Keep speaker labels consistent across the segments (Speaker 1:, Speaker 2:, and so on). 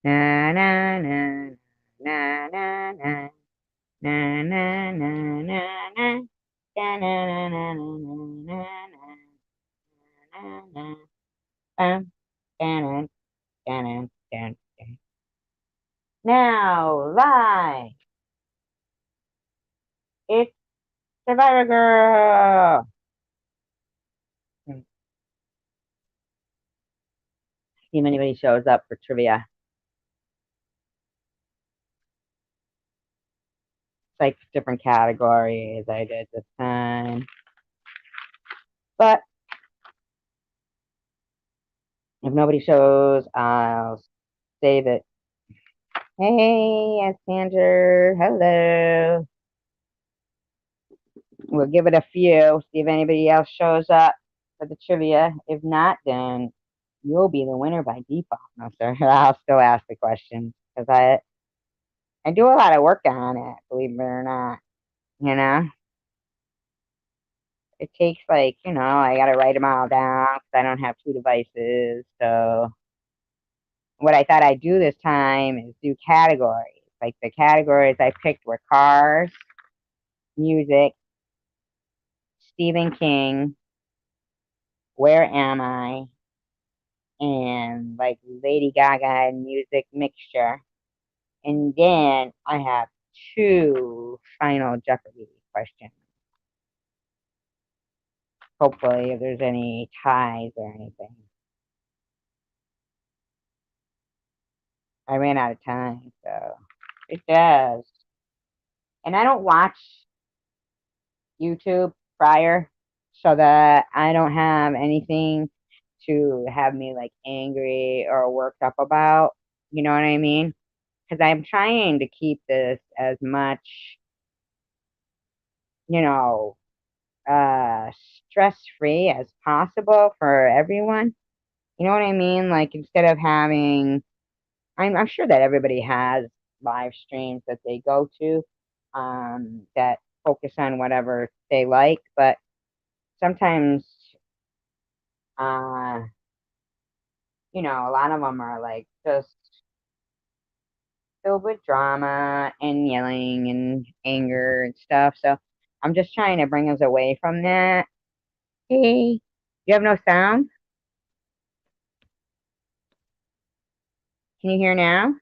Speaker 1: Na na na na na na na na na na na. Da, na, na, na, na, na, na, na, na. Bum, dun, dun, dun, dun, dun. Now, live, it's Survivor Girl. See if anybody shows up for trivia. It's like different categories I did this time. But if nobody shows, I'll save it. Hey, Alexander. Hello. We'll give it a few, see if anybody else shows up for the trivia. If not, then you'll be the winner by default. No, sir. I'll still ask the questions because I do a lot of work on it, believe it or not. You know, it takes like, I got to write them all down because I don't have two devices. So what I thought I'd do this time is do categories. Like the categories I picked were cars, music, Stephen King, where am I, and like Lady Gaga and music mixture. And then I have two final Jeopardy questions. Hopefully, if there's any ties or anything. I ran out of time, so it does. And I don't watch YouTube prior so that I don't have anything to have me like angry or worked up about. You know what I mean? Because I'm trying to keep this as much, you know, uh, stress free as possible for everyone. You know what I mean? Like instead of having, I'm sure that everybody has live streams that they go to that focus on whatever they like, but sometimes, uh, a lot of them are like just filled with drama and yelling and anger and stuff. So I'm just trying to bring us away from that. Hey, you have no sound? Can you hear now,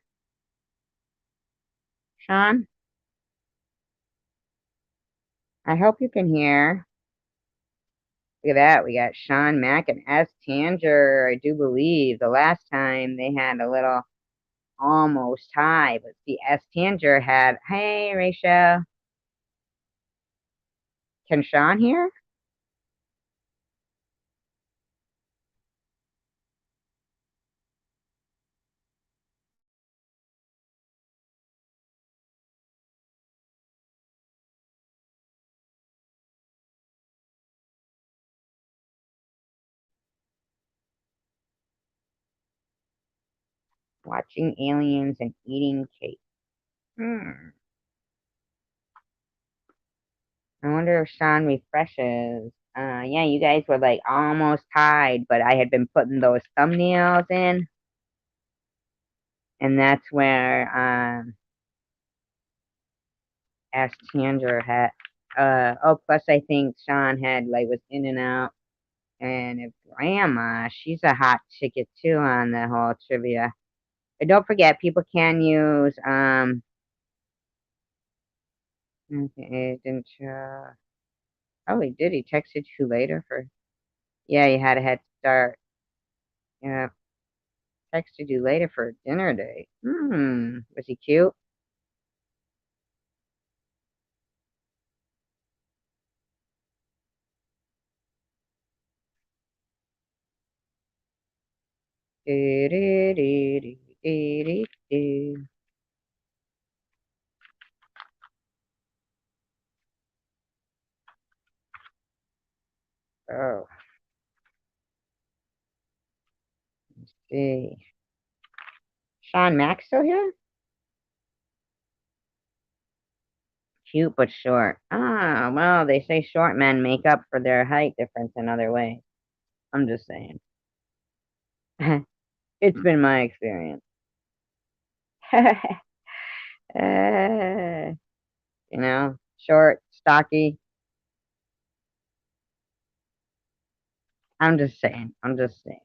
Speaker 1: Sean? I hope you can hear. Look at that. We got Sean Mack and S. Tanger. I do believe the last time they had a little almost tie, but the S. Tanger had, hey, Rachel. Can Sean hear? Watching aliens and eating cake. Hmm. I wonder if Sean refreshes. Yeah, you guys were like almost tied, but I had been putting those thumbnails in, and that's where S. Tanger had. Oh, plus I think Sean had like was in and out. And if Grandma, she's a hot ticket too on the whole trivia. And don't forget, people can use okay, didn't oh he did, he texted you later for yeah, he had a head start. Yeah, texted you later for a dinner date. Was he cute? Do, do, do, do, do, do, do. Oh, let's see. Sean Mack still here? Cute but short. Ah, well, they say short men make up for their height difference in other ways. I'm just saying. It's been my experience. uh, short, stocky. I'm just saying. I'm just saying.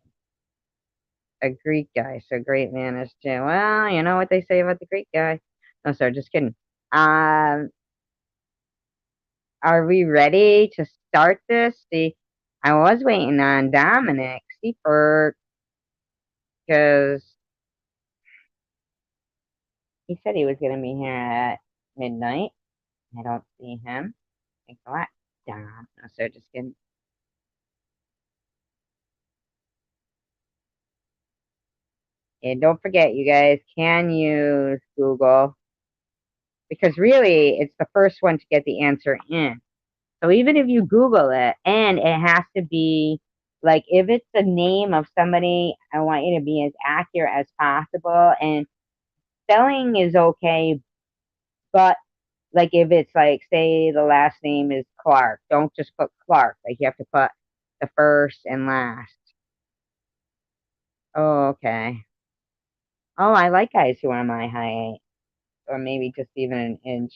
Speaker 1: A Greek guy, so great man is too. Well, you know what they say about the Greek guy. No, sorry, just kidding. Um, are we ready to start this? See, I was waiting on Dominic Seifert because he said he was going to be here at midnight. I don't see him. Thanks a lot, Dom. No, sir, just kidding. And don't forget, you guys can use Google because really it's the first one to get the answer in. So even if you Google it and it has to be like if it's the name of somebody, I want you to be as accurate as possible. And spelling is okay, but like if it's like say the last name is Clark, don't just put Clark. Like you have to put the first and last. Oh, okay. Oh, I like guys who are my height, or maybe just even an inch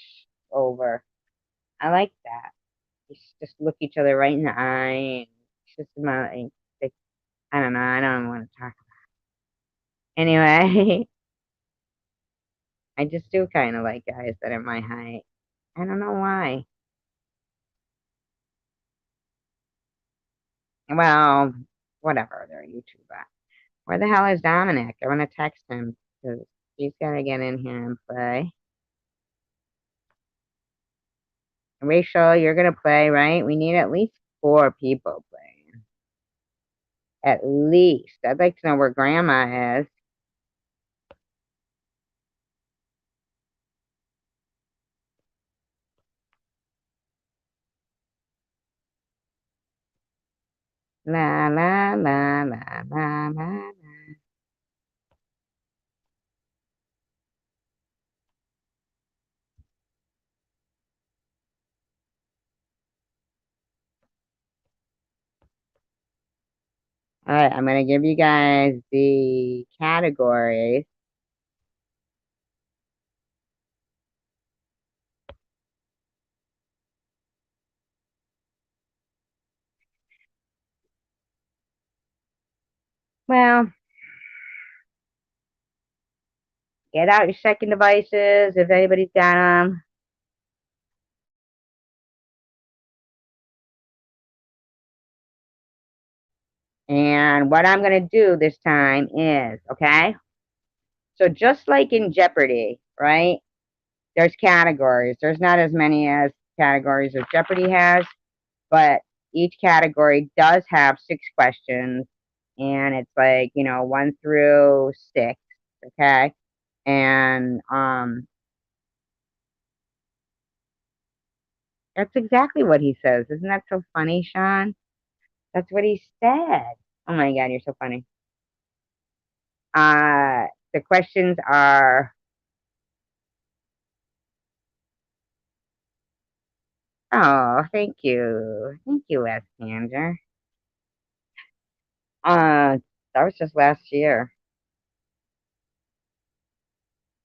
Speaker 1: over. I like that. Just look each other right in the eye. It's just about like, I don't know. I don't want to talk. Anyway, I just do kind of like guys that are my height. I don't know why. Well, whatever. They're a YouTuber. Where the hell is Dominic? I want to text him because he's got to get in here and play. Rachel, you're going to play, right? We need at least 4 people playing. At least. I'd like to know where Grandma is. La la la la la la. All right, I'm going to give you guys the categories. Well, get out your second devices if anybody's got them. And what I'm going to do this time is, okay? So just like in Jeopardy, right? There's categories. There's not as many as categories as Jeopardy has, but each category does have 6 questions. And it's like, 1 through 6, okay? And that's exactly what he says. Isn't that so funny, Sean? That's what he said. Oh my God, you're so funny. The questions are, oh, thank you. Thank you, Wes Kander. That was just last year.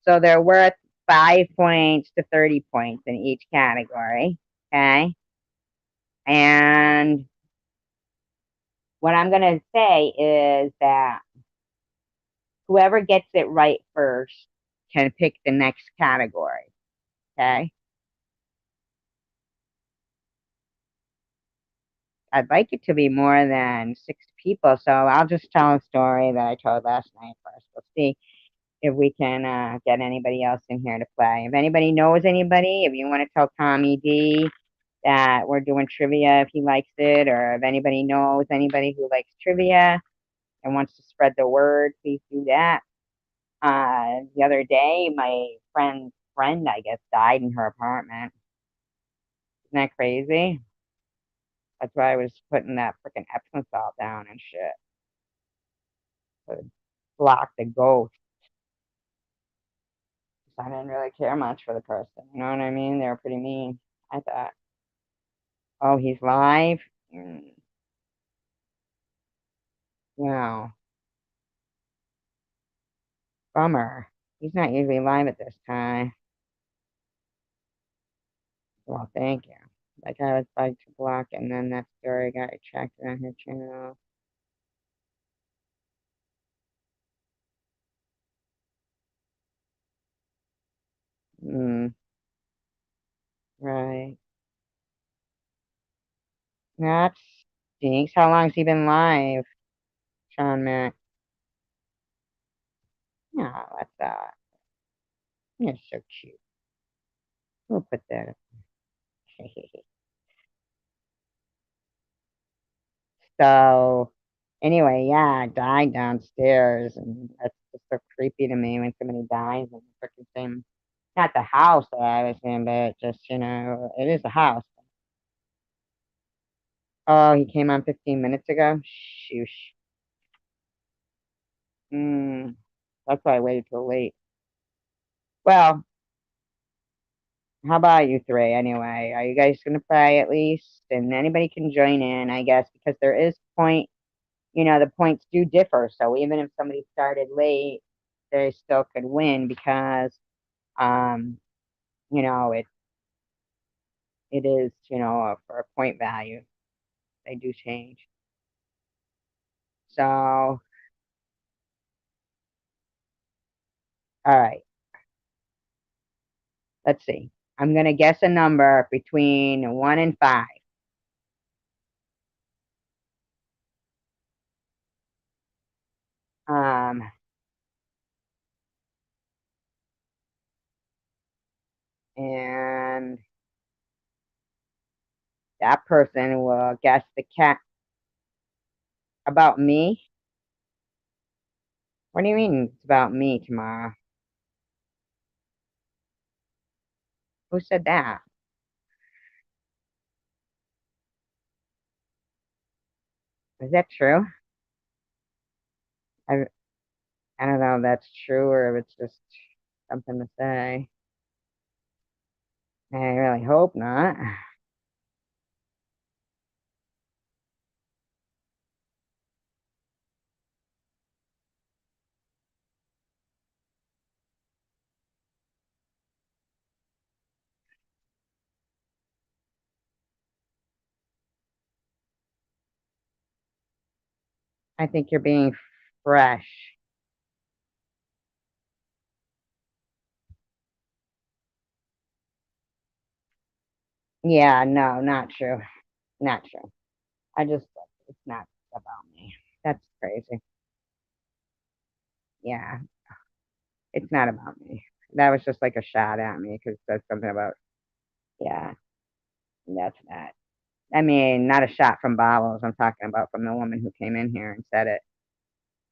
Speaker 1: So they're worth 5 points to 30 points in each category. Okay. And what I'm going to say is that whoever gets it right first can pick the next category. Okay. I'd like it to be more than 6 people. So I'll just tell a story that I told last night first. We'll see if we can get anybody else in here to play. If anybody knows anybody, if you want to tell Tommy D that we're doing trivia if he likes it, or if anybody knows anybody who likes trivia and wants to spread the word, please do that. The other day, my friend's friend, I guess, died in her apartment. Isn't that crazy? That's why I was putting that freaking Epsom salt down and shit to block the ghost. I didn't really care much for the person. You know what I mean? They were pretty mean. I thought, oh, he's live? Wow. Bummer. He's not usually live at this time. Well, thank you. Like I was like to block, and then that story got retracted on her channel. Hmm. Right. That stinks. How long has he been live, Sean Mack? No, that's you're so cute. We'll put that. So, anyway, yeah, I died downstairs, and that's just so creepy to me when somebody dies in the freaking same. Not the house that I was in, but just it is a house. Oh, he came on 15 minutes ago. Shoosh. Hmm. That's why I waited till late. Well, how about you three anyway? Are you guys gonna play at least? And anybody can join in, I guess, because there is point. The points do differ. So even if somebody started late, they still could win because um, it is, for a point value. They do change. So, all right, let's see. I'm gonna guess a number between 1 and 5. Um, and that person will guess the cat about me. What do you mean it's about me tomorrow? Who said that? Is that true? I, I don't know if that's true or if it's just something to say. I really hope not. I think you're being fresh. Yeah, no, not true. Not true. It's not about me. That's crazy. Yeah, it's not about me. That was just like a shot at me because that's something about, yeah, that's not. I mean, not a shot from Bobbles. I'm talking about from the woman who came in here and said it.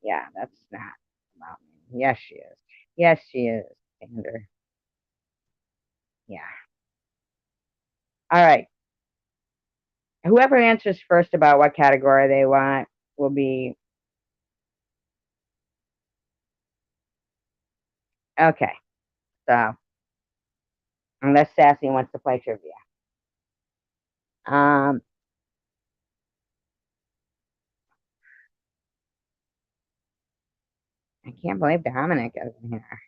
Speaker 1: Yeah, that's not about me. Yes, she is. Yes, she is. Andrew. Yeah. All right. Whoever answers first about what category they want will be okay. So, unless Sassy wants to play trivia. Um, I can't believe Dominic isn't here.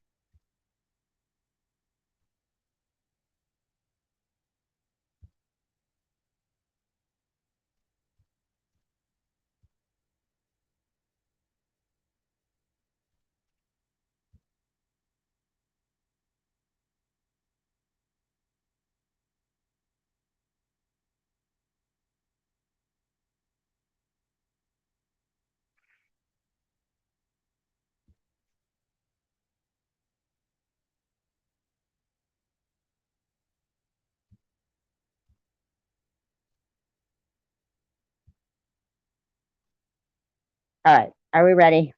Speaker 1: All right. Are we ready?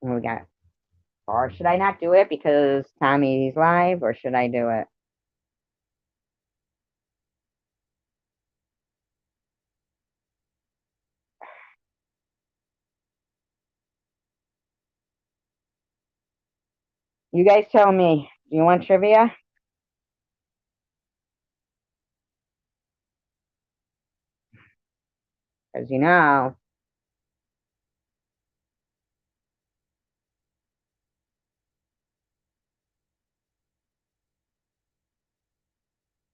Speaker 1: We got, or should I not do it because Tommy's live, or should I do it? You guys tell me. Do you want trivia? Because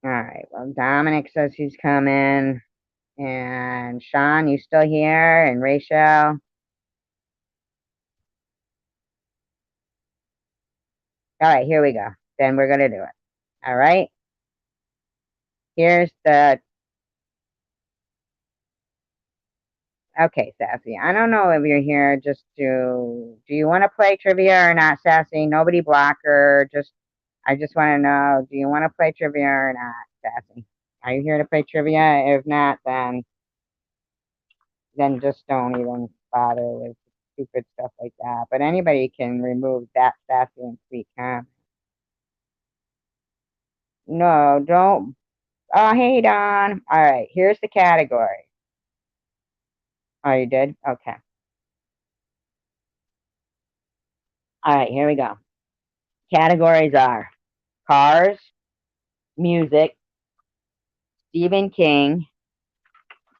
Speaker 1: All right. Well, Dominic says he's coming. And Sean, you still here? And Rachel? All right, here we go. Then we're going to do it. All right. Here's the. Okay, Sassy. I don't know if you're here just to. Do you want to play trivia or not, Sassy? Nobody block her. I just want to know, do you want to play trivia or not, Sassy? Are you here to play trivia? If not, then just don't even bother with stupid stuff like that. But anybody can remove that Sassy and sweet comment. No, don't. Oh, hey, Don. All right, here's the category. Oh, you did? Okay. All right, here we go. Categories are cars, music, Stephen King.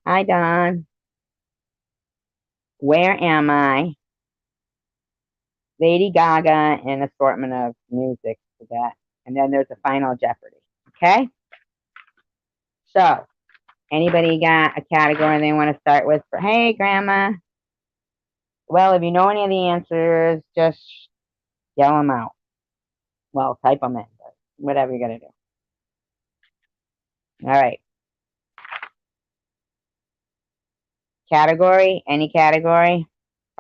Speaker 1: Hi, Don. Where am I? Lady Gaga, and assortment of music for that. And then there's a final Jeopardy. Okay? So, anybody got a category they want to start with? Hey, Grandma. Well, if you know any of the answers, just yell them out. Well, type them in, but whatever you're going to do. All right. Category, any category.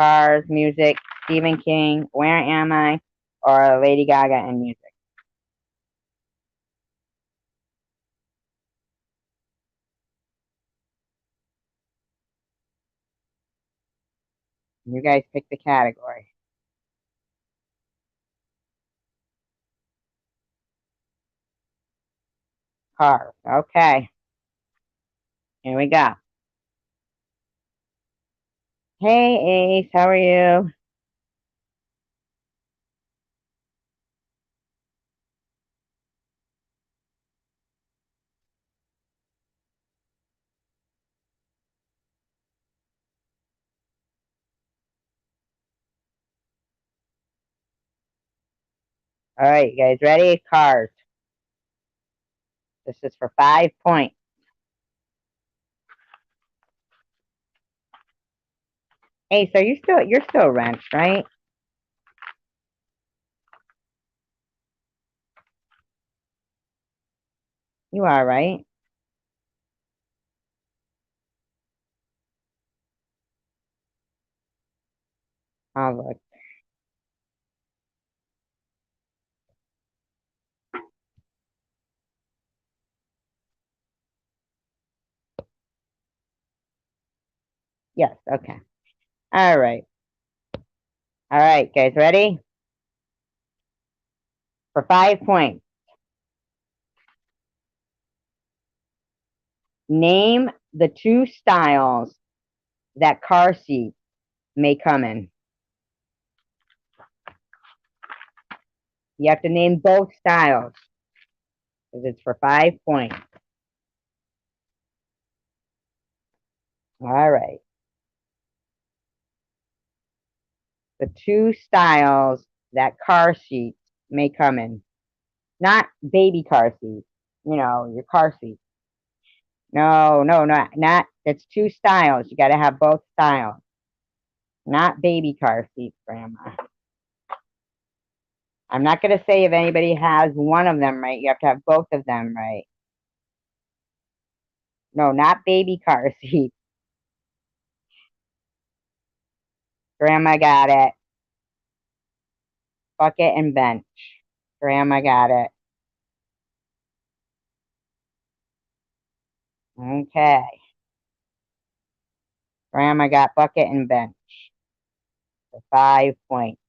Speaker 1: Cars, music, Stephen King, Where Am I, or Lady Gaga and music. You guys pick the category. Cars. Okay. Here we go. Hey, Ace. How are you? All right, you guys ready? Cars. This is for 5 points. Ace, you're still wrenched, right? You are, right? I'll look. Yes, okay. All right. All right, guys, ready? For 5 points. Name the two styles that car seats may come in. You have to name both styles because it's for 5 points. All right. The two styles that car seats may come in. Not baby car seats, your car seat. No, not. It's two styles. You got to have both styles. Not baby car seats, Grandma. I'm not going to say if anybody has one of them right. You have to have both of them right. No, not baby car seats. Grandma got it. Bucket and bench. Grandma got it. Okay. Grandma got bucket and bench for 5 points.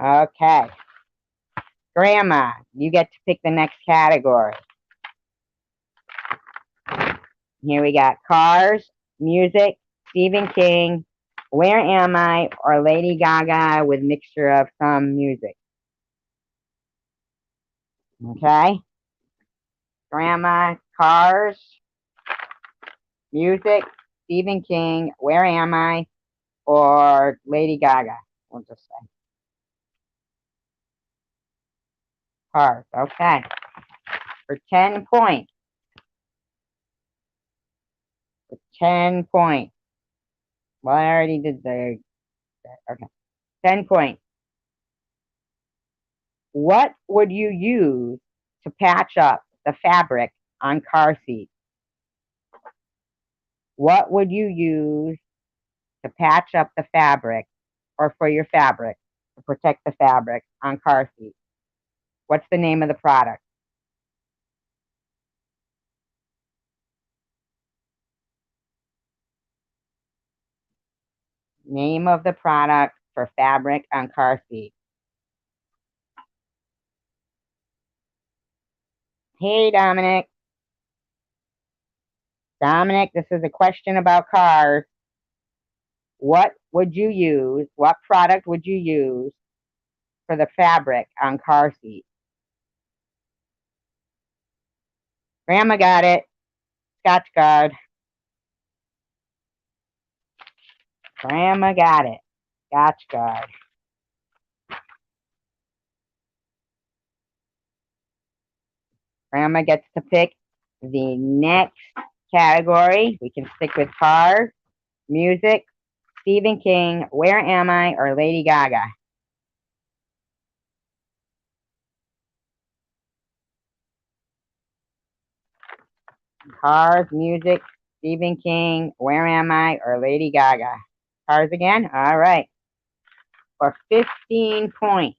Speaker 1: Okay. Grandma, you get to pick the next category. Here we got cars, music, Stephen King, Where Am I, or Lady Gaga with mixture of some music. Okay? Grandma, cars, music, Stephen King, Where Am I, or Lady Gaga. We'll just say. Cars. Okay. For 10 points. For 10 points. Well, I already did the, okay. 10 points. What would you use to patch up the fabric on car seats? What would you use to patch up the fabric or for your fabric to protect the fabric on car seats? What's the name of the product? Name of the product for fabric on car seats. Hey, Dominic. Dominic, this is a question about cars. What would you use? What product would you use for the fabric on car seats? Grandma got it. Scotch Guard. Grandma got it. Scotch Guard. Grandma gets to pick the next category. We can stick with cars, music, Stephen King, Where Am I, or Lady Gaga. Cars, music, Stephen King, Where Am I, or Lady Gaga. Cars again? All right. For 15 points.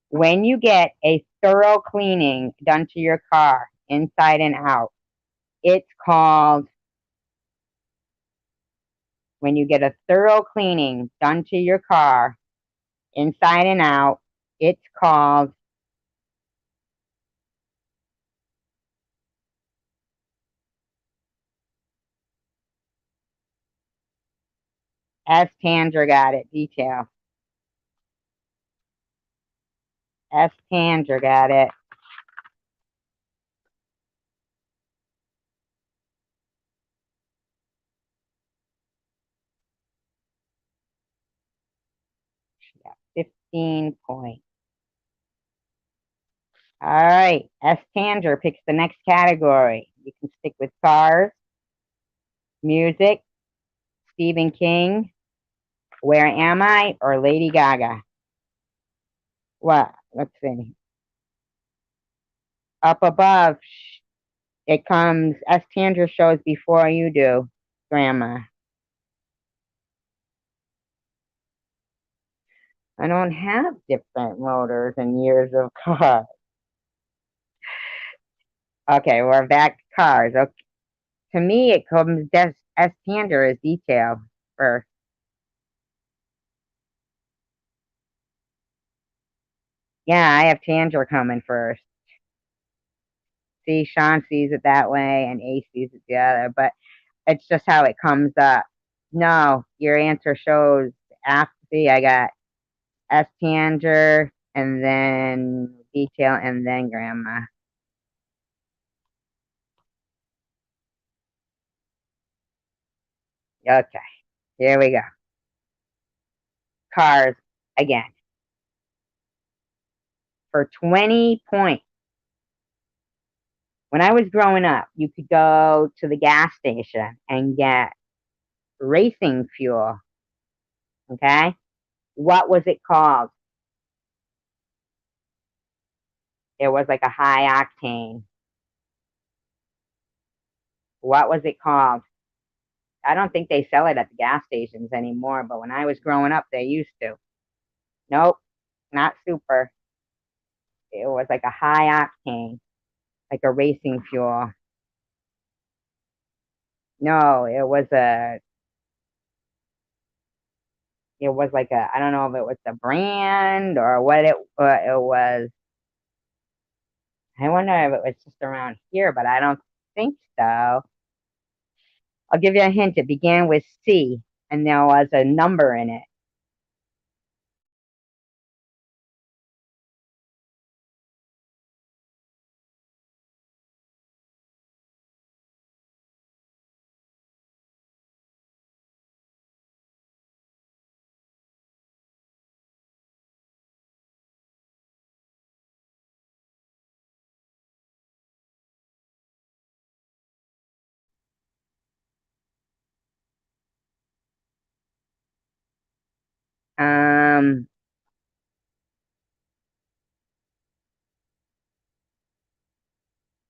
Speaker 1: When you get a thorough cleaning done to your car, inside and out, it's called, when you get a thorough cleaning done to your car, inside and out, it's called, S. Tanger got it, detail. S. Tanger got it. She got 15 points. All right, S. Tanger picks the next category. You can stick with cars, music, Stephen King, Where Am I, or Lady Gaga. What? Let's see. Up above, it comes, S. Tanger shows before you do, Grandma. I don't have different motors and years of cars. Okay, we're back to cars. Okay. To me, it comes S. Tanger as detail first. Yeah, I have Tanger coming first. See, Sean sees it that way and Ace sees it the other, but it's just how it comes up. No, your answer shows after. See, I got S. Tanger and then detail and then Grandma. Okay, here we go. Cars again. For 20 points. When I was growing up, you could go to the gas station and get racing fuel. Okay? What was it called? It was like a high octane. What was it called? I don't think they sell it at the gas stations anymore, but when I was growing up, they used to. Nope, not super. It was like a high octane, like a racing fuel. No, it was like a, I don't know if it was the brand or what it was. I wonder if it was just around here, but I don't think so. I'll give you a hint. It began with C, and there was a number in it.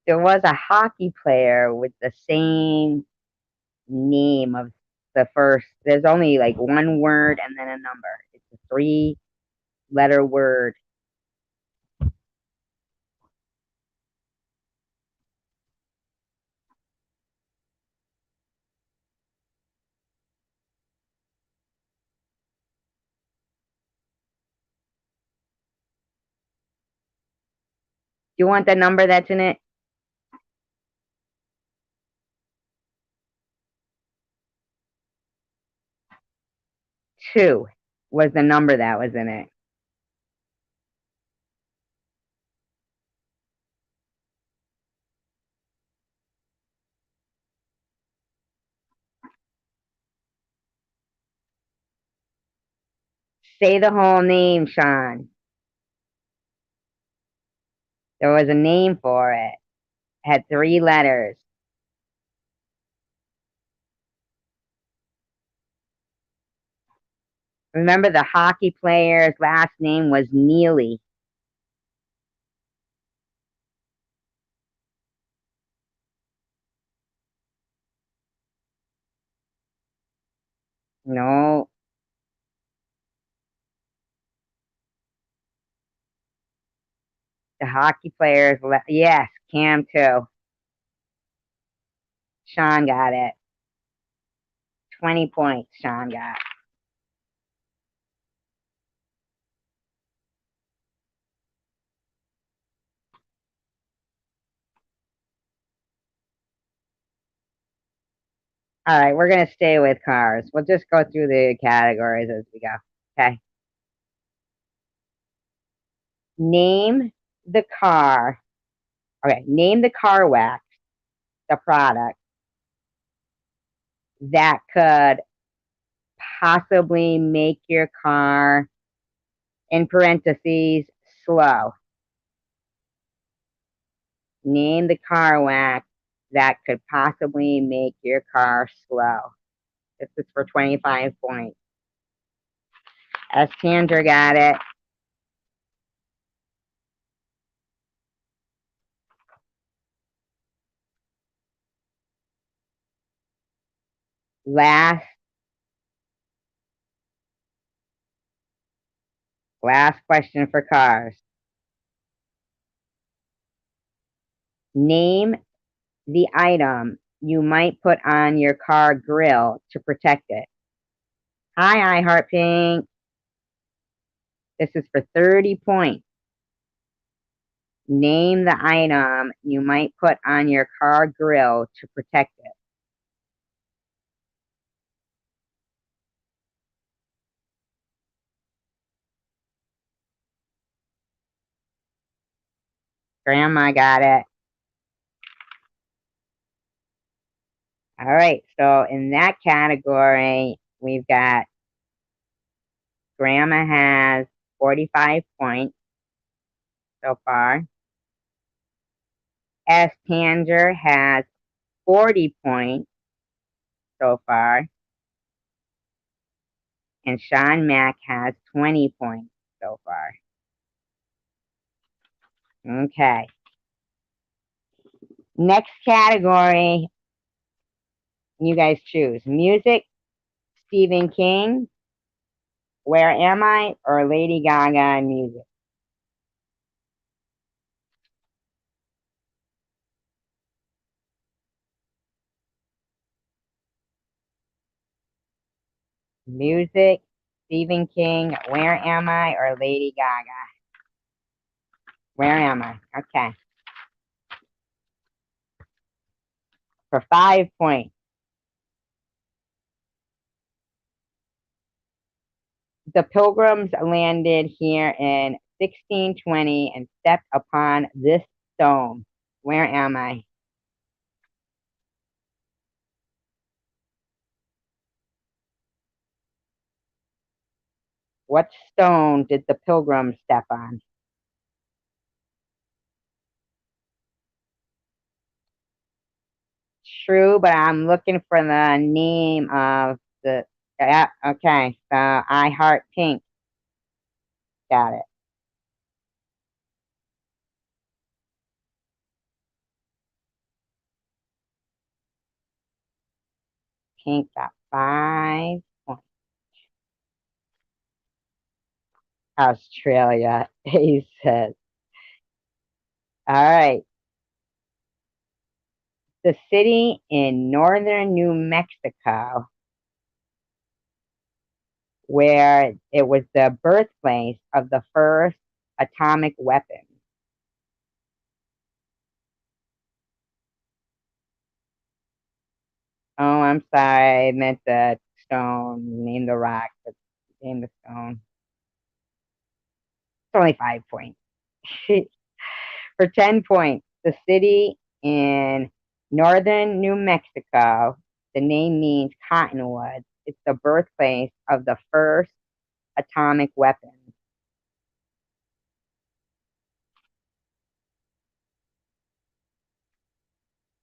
Speaker 1: there was a hockey player with the same name of the first. There's only like one word and then a number. It's a three-letter word. Do you want the number that's in it? 2 was the number that was in it. Say the whole name, Sean. There was a name for it. Had 3 letters. Remember the hockey player's last name was Neely. No, the hockey player's yes, Cam too. Sean got it. 20 points, Sean got. All right, we're going to stay with cars. We'll just go through the categories as we go. Okay. Name the car. Okay, name the car wax, the product that could possibly make your car, in parentheses, slow. Name the car wax that could possibly make your car slow. This is for 25 points. S. Chandra got it. Last question for cars. Name the item you might put on your car grill to protect it. Hi, I Heart Pink. This is for 30 points. Name the item you might put on your car grill to protect it. Grandma got it. All right, so in that category, we've got Grandma has 45 points so far. S. Tanger has 40 points so far. And Sean Mack has 20 points so far. Okay. Next category, you guys choose. Music, Stephen King, Where Am I, or Lady Gaga and music. Music, Stephen King, Where Am I, or Lady Gaga. Where Am I? Okay. For 5 points. The Pilgrims landed here in 1620 and stepped upon this stone. Where am I? What stone did the Pilgrims step on? True, but I'm looking for the name of the. Yeah, okay. So I Heart Pink. Got it. Pink got 5 points. Australia, he says. All right. The city in northern New Mexico where it was the birthplace of the first atomic weapon. Oh, I'm sorry. I meant the stone. Name the rock, but name the stone. It's only 5 points. For 10 points, the city in northern New Mexico, the name means cottonwood. It's the birthplace of the first atomic weapon.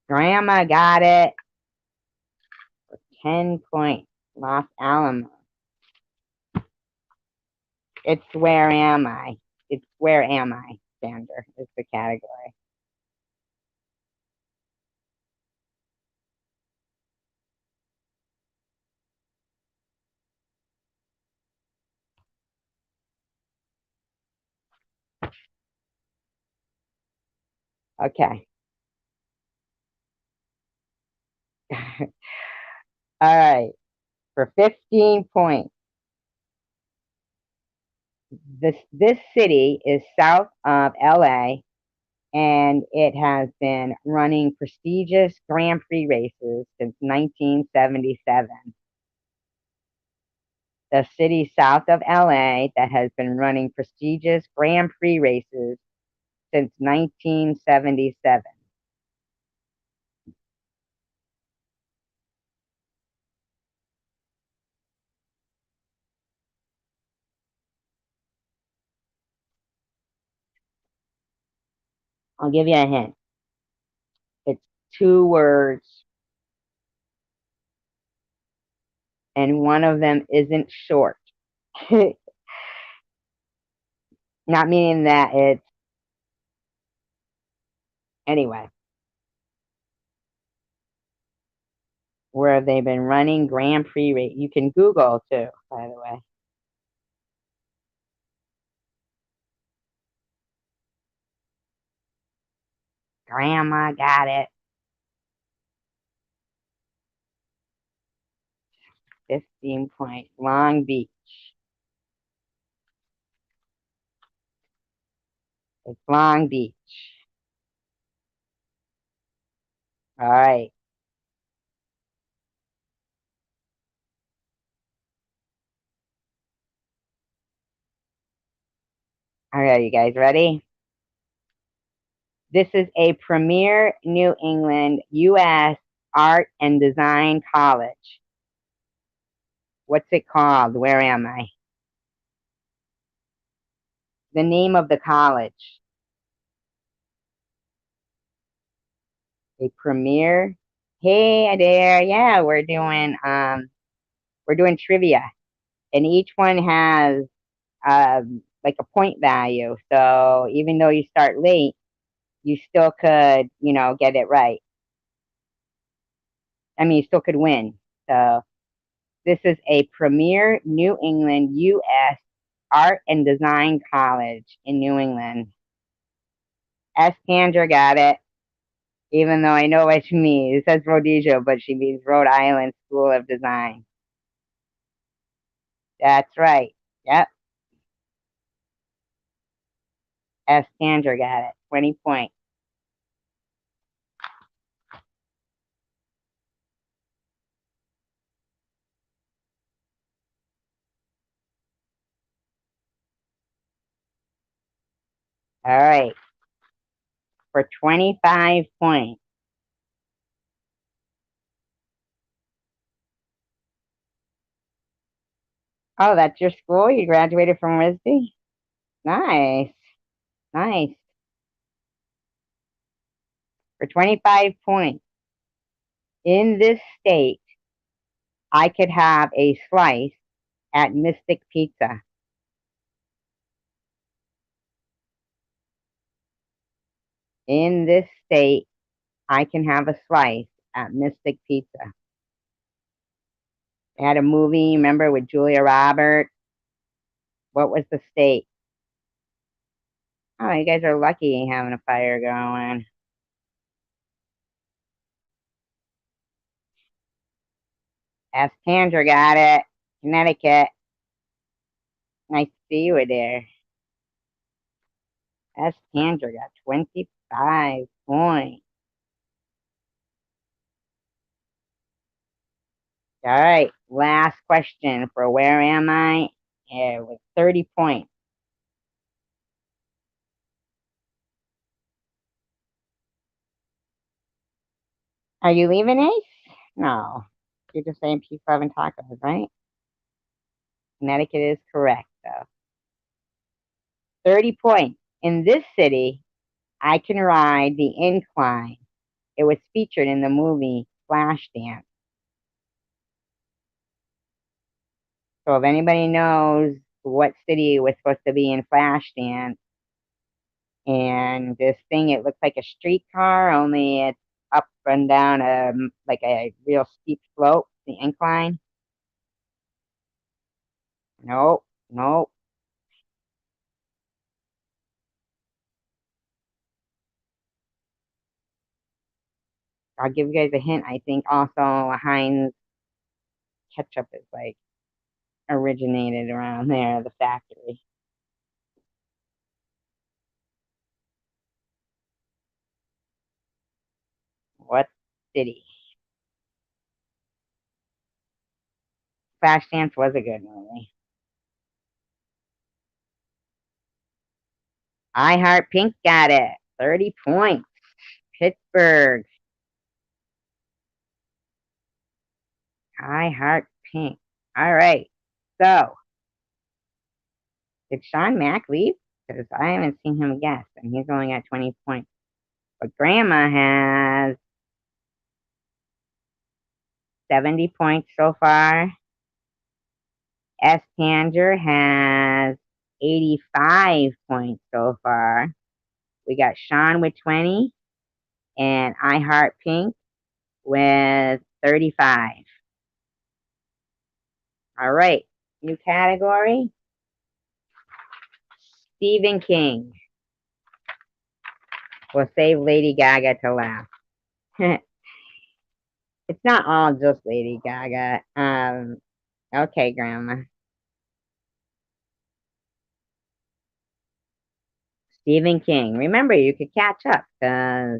Speaker 1: Grandma got it for 10 points. Los Alamos. It's where am I? It's where am I? Sander is the category. Okay. All right. For 15 points, this city is south of LA and it has been running prestigious Grand Prix races since 1977. The city south of LA that has been running prestigious Grand Prix races since 1977. I'll give you a hint. It's 2 words, and one of them isn't short. Not meaning that it's anyway. Where they've been running Grand Prix race. You can Google too, by the way. Grandma got it. 15 points. Long Beach. It's Long Beach. All right. All right, you guys ready? This is a premier New England, U.S. art and design college. What's it called? Where am I? The name of the college. A premier. Hey there. Yeah, we're doing trivia. And each one has like a point value. So even though you start late, you still could, get it right. I mean, you still could win. So this is a premier New England U.S. art and design college in New England. S. Pandra got it, even though I know what she means. It says Rhodesia, but she means Rhode Island School of Design. That's right. Yep. S. Pandra got it. 20 points. All right. For 25 points. Oh, that's your school? You graduated from RISD? Nice. Nice. For 25 points. In this state, I could have a slice at Mystic Pizza. In this state, I can have a slice at Mystic Pizza. They had a movie, remember, with Julia Roberts. What was the state? Oh, you guys are lucky having a fire going. Ask Tandra got it. Connecticut. Nice to see you there. Ask Tandra got 25 points. All right, last question for where am I? Yeah, with 30 points. Are you leaving, Ace? No. You're just saying P7 tacos, right? Connecticut is correct, though. 30 points. In this city, I can ride the incline. It was featured in the movie Flashdance. So if anybody knows what city it was supposed to be in Flashdance, and this thing, it looks like a streetcar, only it's up and down like a real steep slope, the incline. Nope, nope. I'll give you guys a hint. I think also Heinz ketchup is like originated around there, the factory. What city? Flashdance was a good movie. I Heart Pink got it. 30 points. Pittsburgh. I Heart Pink. All right. So, did Sean Mack leave? Because I haven't seen him guess, and he's only got 20 points. But Grandma has 70 points so far. S. Tanger has 85 points so far. We got Sean with 20 and I Heart Pink with 35. All right, new category, Stephen King. We'll save Lady Gaga to laugh. It's not all just Lady Gaga. Okay, Grandma. Stephen King. Remember, you could catch up. Oh,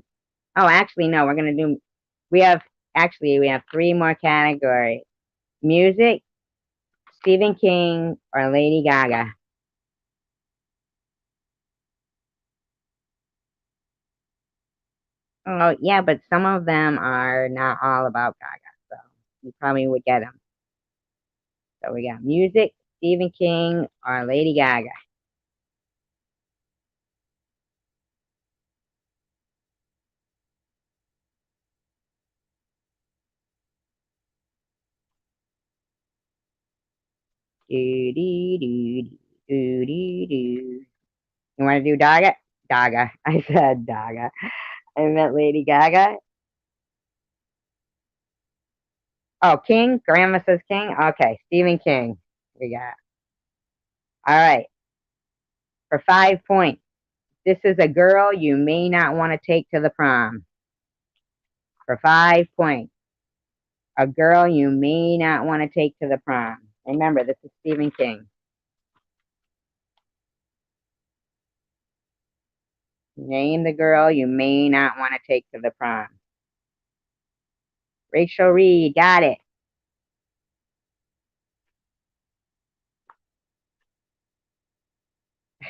Speaker 1: actually, no. We're gonna do. We have we have three more categories: music, Stephen King, or Lady Gaga. Oh, yeah, but some of them are not all about Gaga, so you probably would get them. So we got music, Stephen King, or Lady Gaga. Do, do, do, do, do, do. You want to do Gaga? Gaga. I said Gaga. I meant Lady Gaga. Oh, King? Grandma says King? Okay, Stephen King. We got. All right, for 5 points. This is a girl you may not want to take to the prom. For 5 points. A girl you may not want to take to the prom. Remember, this is Stephen King. Name the girl you may not want to take to the prom. Rachel Reed, got it.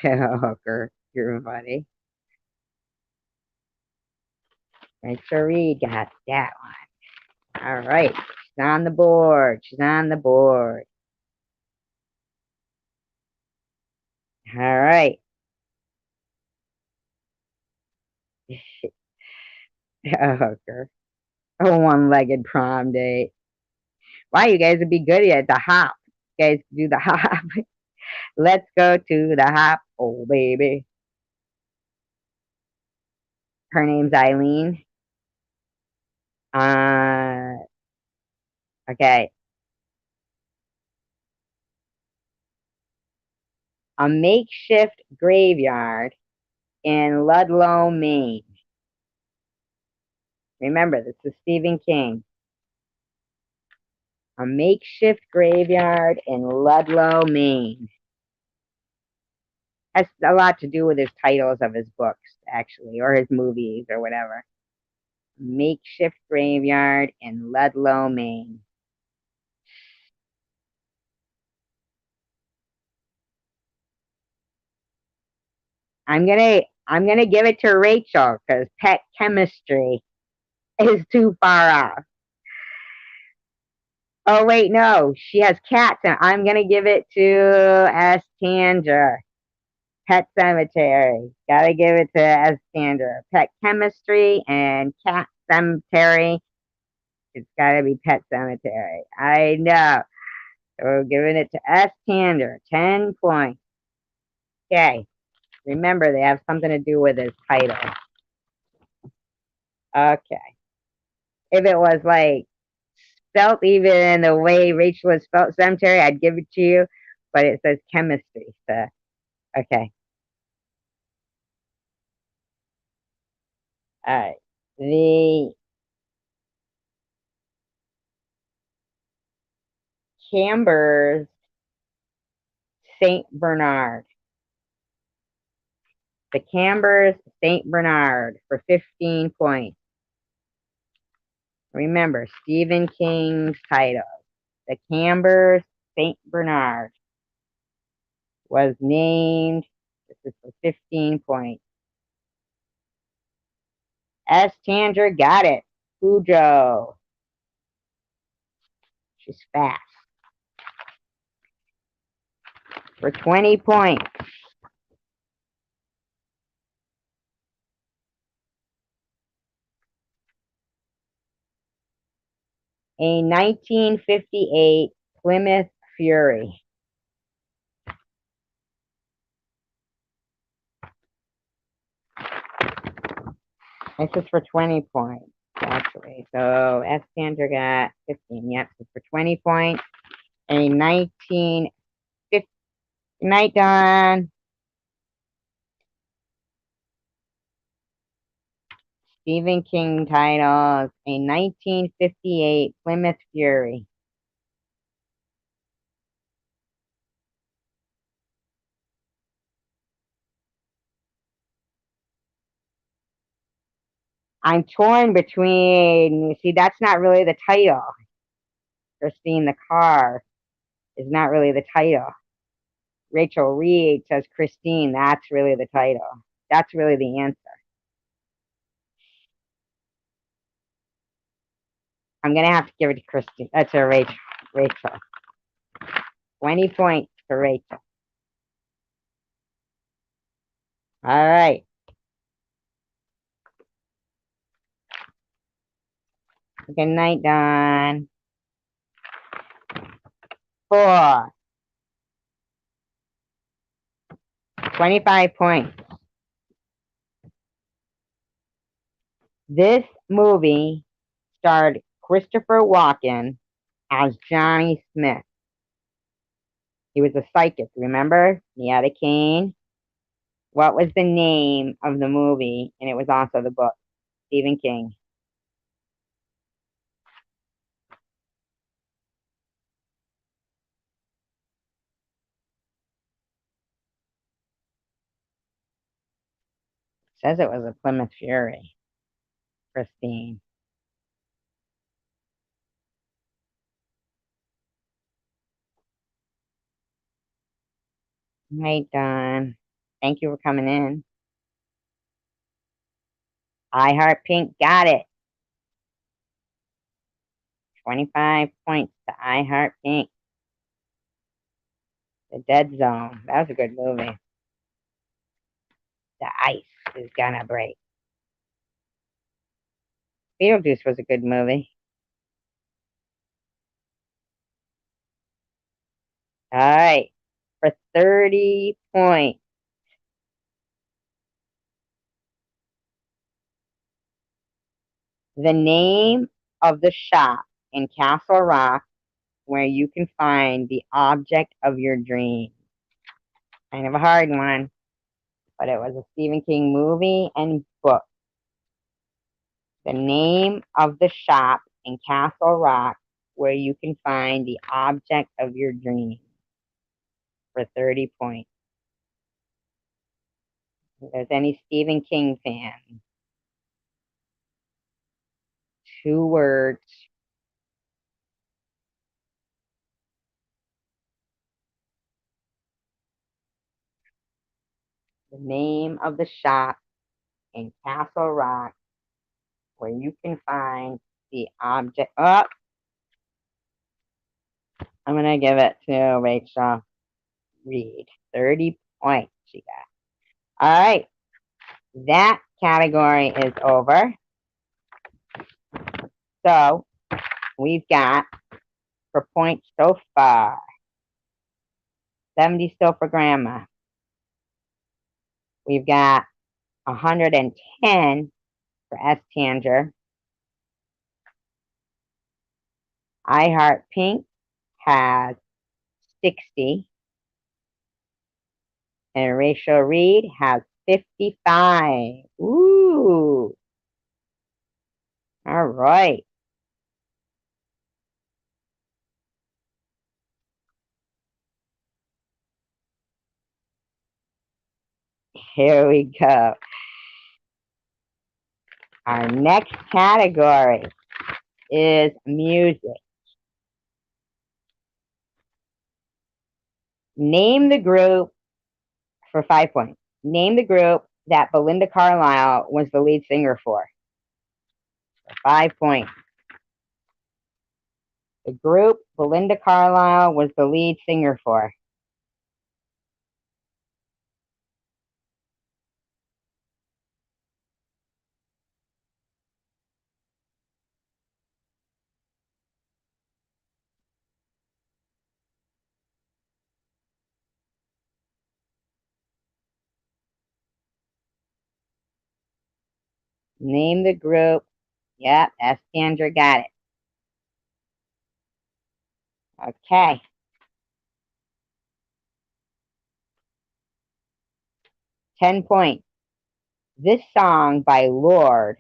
Speaker 1: Hooker, you're funny. Rachel Reed got that one. All right, she's on the board. She's on the board. All right. Hooker. A one-legged prom date. Wow, you guys would be good at the hop. You guys do the hop. Let's go to the hop, oh baby. Her name's Eileen. Uh, okay. A makeshift graveyard in Ludlow, Maine. Remember, this is Stephen King. A makeshift graveyard in Ludlow, Maine. Has a lot to do with his titles of his books, actually, or his movies or whatever. Makeshift graveyard in Ludlow, Maine. I'm gonna give it to Rachel because pet chemistry is too far off. Oh wait, no, she has cats, and I'm gonna give it to S. Tanger. Pet Cemetery. Gotta give it to S. Tanger. Pet chemistry and cat cemetery. It's gotta be Pet Cemetery. I know. So we're giving it to S. Tanger. 10 points. Okay. Remember, they have something to do with his title. Okay. If it was like spelt even the way Rachel was spelt cemetery, I'd give it to you. But it says chemistry. So, okay. All right. The Chambers St. Bernard. The Chambers St. Bernard for 15 points. Remember, Stephen King's title. The Chambers St. Bernard was named. This is for 15 points. S. Tanger got it. Cujo. She's fast. For 20 points. A 1958 Plymouth Fury. This is for 20 points, actually. So S. Tanger got 15. Yep, so for 20 points. A 1950. Night, Dawn. Stephen King titles. A 1958 Plymouth Fury. I'm torn between, see, that's not really the title. Christine the Car is not really the title. Rachel Reed says Christine, that's really the title. That's really the answer. I'm gonna have to give it to Christine. That's a Rachel. Rachel. 20 points for Rachel. All right. Good night, Dawn. 4. 25 points. This movie starred Christopher Walken as Johnny Smith. He was a psychic, remember? He had a cane. What was the name of the movie? And it was also the book. Stephen King. Says it was a Plymouth Fury. Christine. Night, Dawn. Thank you for coming in. I Heart Pink got it. 25 points to I Heart Pink. The Dead Zone. That was a good movie. The ice is gonna break. Beetlejuice was a good movie. All right. For 30 points. The name of the shop in Castle Rock where you can find the object of your dream. Kind of a hard one, but it was a Stephen King movie and book. The name of the shop in Castle Rock where you can find the object of your dream for 30 points. If there's any Stephen King fan, 2 words. The name of the shop in Castle Rock where you can find the object. Oh, I'm going to give it to Rachel Reed. 30 points she got. All right. That category is over. So we've got for points so far 70 still for grandma. We've got 110 for S. Tanger. I Heart Pink has 60. And Rachel Reed has 55. Ooh. All right. Here we go. Our next category is music. Name the group for 5 points. Name the group that Belinda Carlisle was the lead singer for 5 points. The group Belinda Carlisle was the lead singer for. Name the group. Yep, that's Sandra got it. Okay. 10 points. This song by Lorde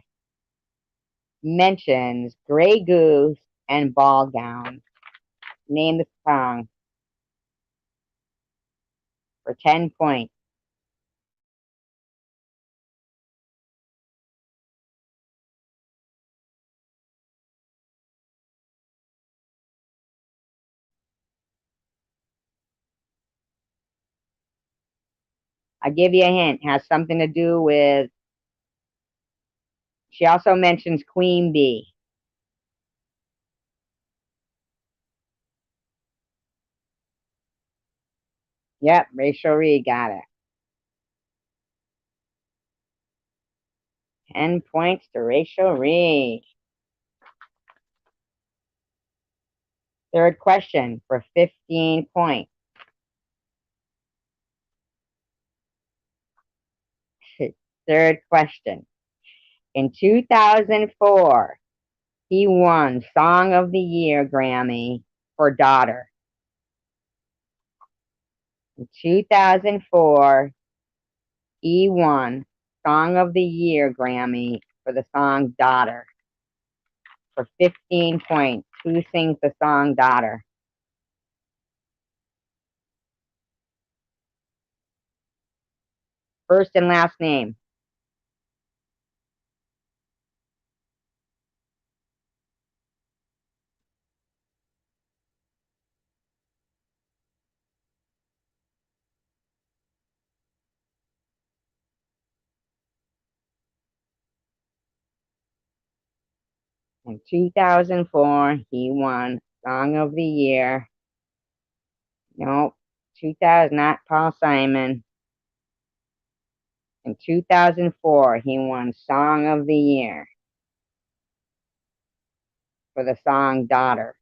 Speaker 1: mentions Grey Goose and ball gowns. Name the song for 10 points. I'll give you a hint. Has something to do with, she also mentions Queen Bee. Yep, Rachel Reed got it. 10 points to Rachel Reed. Third question for 15 points. Third question. In 2004, he won Song of the Year Grammy for Daughter. In 2004, he won Song of the Year Grammy for the song Daughter for 15 points. Who sings the song Daughter? First and last name. In 2004, he won Song of the Year. Nope. 2000, not Paul Simon. In 2004, he won Song of the Year for the song Daughter.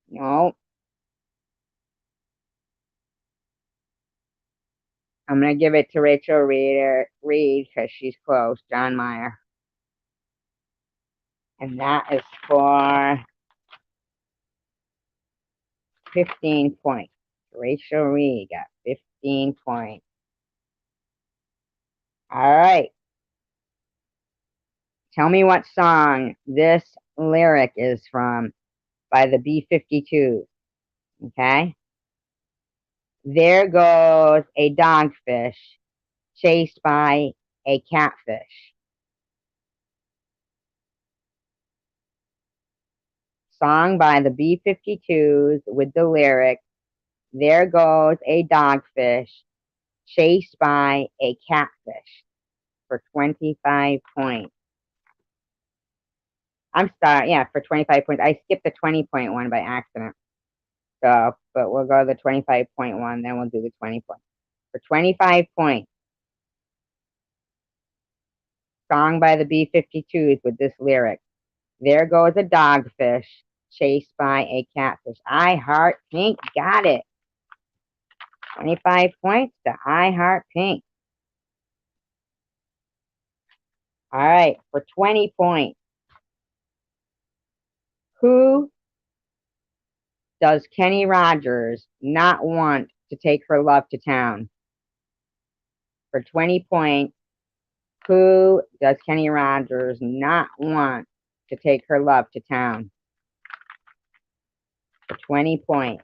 Speaker 1: Nope. I'm going to give it to Rachel Reed because she's close. John Mayer. And that is for 15 points. Rachel Reed got 15 points. All right. Tell me what song this lyric is from by the B-52s. Okay. There goes a dogfish chased by a catfish. Song by the B-52s with the lyric, there goes a dogfish chased by a catfish for 25 points. I'm sorry, yeah, for 25 points. I skipped the 20-point one by accident. So, but we'll go to the 25-point one, then we'll do the 20 points. For 25 points, song by the B-52s with this lyric, there goes a dogfish chased by a catfish. I Heart Pink got it. 25 points to I Heart Pink. All right, for 20 points. Who does Kenny Rogers not want to take her love to town? For 20 points, who does Kenny Rogers not want to take her love to town? For 20 points.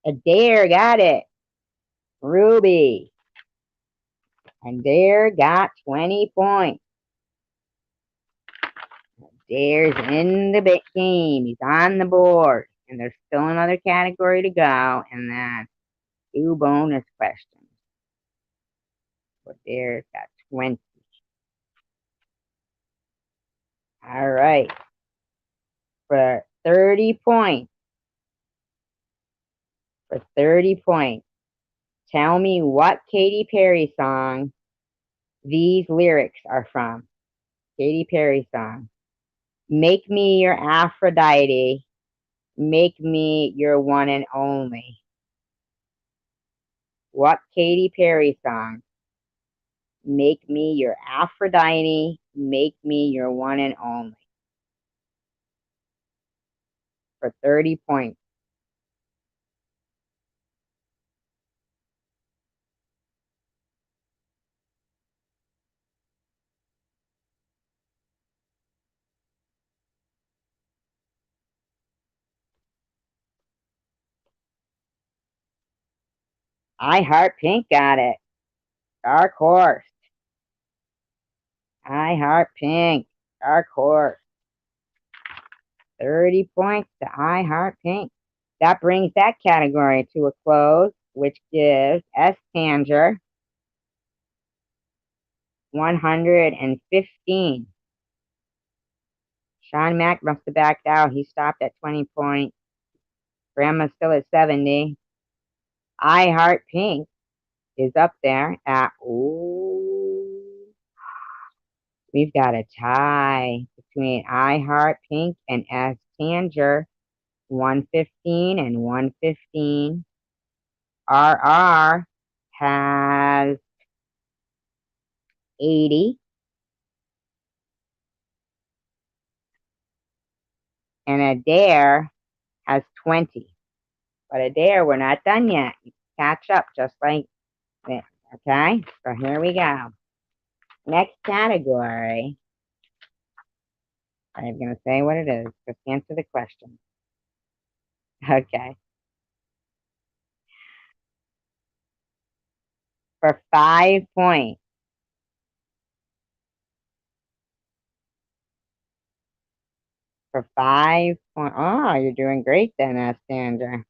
Speaker 1: Adair got it. Ruby. Adair got 20 points. Adair's in the big game. He's on the board. And there's still another category to go, and that's 2 bonus questions. But Adair's got 20. All right. For 30 points. For 30 points. Tell me what Katy Perry song these lyrics are from. Katy Perry song. Make me your Aphrodite. Make me your one and only. What Katy Perry song? Make me your Aphrodite. Make me your one and only. For 30 points. I Heart Pink got it. Dark Horse. I Heart Pink. Dark Horse. 30 points to I Heart Pink. That brings that category to a close, which gives S. Tanger 115. Sean Mack must have backed out. He stopped at 20 points. Grandma's still at 70. I Heart Pink is up there at, ooh, we've got a tie between I Heart Pink and S. Tanger, 115 and 115. RR has 80. And Adair has 20. But Adair, we're not done yet. You catch up just like this. Okay? So here we go. Next category. I'm going to say what it is. Just answer the question. Okay. For 5 points. For 5 points. Oh, you're doing great then, Sandra.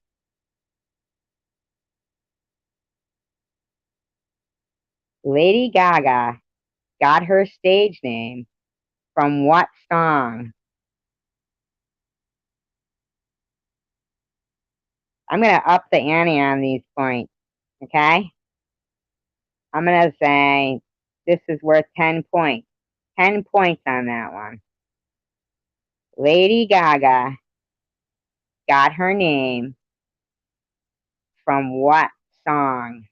Speaker 1: Lady Gaga got her stage name from what song? I'm going to up the ante on these points. Okay? I'm going to say this is worth 10 points. 10 points on that one. Lady Gaga got her name from what song?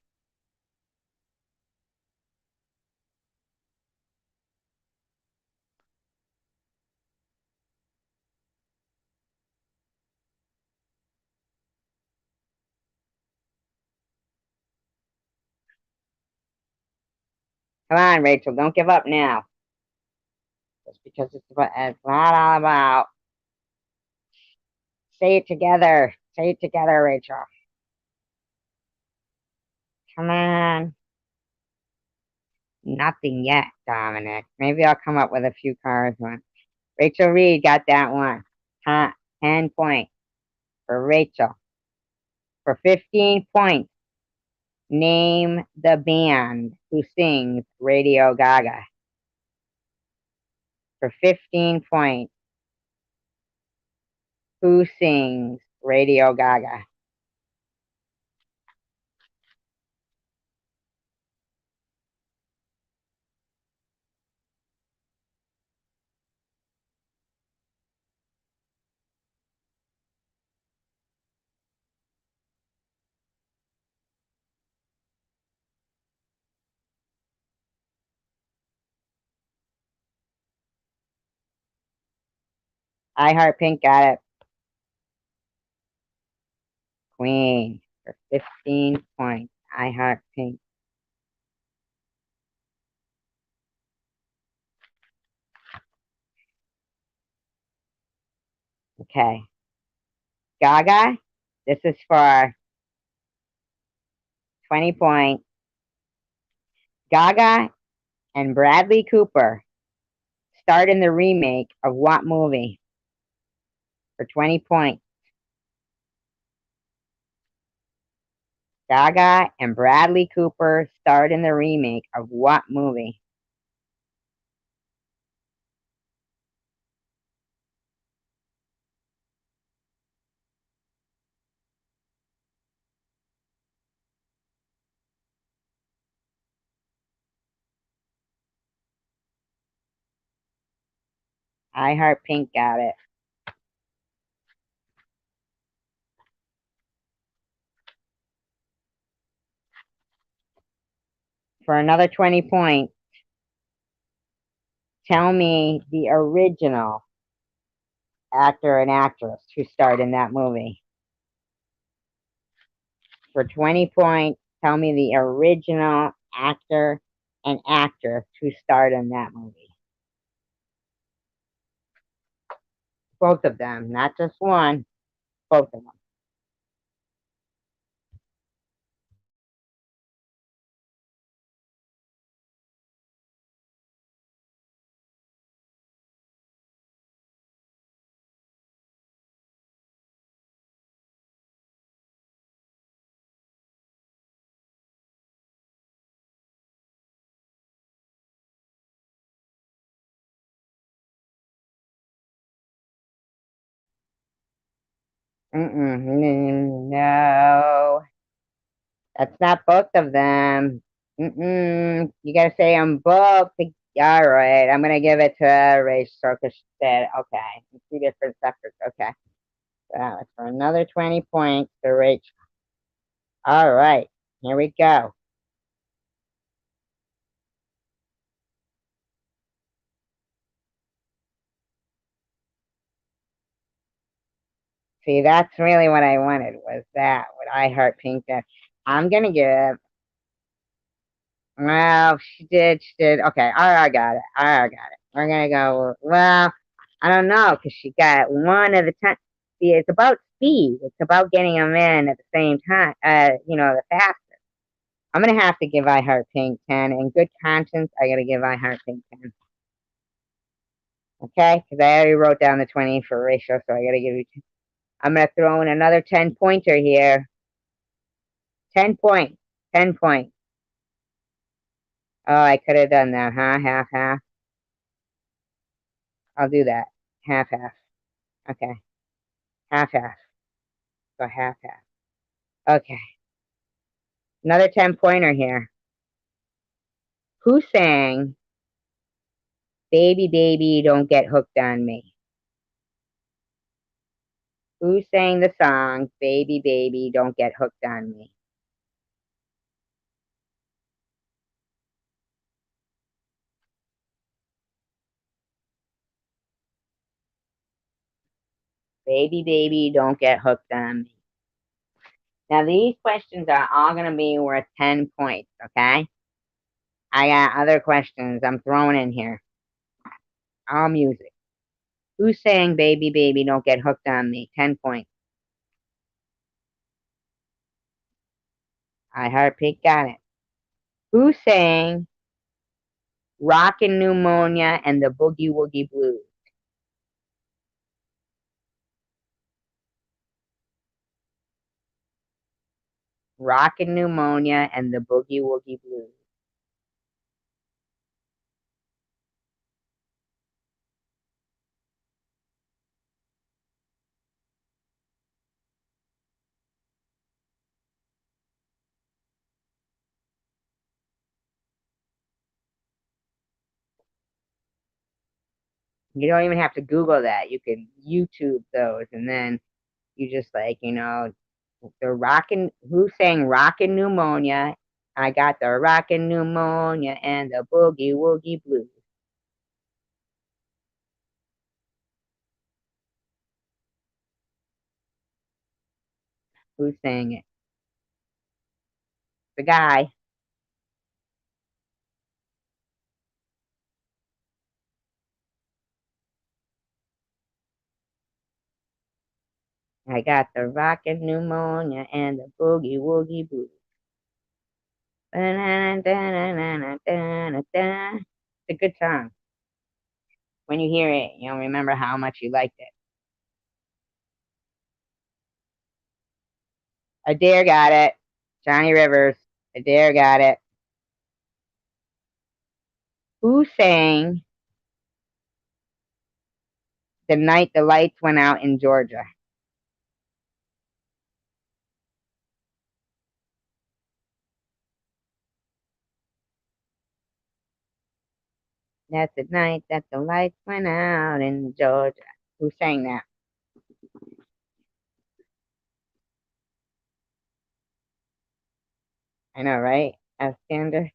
Speaker 1: Come on, Rachel, don't give up now. Just because it's not all about. Say it together. Say it together, Rachel. Come on. Nothing yet, Dominic. Maybe I'll come up with a few cars once. Rachel Reed got that one. Huh? 10 points for Rachel. For 15 points, name the band who sings Radio Gaga. For 15 points, who sings Radio Gaga? I Heart Pink got it. Queen for 15 points. I Heart Pink. Okay. Gaga, this is for 20 points. Gaga and Bradley Cooper starred in the remake of what movie? For 20 points. Gaga and Bradley Cooper starred in the remake of what movie? I Heart Pink got it. For another 20 points, tell me the original actor and actress who starred in that movie. For 20 points, tell me the original actor and actress who starred in that movie. Both of them, not just one, both of them. No, that's not both of them. You gotta say them both. All right, I'm gonna give it to Rachel because she said, okay, two different separate. Okay, so for another 20 points to Rachel. All right, here we go. See, that's really what I wanted was that what I Heart Pink did. I'm gonna give. Well, she did. She did. Okay, I got it. I got it. We're gonna go. Well, I don't know because she got one at a time. See, it's about speed. It's about getting them in at the same time. The fast. I'm gonna have to give I Heart Pink 10. In good conscience, I gotta give I Heart Pink 10. Okay, because I already wrote down the 20 for ratio, so I gotta give you 10. I'm gonna throw in another 10 pointer here. 10 points. 10 points. Oh, I could have done that, huh? Half, half. I'll do that. Half, half. Okay. Half, half. So half, half. Okay. Another 10 pointer here. Who sang Baby, baby, don't get hooked on me. Who sang the song, Baby, baby, don't get hooked on me? Baby, baby, don't get hooked on me. Now, these questions are all going to be worth 10 points, okay? I got other questions I'm throwing in here. All music. Who's saying, Baby, baby, don't get hooked on me? 10 points. I Heart Pig got it. Who's saying, Rockin' Pneumonia and the Boogie Woogie Blues? Rockin' Pneumonia and the Boogie Woogie Blues. You don't even have to Google that. You can YouTube those, and then you just like, the rockin', who's saying Rockin' Pneumonia? I got the Rockin' Pneumonia and the Boogie Woogie Blues. Who's saying it? The guy. I got the Rockin' Pneumonia and the Boogie Woogie Blues. It's a good song. When you hear it, you'll remember how much you liked it. Adair got it. Johnny Rivers. Adair got it. Who sang The Night the Lights Went Out in Georgia? That's the night that the lights went out in Georgia. Who sang that? I know, right? Alexander?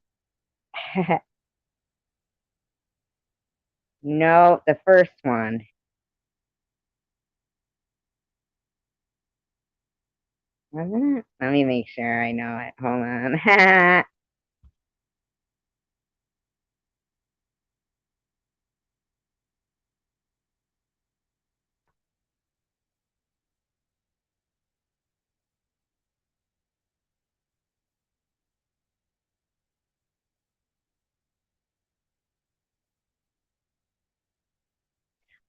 Speaker 1: No, the first one. Wasn't it? Let me make sure I know it. Hold on.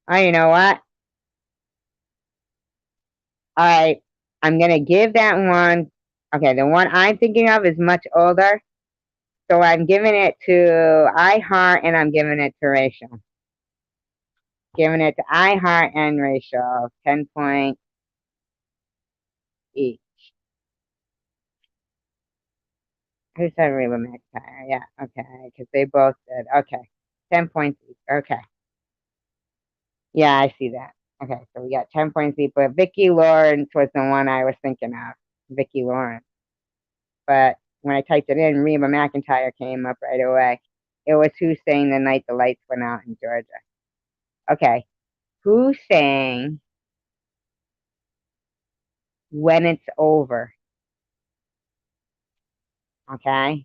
Speaker 1: Oh, you know what? All right. I'm going to give that one. Okay, the one I'm thinking of is much older. So I'm giving it to iHeart and I'm giving it to Rachel. Giving it to iHeart and Rachel. 10 points each. Who said Reba McIntyre? Yeah, okay. Because they both did. Okay. 10 points each. Okay. Yeah, I see that. Okay, so we got 10 points each. But Vicki Lawrence was the one I was thinking of. Vicki Lawrence. But when I typed it in, Reba McIntyre came up right away. It was Who Sang the Night the Lights Went Out in Georgia. Okay. Who sang When It's Over? Okay.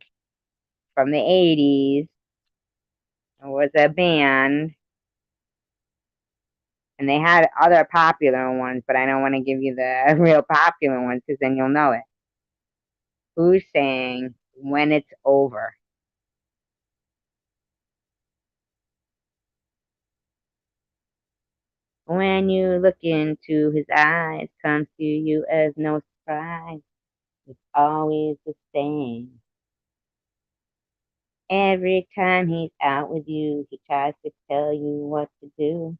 Speaker 1: From the 80s. It was a band. And they had other popular ones, but I don't want to give you the real popular ones because then you'll know it. Who sang When It's Over? When you look into his eyes, comes to you as no surprise. It's always the same. Every time he's out with you, he tries to tell you what to do.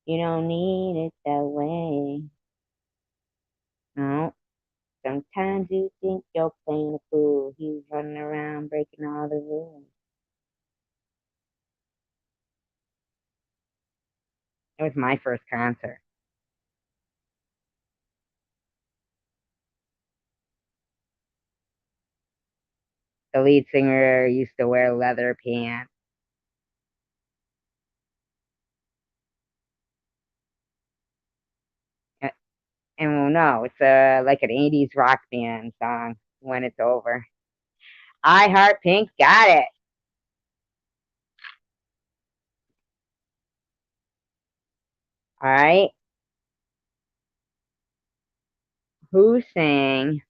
Speaker 1: You don't need it that way. No. Sometimes you think you're playing a fool. He's running around breaking all the rules. It was my first concert. The lead singer used to wear leather pants. A- And well, no, it's like an 80s rock band song when it's over. I Heart Pink got it. All right. Who sang,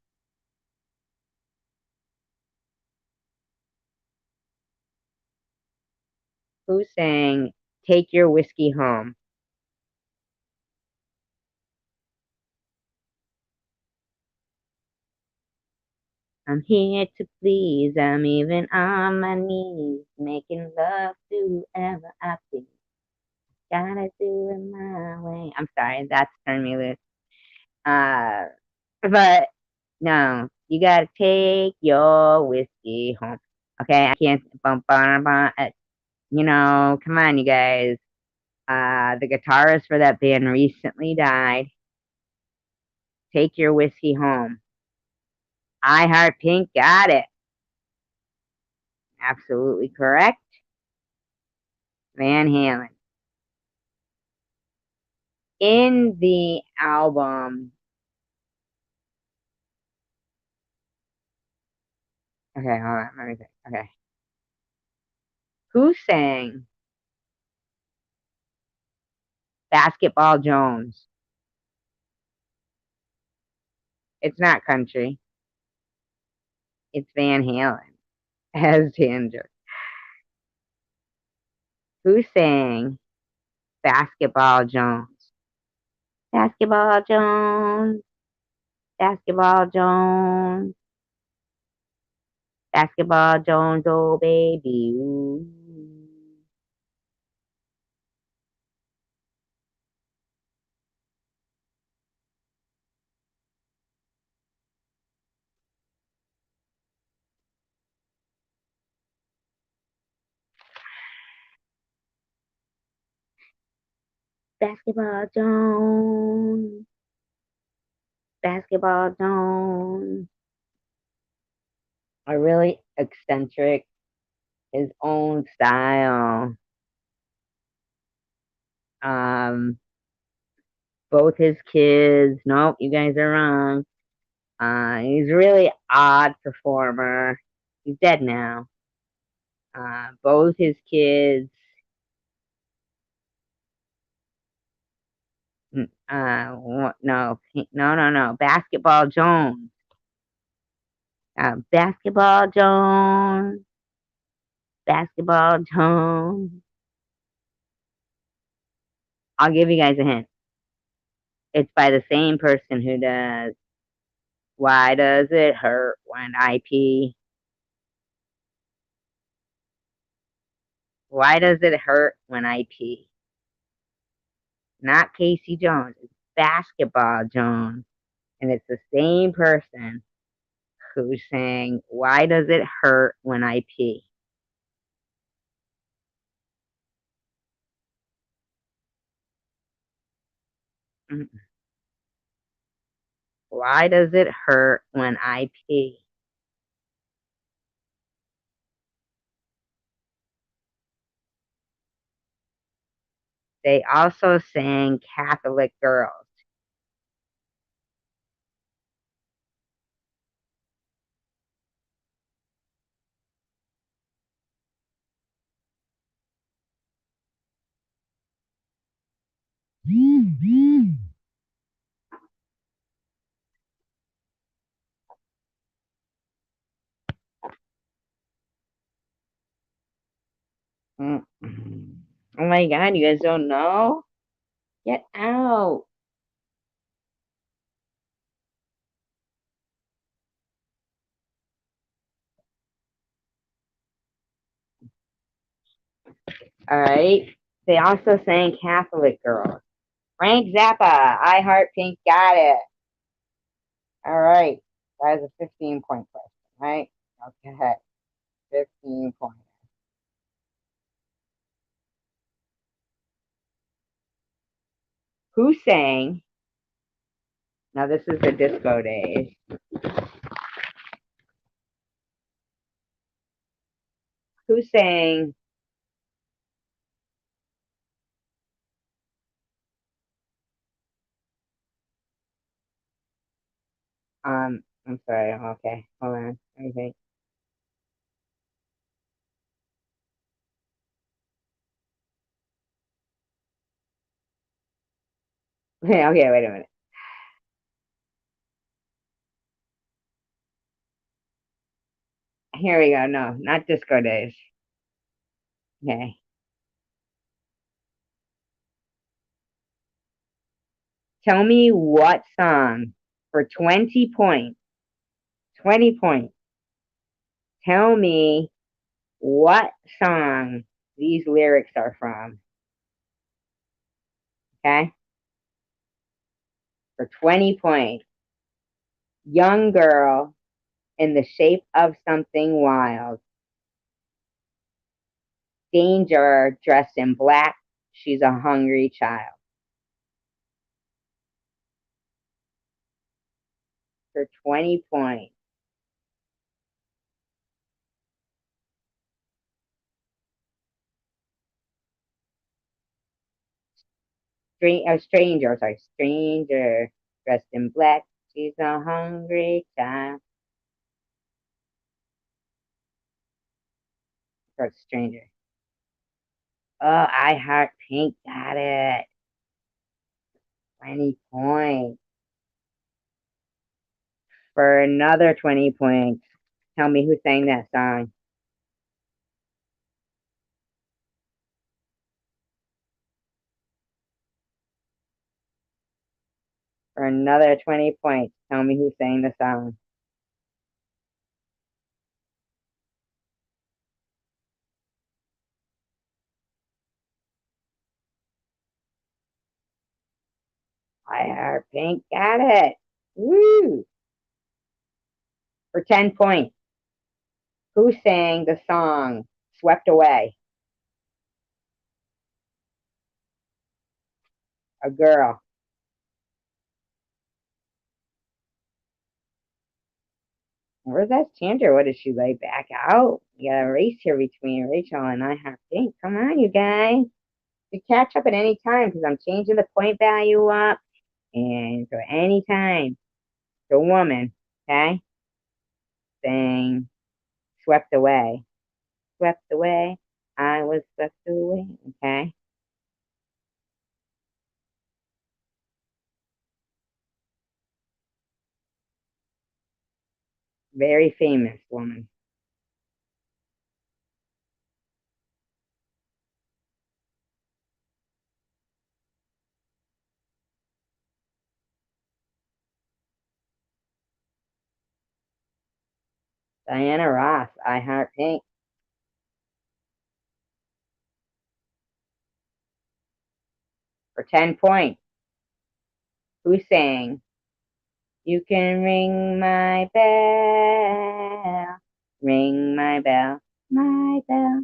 Speaker 1: who sang Take Your Whiskey Home? I'm here to please. I'm even on my knees, making love to whoever I please. Gotta do it my way. I'm sorry, that's turn me loose. Uh, but no, you gotta take your whiskey home. Okay, I can't bump on. Come on, you guys. The guitarist for that band recently died. Take your whiskey home. I Heart Pink got it. Absolutely correct. Van Halen. In the album, okay, hold on, let me think. Okay. Who sang Basketball Jones? It's not country. It's Van Halen as Tanger. Who sang Basketball Jones? Basketball Jones. Basketball Jones. Basketball Jones, oh baby. Ooh. Basketball Jones. Basketball Jones. A really eccentric, his own style. Um, both his kids. Nope, you guys are wrong. He's a really odd performer. He's dead now. Both his kids. No. Basketball Jones. Basketball Jones. Basketball Jones. I'll give you guys a hint. It's by the same person who does Why Does It Hurt When I Pee? Why does it hurt when I pee? Not Casey Jones. It's Basketball Jones. And it's the same person who sang Why Does It Hurt When I Pee? Mm. Why does it hurt when I pee? They also sang Catholic Girls. Mm. Oh my god, you guys don't know? Get out. All right. They also sang Catholic Girls. Frank Zappa, I Heart Pink got it. All right. That is a 15-point question, right? Okay. 15 points. Who sang? Now this is the disco days. Who sang? I'm sorry. Okay, hold on. Let me think. Okay, wait a minute. Here we go. No, not disco days. Okay. Tell me what song for 20 points. 20 points. Tell me what song these lyrics are from. Okay? For 20 points. Young girl in the shape of something wild. Danger dressed in black. She's a hungry child. For 20 points. Stranger dressed in black. She's a hungry child. For stranger. Oh, I Heart Pink got it. 20 points. For another 20 points. Tell me who sang that song. For another 20 points. Tell me who sang the song. I Heart Pink got it. Woo! For 10 points. Who sang the song Swept Away? A girl. Where's that Chandra? What did she lay back out? We got a race here between Rachel and I Heart Pink. Come on, you guys. You catch up at any time because I'm changing the point value up. And so anytime the woman, okay, saying swept away, swept away, I was swept away, okay? Very famous woman. Diana Ross, I Heart Pink. For 10 points. Who sang You Can Ring My Bell, Ring My Bell, My Bell.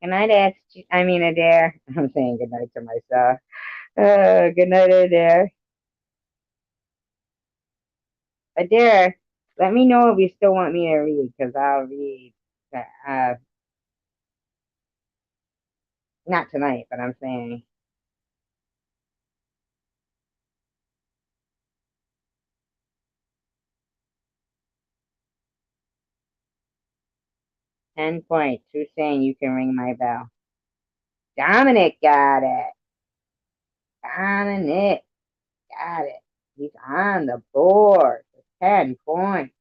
Speaker 1: Good night, Adair. I'm saying good night to myself. Good night, Adair. Adair, let me know if you still want me to read, because I'll read. Uh, not tonight, but I'm saying 10 points. Who's saying you can ring my bell? Dominic got it. Dominic got it. He's on the board for 10 points.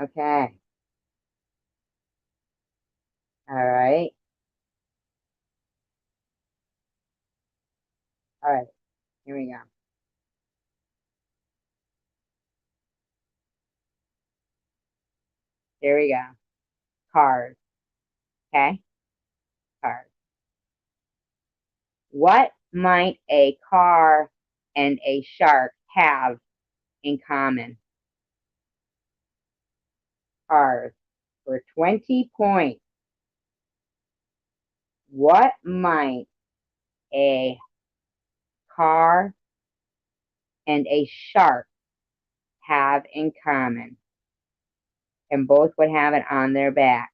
Speaker 1: Okay. All right. All right. Here we go. Here we go. Cars. Okay? Cars. What might a car and a shark have in common? Cars. For 20 points. What might a car and a shark have in common? And both would have it on their back.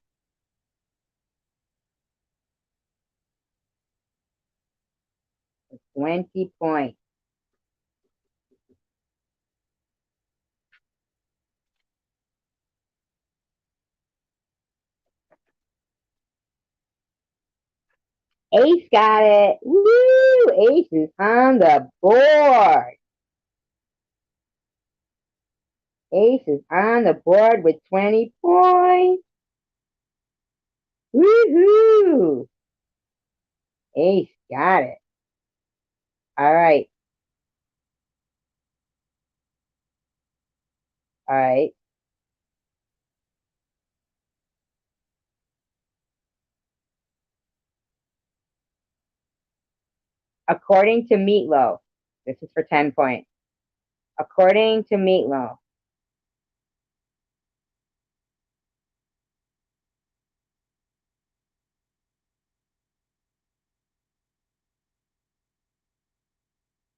Speaker 1: 20 points. Ace got it. Woo! Ace is on the board. Ace is on the board with 20 points. Woohoo! Ace got it. All right. All right. According to Meatloaf, this is for 10 points. According to Meatloaf,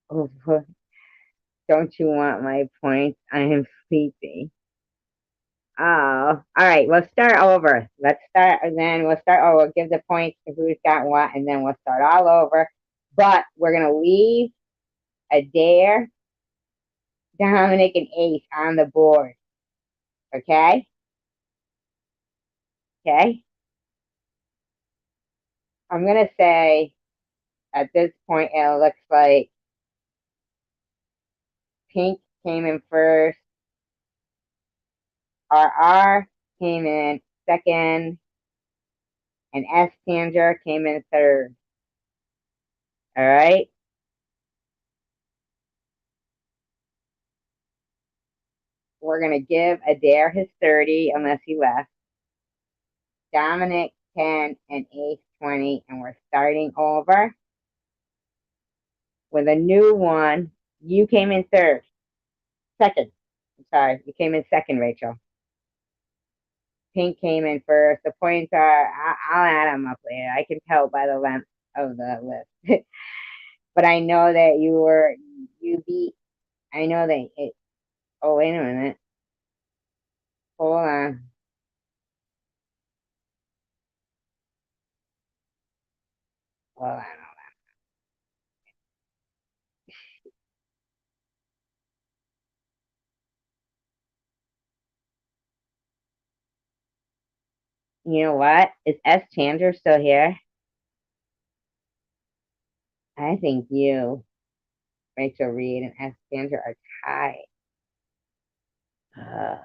Speaker 1: oh, don't you want my points? I am sleepy. Oh, all right. We'll start over. Let's start, and then we'll start. Oh, we'll give the points to who's got what, and then we'll start all over. But we're gonna leave Adair, Dominic, and Ace on the board. Okay? Okay? I'm gonna say at this point it looks like Pink came in first, RR came in second, and S Tanger came in third. All right? We're gonna give Adair his 30 unless he left. Dominic 10 and Ace 20, and we're starting over with a new one. You came in third. Second. I'm sorry, you came in second, Rachel. Pink came in first. The points are, I'll add them up later. I can tell by the length of the list. But I know that you beat, I know that it, oh, wait a minute. Hold on. Hold on. You know what? Is S. Chandler still here? I think you, Rachel Reed, and S. Chandler are tied. Uh,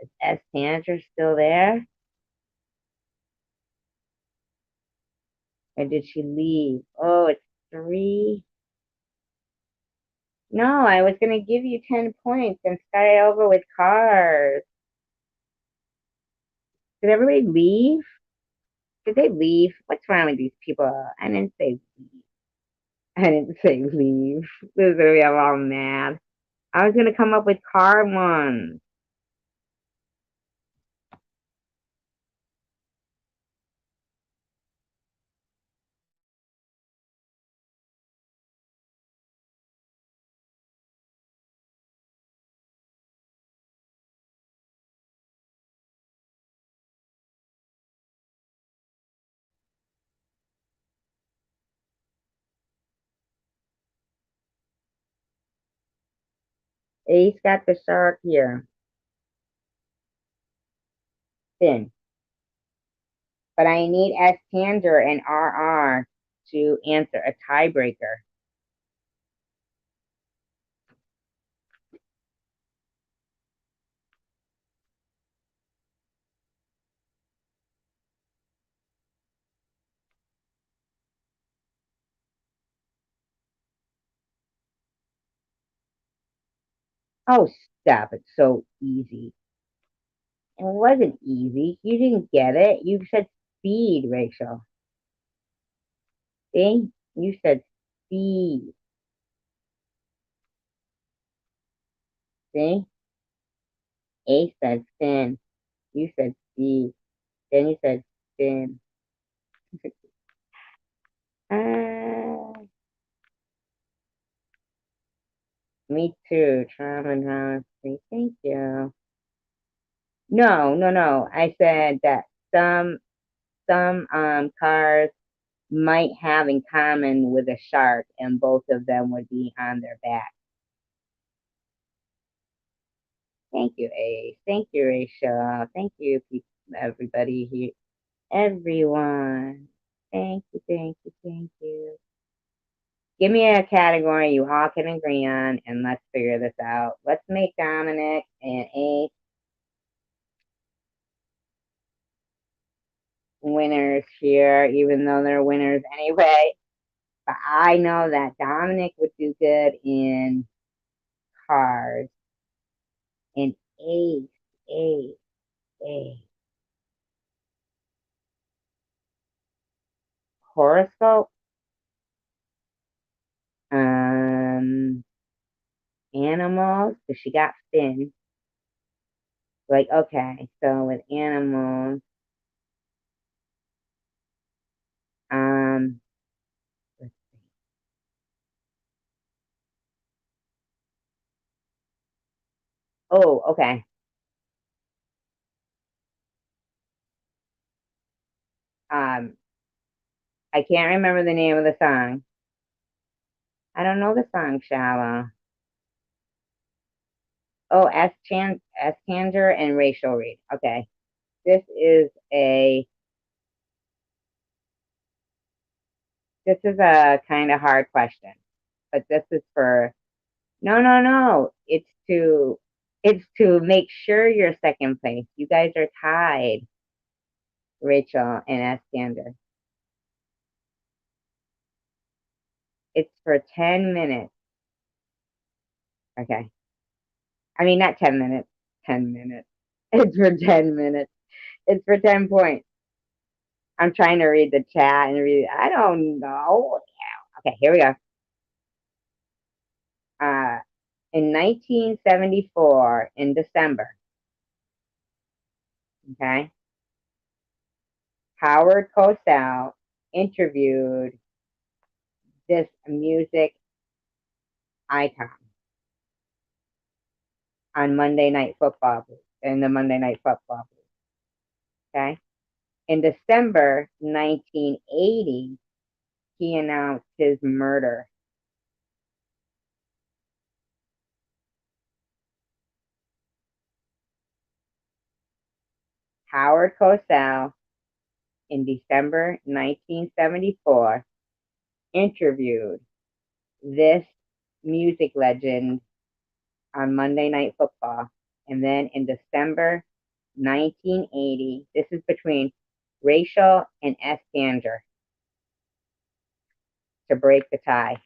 Speaker 1: is S. Chandler still there? Or did she leave? Oh, it's three. No, I was going to give you 10 points and start over with cars. Did everybody leave? Did they leave? What's wrong with these people? I didn't say leave. I didn't say leave. This is going to be all mad. I was going to come up with car ones. Ace got the shark here. Thin. But I need S. Tanger and RR to answer a tiebreaker. Oh, stop. It's so easy. wasn't easy. You didn't get it. You said speed, Rachel. See? You said speed. See? A said spin. You said speed. Then you said spin. Uh, me too. Trauma and drama. Thank you. No, no, no. I said that some cars might have in common with a shark, and both of them would be on their back. Thank you, Ace. Thank you, Rachel. Thank you, everybody here. Everyone. Thank you, thank you, thank you. Give me a category you all can agree on, and let's figure this out. Let's make Dominic and Ace winners here, even though they're winners anyway. But I know that Dominic would do good in cars. And Ace, Ace, Ace. Horoscope? Um, Animals, because she got fins. Like, okay, so with animals, um, let's see. Oh, okay. Um, I can't remember the name of the song. I don't know the song, Shallow. Oh, S. Tanger and Rachel Reed. Okay. This is a this is a kind of hard question, but this is for no, no, no. It's to make sure you're second place. You guys are tied, Rachel and S. Tanger. It's for 10 minutes. Okay. I mean, not 10 minutes, 10 minutes. It's for 10 minutes. It's for 10 points. I'm trying to read the chat and read. I don't know. Okay, here we go. Uh, in 1974, in December, okay, Howard Cosell interviewed this music icon on Monday Night Football in the Monday Night Football. Okay, in December 1980, he announced his murder. Howard Cosell, in December 1974, interviewed this music legend on Monday Night Football. And then in December 1980, this is between Rachel and S. Tanger to break the tie.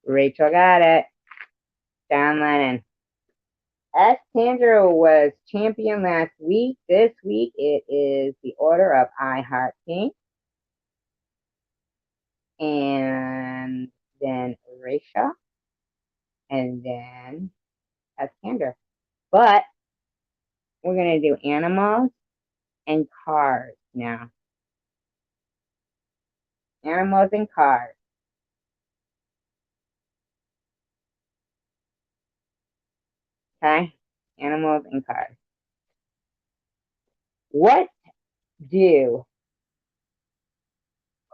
Speaker 1: Rachel got it. John Lennon. S. Tanger was champion last week. This week it is the Order of I Heart Pink. And then Rachel. And then S. Tanger. But we're going to do animals and cars now. Animals and cars. Okay? Animals and cars. What do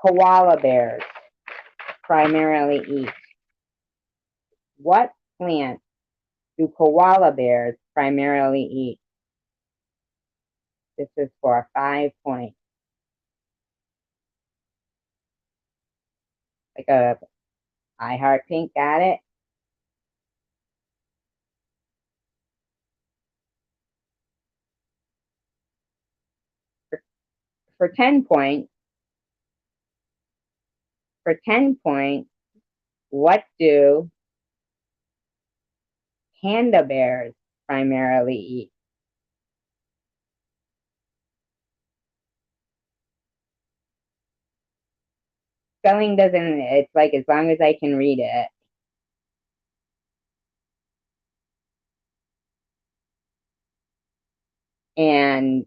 Speaker 1: koala bears primarily eat? What plant do koala bears primarily eat? This is for 5 points. Like a I Heart Pink, got it? For 10 points, what do panda bears primarily eat? Spelling doesn't, it's like as long as I can read it. And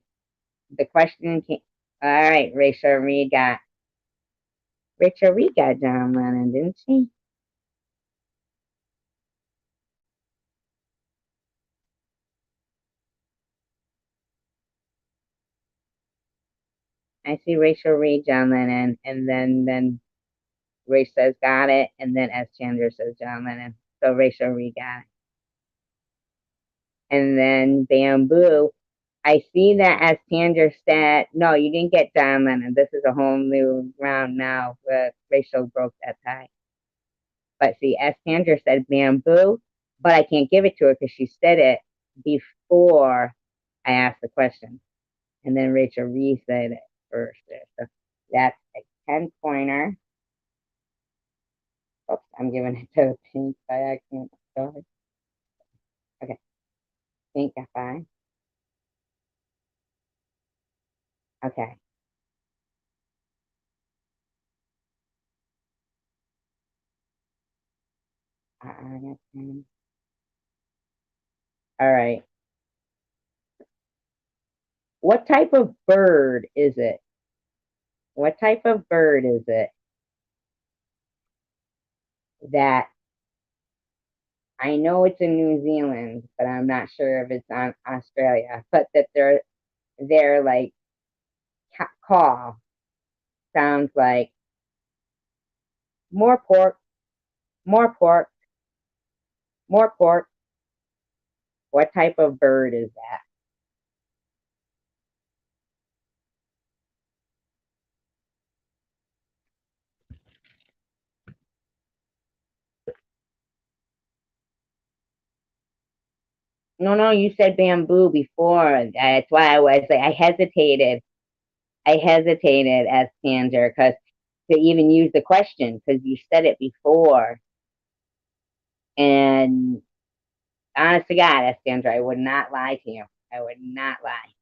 Speaker 1: the question came, all right, Rachel Reed got John Lennon, didn't she? I see Rachel Reed, John Lennon, and then Ray says got it, and then S. Chandler says John Lennon. So Rachel Reed got it. And then Bamboo. I see that as Chandler said, no, you didn't get John Lennon. This is a whole new round now. Rachel broke that tie. But see, as Chandler said Bamboo, but I can't give it to her because she said it before I asked the question. And then Rachel Reed said it first. So that's a 10 pointer. Oops, I'm giving it to Pink by accident. Sorry. Okay, Pink got 5. Okay. I got 10. All right. What type of bird is it? What type of bird is it that I know it's in New Zealand, but I'm not sure if it's on Australia, but that their like call sounds like more pork, more pork, more pork. What type of bird is that? No, no, you said bamboo before. That's why I was like, I hesitated as Sandra because to even use the question because you said it before. And honest to God, Sandra, I would not lie to you. I would not lie.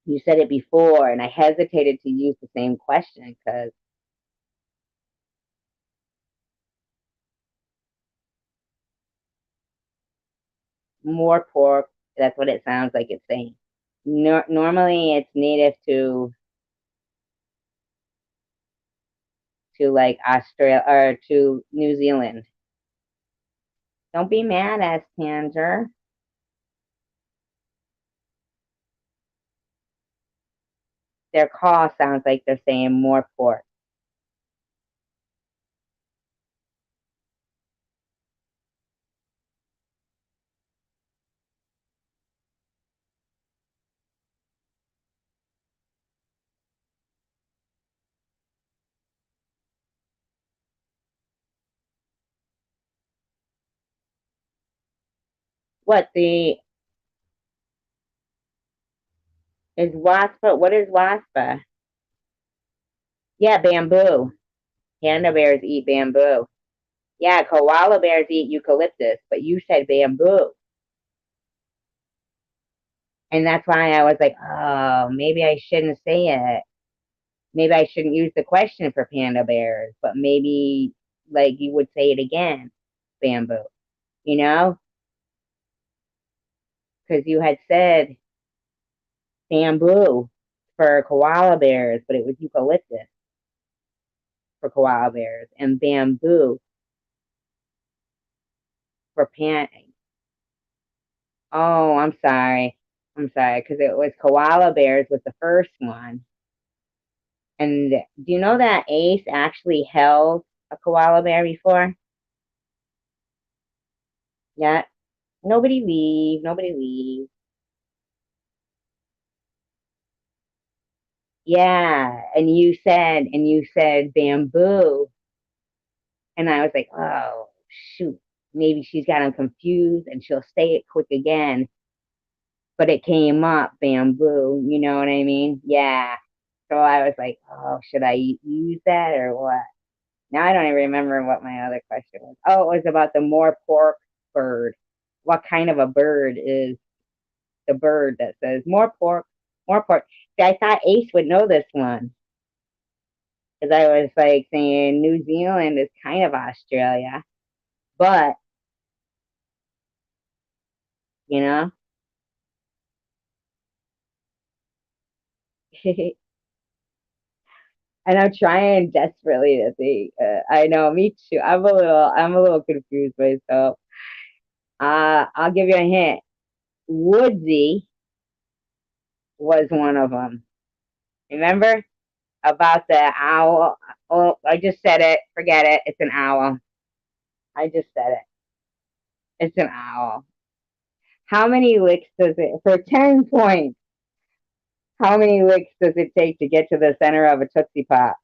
Speaker 1: You said it before, and I hesitated to use the same question because more pork. That's what it sounds like it's saying. Normally, it's native to like Australia or to New Zealand. Don't be mad, Tanger. Their call sounds like they're saying more pork. What the is waspa? What is waspa? Yeah, bamboo. Panda bears eat bamboo. Yeah, koala bears eat eucalyptus, but you said bamboo. And that's why I was like, oh, maybe I shouldn't say it. Maybe I shouldn't use the question for panda bears, but maybe like you would say it again, bamboo, you know? Because you had said bamboo for koala bears, but it was eucalyptus for koala bears and bamboo for pan. Oh, I'm sorry. I'm sorry, because it was koala bears was the first one. And do you know that Ace actually held a koala bear before? Yeah. Nobody leave. Nobody leave. Yeah. And you said bamboo. And I was like, oh, shoot. Maybe she's got him confused and she'll say it quick again. But it came up bamboo. You know what I mean? Yeah. So I was like, oh, should I use that or what? Now I don't even remember what my other question was. Oh, it was about the more pork bird. What kind of a bird is the bird that says more pork, more pork? See, I thought Ace would know this one because I was like saying New Zealand is kind of Australia, but you know, and I'm trying desperately to think. I know, me too. I'm a little confused myself. I'll give you a hint. Woodsy was one of them. Remember about the owl? Oh, I just said it. Forget it. It's an owl. I just said it. It's an owl. How many licks does it, for 10 points, how many licks does it take to get to the center of a Tootsie Pop?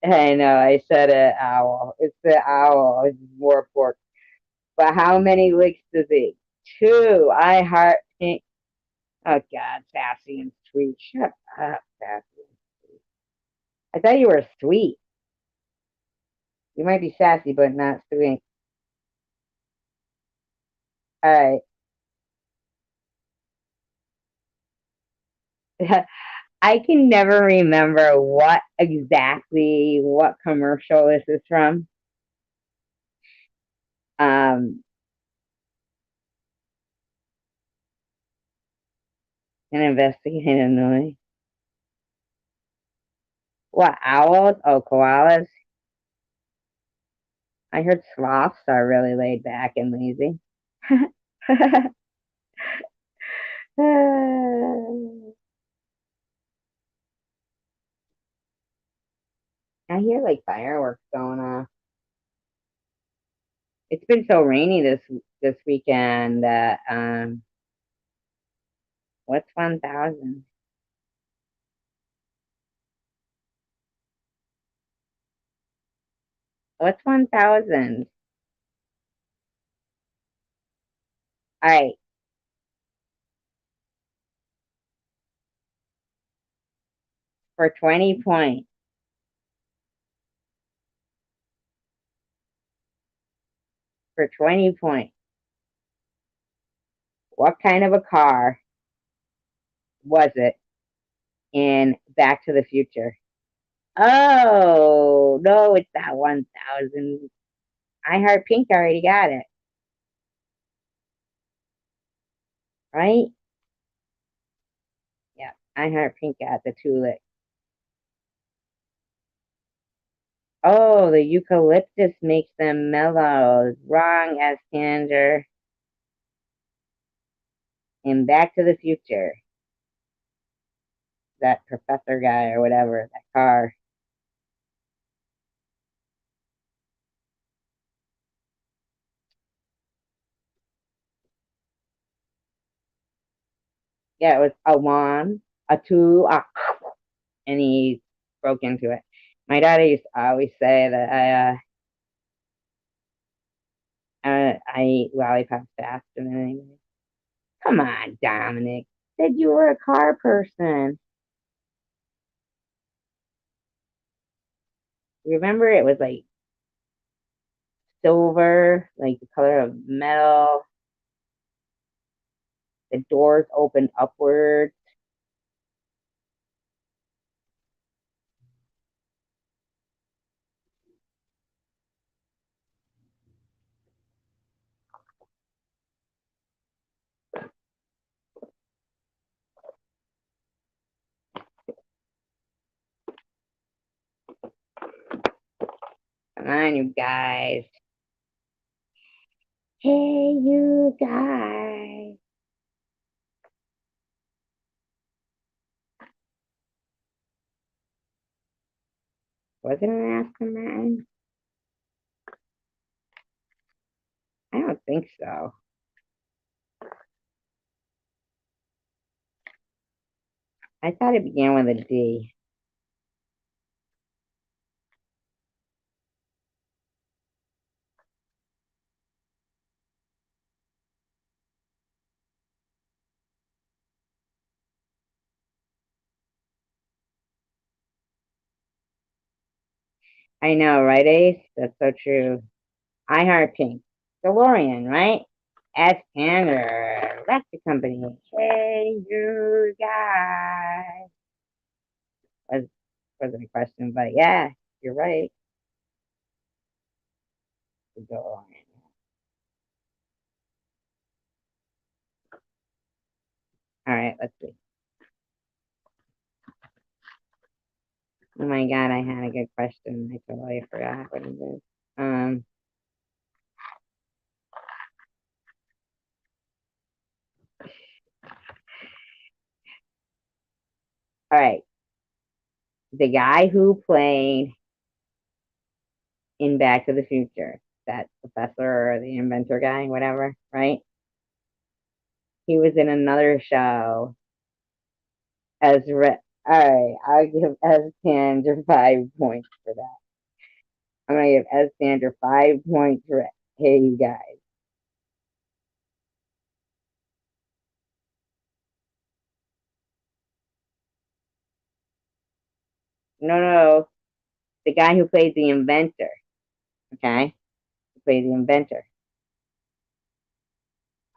Speaker 1: I know, I said it, owl. It's the owl. It's more pork. But how many licks does it? Two. I heart pink. Oh, God, sassy and sweet. Shut up, sassy. I thought you were sweet. You might be sassy, but not sweet. All right. I can never remember what commercial this is from. Um, an investigative noise. What, owls? Oh, koalas. I heard sloths are really laid back and lazy. I hear like fireworks going off. It's been so rainy this weekend that what's 1,000? What's 1,000? All right, for 20 points. For 20 points. What kind of a car was it in Back to the Future? Oh, no, it's not 1,000. I Heart Pink already got it, right? Yeah, I Heart Pink got the tulip. Oh, the eucalyptus makes them mellow. Wrong, Eskander. In Back to the Future, that professor guy or whatever, that car. Yeah, it was a one, a two, and he broke into it. My daddy used to always say that I eat lollipops faster than anything. Come on, Dominic. Said you were a car person. Remember, it was like silver, like the color of metal. The doors opened upward. Come on, you guys. Hey, you guys. Wasn't an Aston Martin? I don't think so. I thought it began with a D. I know, right, Ace? That's so true. I Heart Pink. DeLorean, right? S. Tanner. That's the company. Hey, you guys. Was, wasn't a question, but yeah, you're right. DeLorean. All right, let's see. Oh my God, I had a good question. I totally forgot what it is. Um, all right. The guy who played in Back to the Future, that professor or the inventor guy, whatever, right? He was in another show as all right, I'll give S. Sandra 5 points for that. I'm gonna give S. Sandra 5 points for it. Hey, you guys. No, no, the guy who played the inventor. Okay, who played the inventor.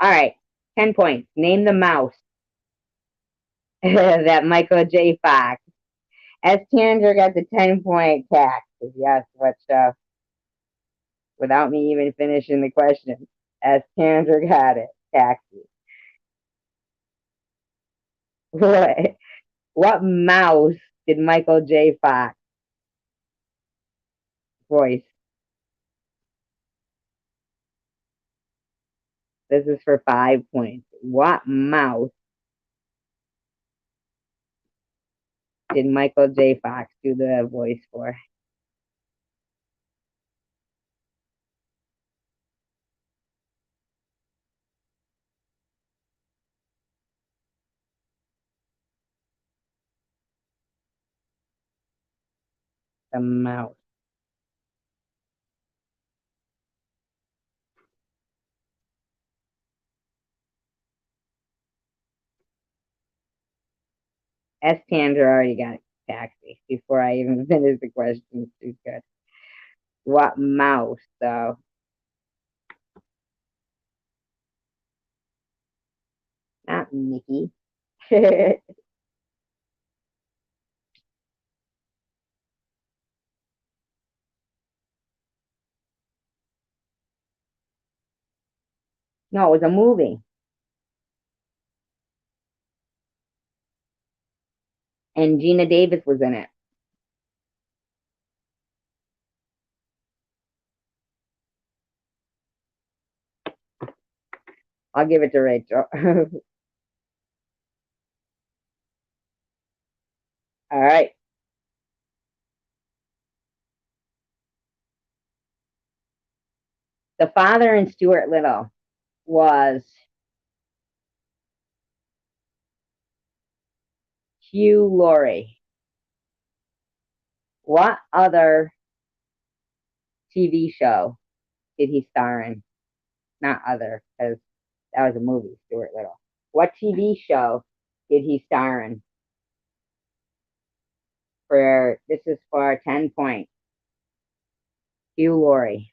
Speaker 1: All right, 10 points. Name the mouse that Michael J. Fox. S. Sandra got the 10 point tax. Yes, what without me even finishing the question. S. Sandra got it. Taxi. What? What mouse did Michael J. Fox voice? This is for 5 points. What mouse did Michael J. Fox do the voice for? The mouse. S. Tandra already got taxi before I even finished the question. She's good. What mouse, though? Not Mickey. No, it was a movie, and Gina Davis was in it. I'll give it to Rachel. All right. The father in Stuart Little was Hugh Laurie. What other TV show did he star in? Not other, because that was a movie, Stuart Little. What TV show did he star in? For this is for 10 points. Hugh Laurie.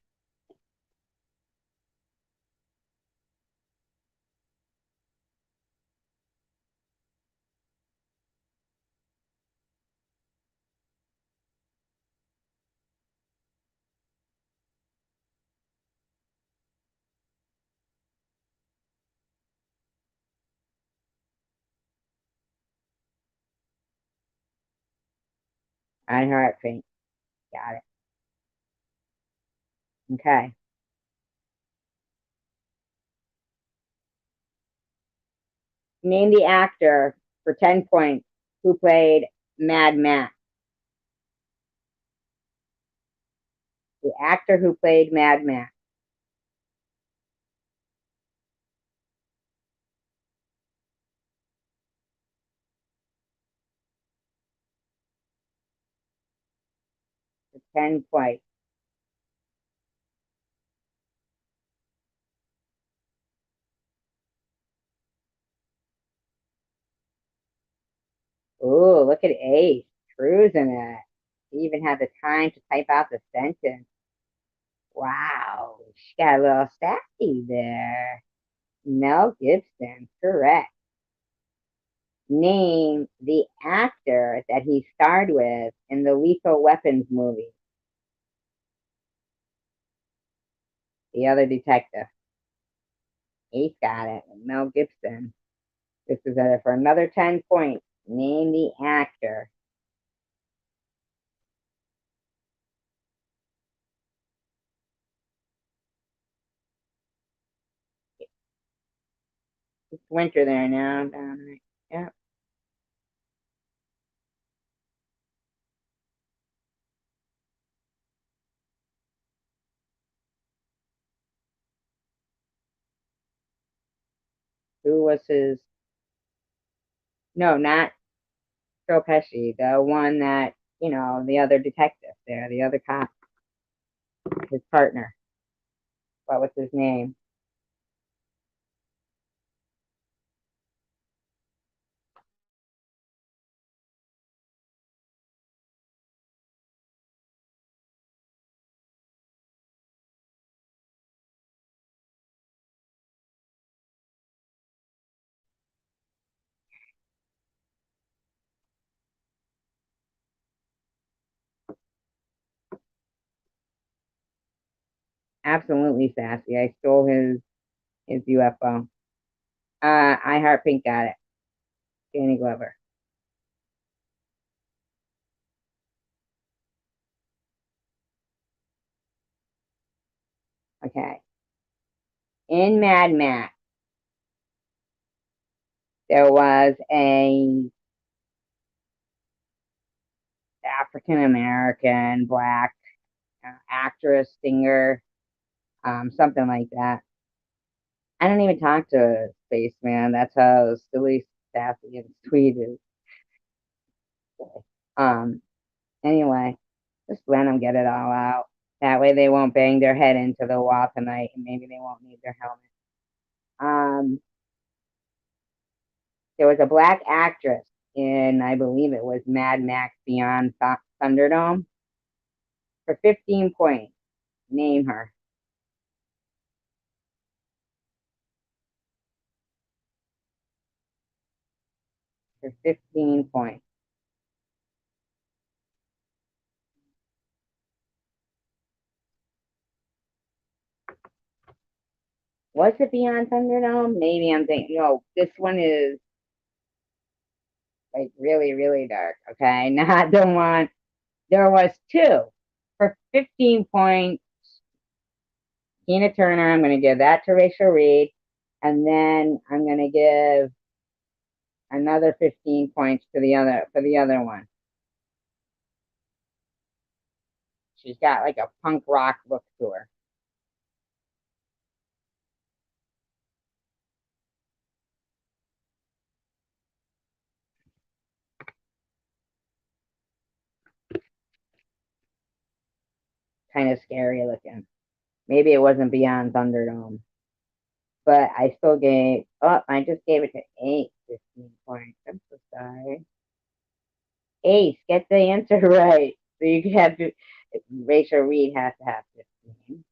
Speaker 1: I heart pink. Got it. Okay. Name the actor for 10 points who played Mad Max. The actor who played Mad Max. For 10 points. Ooh, look at Ace cruising it. She even had the time to type out the sentence. Wow, she got a little sassy there. Mel Gibson, correct. Name the actor that he starred with in the Lethal Weapons movie. The other detective. Ace got it. Mel Gibson. This is for another 10 points. Name the actor. It's winter there now. Down there. Yep. Who was his? No, not Joe Pesci. The one that, the other detective there, the other cop, his partner. What was his name? Absolutely sassy. I stole his UFO. I Heart Pink got it. Danny Glover. Okay. In Mad Max, there was a African American black actress, singer, something like that. I don't even talk to Spaceman. That's how silly, sassy, and sweet is. Um. Anyway, just let them get it all out. That way, they won't bang their head into the wall tonight, and maybe they won't need their helmet. There was a black actress in, I believe it was Mad Max Beyond Thunderdome for 15 points. Name her for 15 points. Was it Beyond Thunderdome? Maybe I'm thinking, no, this one is like really, really dark. Okay, not the one. There was two for 15 points. Tina Turner, I'm going to give that to Rachel Reed. And then I'm going to give another 15 points to the other one. She's got like a punk rock look to her. Kind of scary looking. Maybe it wasn't Beyond Thunderdome, but I still gave. Oh, I just gave it to Ace 15 points. I'm so sorry. Ace, get the answer right. So you can have to. Rachel Reed has to have 15.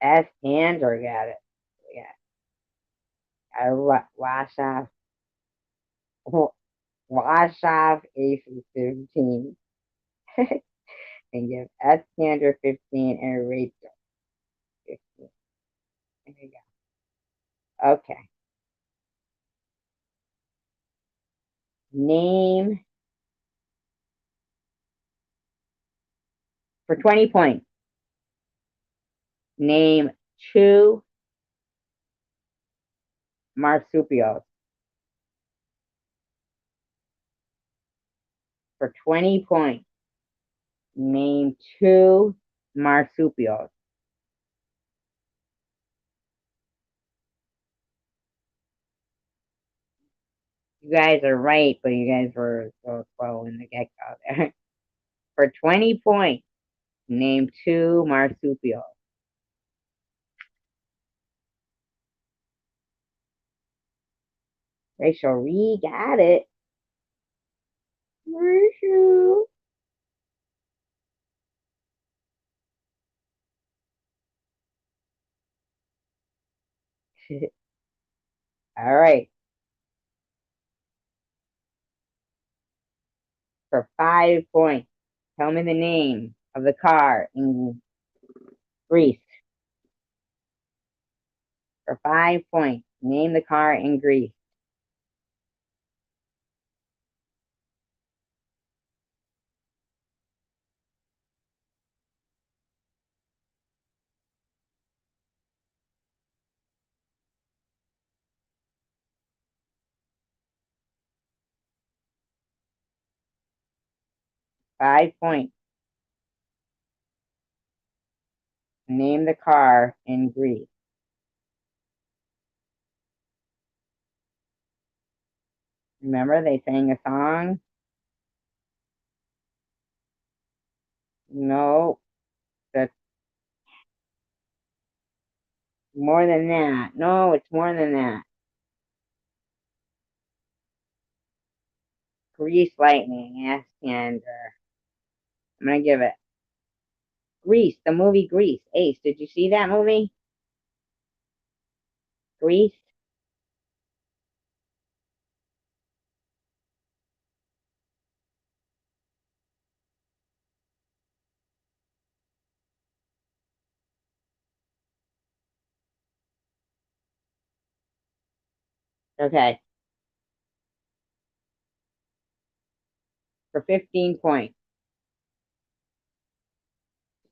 Speaker 1: S. Andrew got it. Yeah, I wash off. Wash off Ace's 15 and give S. Sandra 15 and Rachel 15. There you go. Okay. Name for 20 points. Name two marsupials for 20 points. Name two marsupials. You guys are right, but you guys were so slow in the get go there. For 20 points, name two marsupials. Rachel Ree got it. Rachel. All right. For 5 points. Tell me the name of the car in Greece. For 5 points. Name the car in Greece. 5 points. Name the car in Greece. Remember they sang a song? No, that's more than that. No, it's more than that. Grease Lightning. Yes, and I'm gonna give it Grease. The movie Grease. Ace, did you see that movie? Grease. Okay, for 15 points.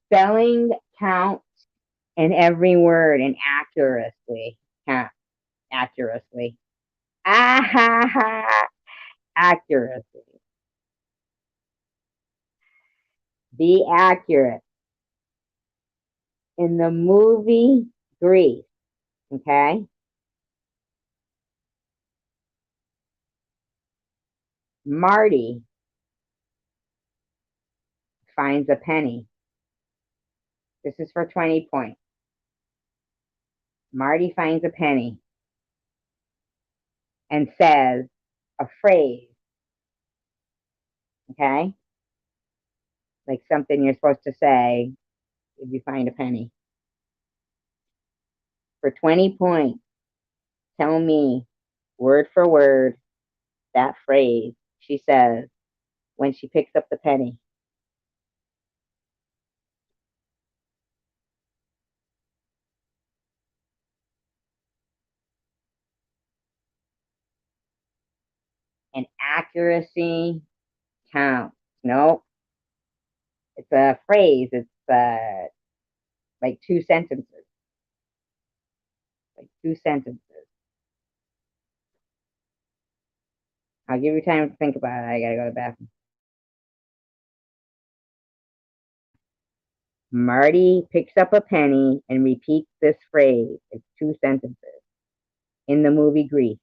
Speaker 1: Spelling counts in every word and accurately. Count accurately. Ah ha ha. Accuracy. Be accurate. In the movie Grease, okay? Marty finds a penny. This is for 20 points. Marty finds a penny and says a phrase, okay? Like something you're supposed to say if you find a penny. For 20 points, tell me word for word that phrase she says when she picks up the penny. And accuracy counts. No, it's a phrase. It's like two sentences. Like two sentences. I'll give you time to think about it. I gotta go to the bathroom. Marty picks up a penny and repeats this phrase. It's two sentences in the movie Grease.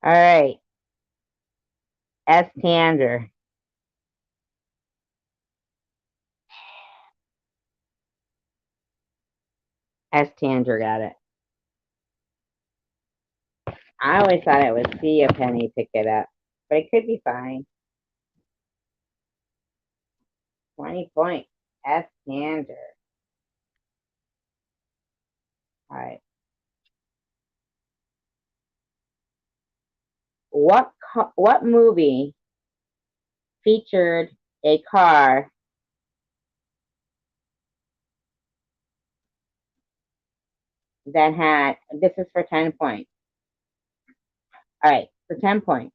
Speaker 1: All right. S. Tanger. S. Tanger got it. I always thought it was C. A Penny pick it up, but it could be fine. 20 points. S. Tanger. All right. What movie featured a car that had, this is for 10 points. All right, for 10 points.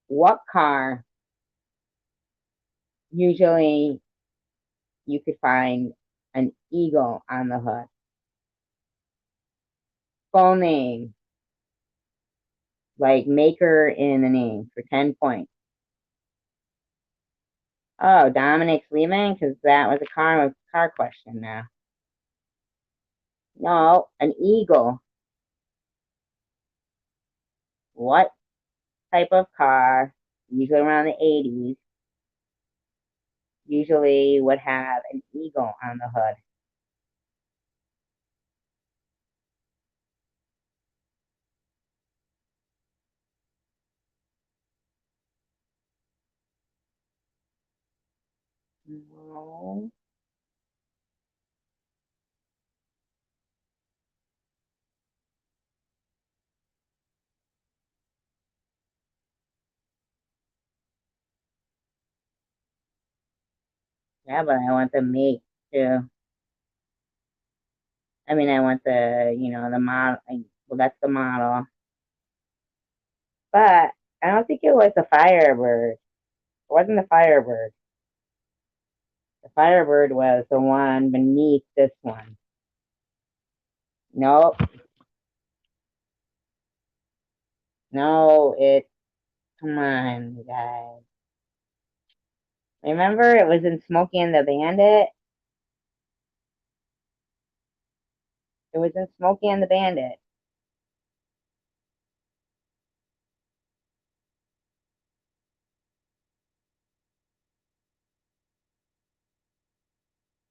Speaker 1: What car usually you could find an eagle on the hood? Full name, like maker in the name for 10 points. Oh, Dominic's leaving because that was a car question now. No, an eagle. What type of car, usually around the 80s, usually would have an eagle on the hood? No. Yeah, but I want the make too. I mean, I want the model. Well, that's the model. But I don't think it was the Firebird. It wasn't the Firebird. The Firebird was the one beneath this one. Nope. No, come on, you guys. Remember, it was in Smokey and the Bandit? It was in Smokey and the Bandit.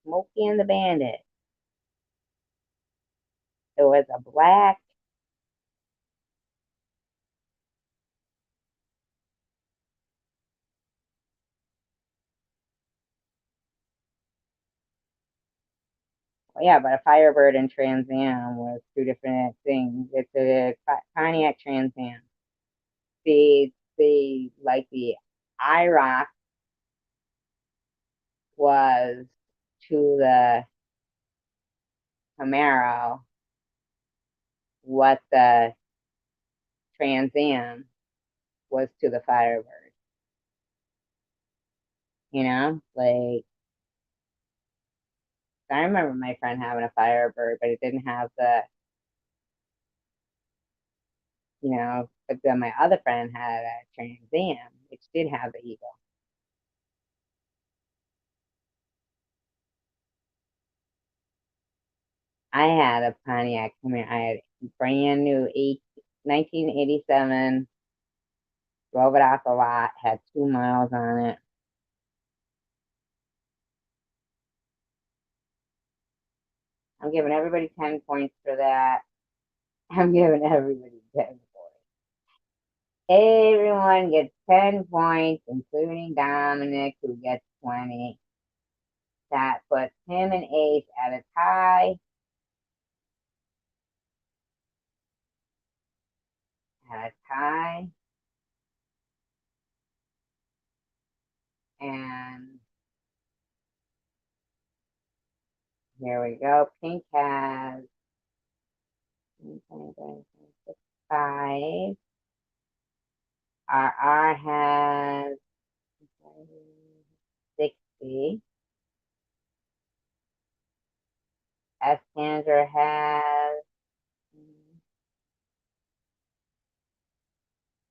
Speaker 1: Smokey and the Bandit. It was a black. Yeah, but a Firebird and Trans Am was two different things. It's a Pontiac Trans Am. The IROC was to the Camaro what the Trans Am was to the Firebird. Like I remember my friend having a Firebird, but it didn't have but then my other friend had a Trans Am, which did have the Eagle. I had a Pontiac Camaro. I had a brand new 1987, drove it off the lot, had 2 miles on it. I'm giving everybody 10 points for that. I'm giving everybody 10 points. Everyone gets 10 points, including Dominic, who gets 20. That puts him and Ace at a tie. At a tie. And here we go. Pink has 5. RR has 60. S. Sandra has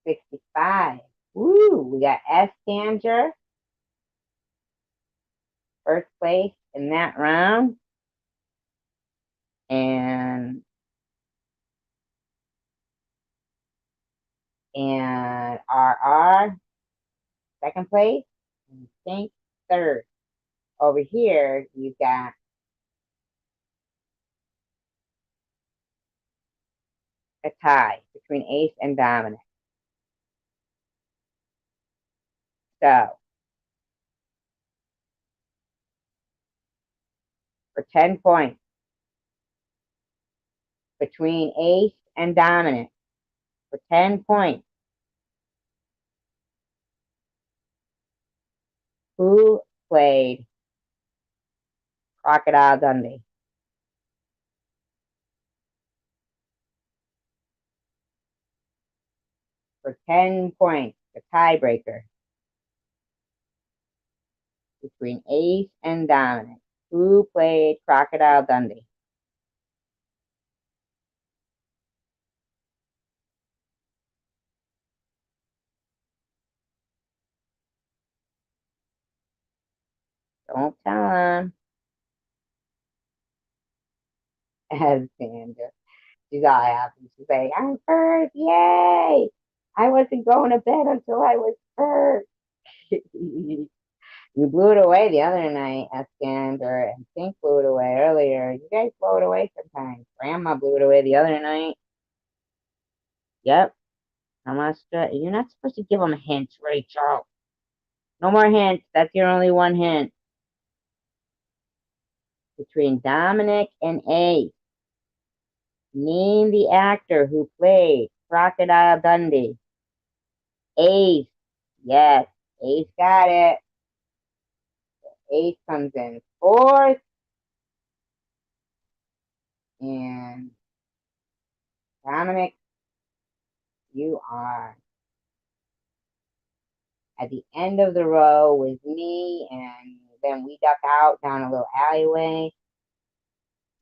Speaker 1: 65. Woo! We got S. Sandra first place in that round. And And RR, second place, and Pink, third. Over here, you've got a tie between Ace and Dominic. So, for 10 points, between Ace and Dominic, for 10 points, who played Crocodile Dundee? For 10 points, the tiebreaker between Ace and Dominic. Who played Crocodile Dundee? Don't tell him. As Sandra. She's all happy. She's like, I'm first. Yay. I wasn't going to bed until I was first. You blew it away the other night, Eskander, and Pink blew it away earlier. You guys blow it away sometimes. Grandma blew it away the other night. Yep. You're not supposed to give them hints, Rachel. No more hints. That's your only one hint. Between Dominic and Ace, name the actor who played Crocodile Dundee. Ace. Yes, Ace got it. Ace comes in fourth. And Dominic, you are at the end of the row with me, and then we duck out down a little alleyway,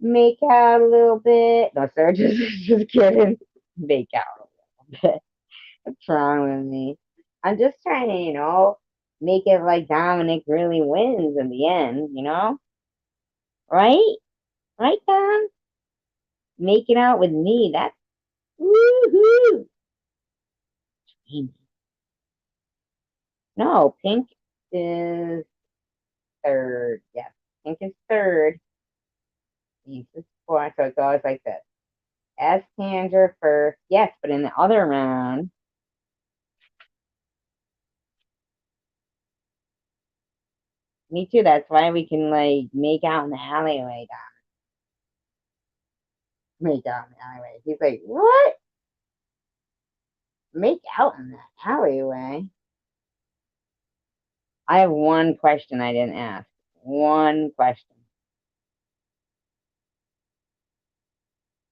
Speaker 1: make out a little bit. No, sir, just kidding. Make out a little bit. What's wrong with me? I'm just trying to, make it like Dominic really wins in the end, Right? Right, Dom? Making out with me. That's woohoo. No, Pink is third. Yes, Pink is third. Ace is fourth. So it goes like this. S Tanger first. Yes, but in the other round, me too. That's why we can like make out in the alleyway, Dom. Make out in the alleyway. He's like, what? Make out in the alleyway? I have one question I didn't ask. One question.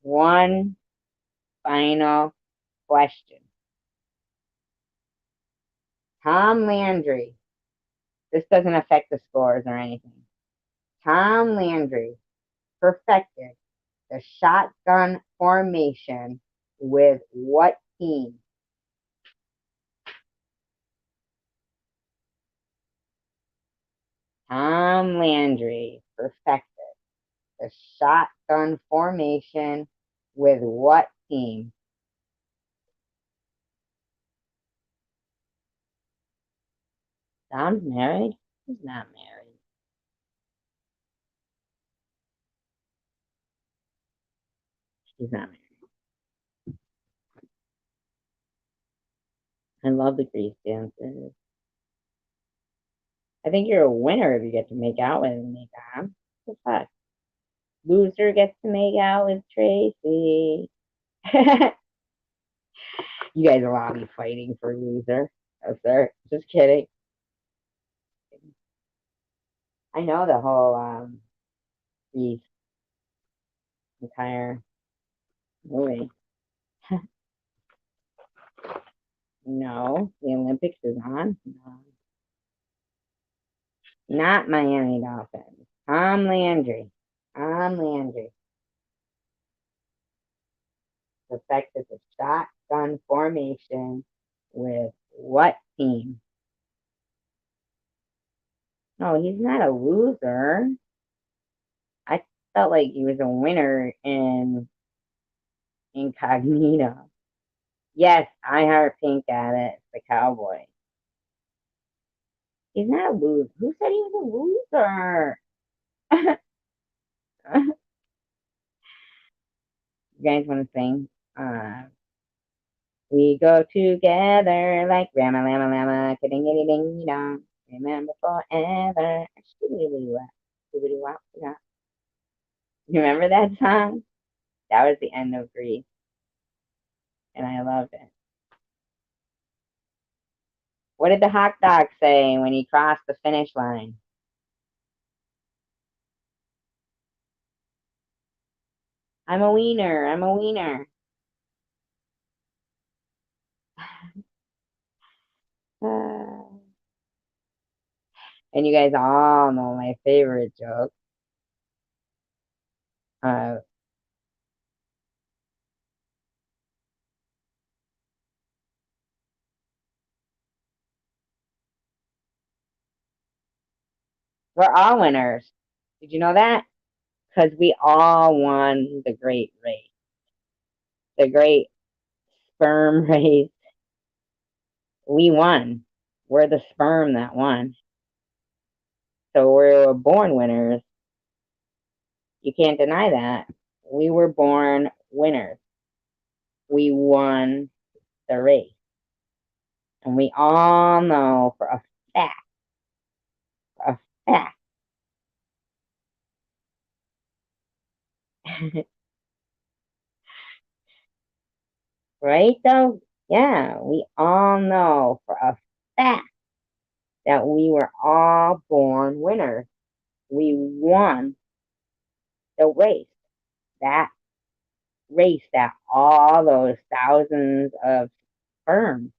Speaker 1: One final question. Tom Landry. This doesn't affect the scores or anything. Tom Landry perfected the shotgun formation with what team? Tom Landry perfected the shotgun formation with what team? Tom's married? He's not married. He's not married. I love the grease dances. I think you're a winner if you get to make out with me, Tom. What the fuck? Loser gets to make out with Tracy. You guys will all be fighting for loser. Oh, sir. Just kidding. I know the whole the entire movie. No, the Olympics is on. No. Not Miami Dolphins. Tom Landry. Tom Landry perfected the shotgun formation with what team? No, he's not a loser. I felt like he was a winner in Incognito. Yes, I heard Pink at it. It's the cowboy. He's not a loser. Who said he was a loser? You guys want to sing? We go together like Rama Lama Lama, kidding itty ding dong. Remember forever. Shoo-dee-dee wop, shoo-dee-dee wop, yeah. You remember that song? That was the end of Grease, and I loved it. What did the hot dog say when he crossed the finish line? I'm a wiener. I'm a wiener. And you guys all know my favorite joke. Uh, we're all winners. Did you know that? Because we all won the great race, the great sperm race. We won. We're the sperm that won. So we're born winners. You can't deny that. We were born winners. We won the race. And we all know for fact, a fact, right though? Yeah, we all know for a fact that we were all born winners. We won the race. That race that all those thousands of sperm,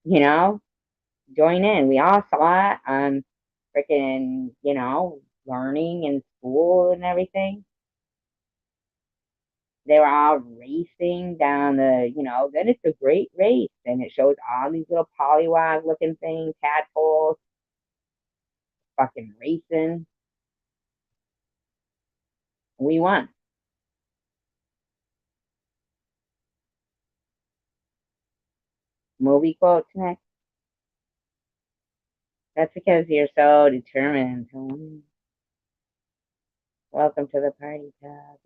Speaker 1: you know, join in. We all saw it on freaking, learning in school and everything. They were all racing down then it's a great race. And it shows all these little pollywog looking things, tadpoles, fucking racing. We won. Movie quotes next. That's because you're so determined to win. Welcome to the party, Todd.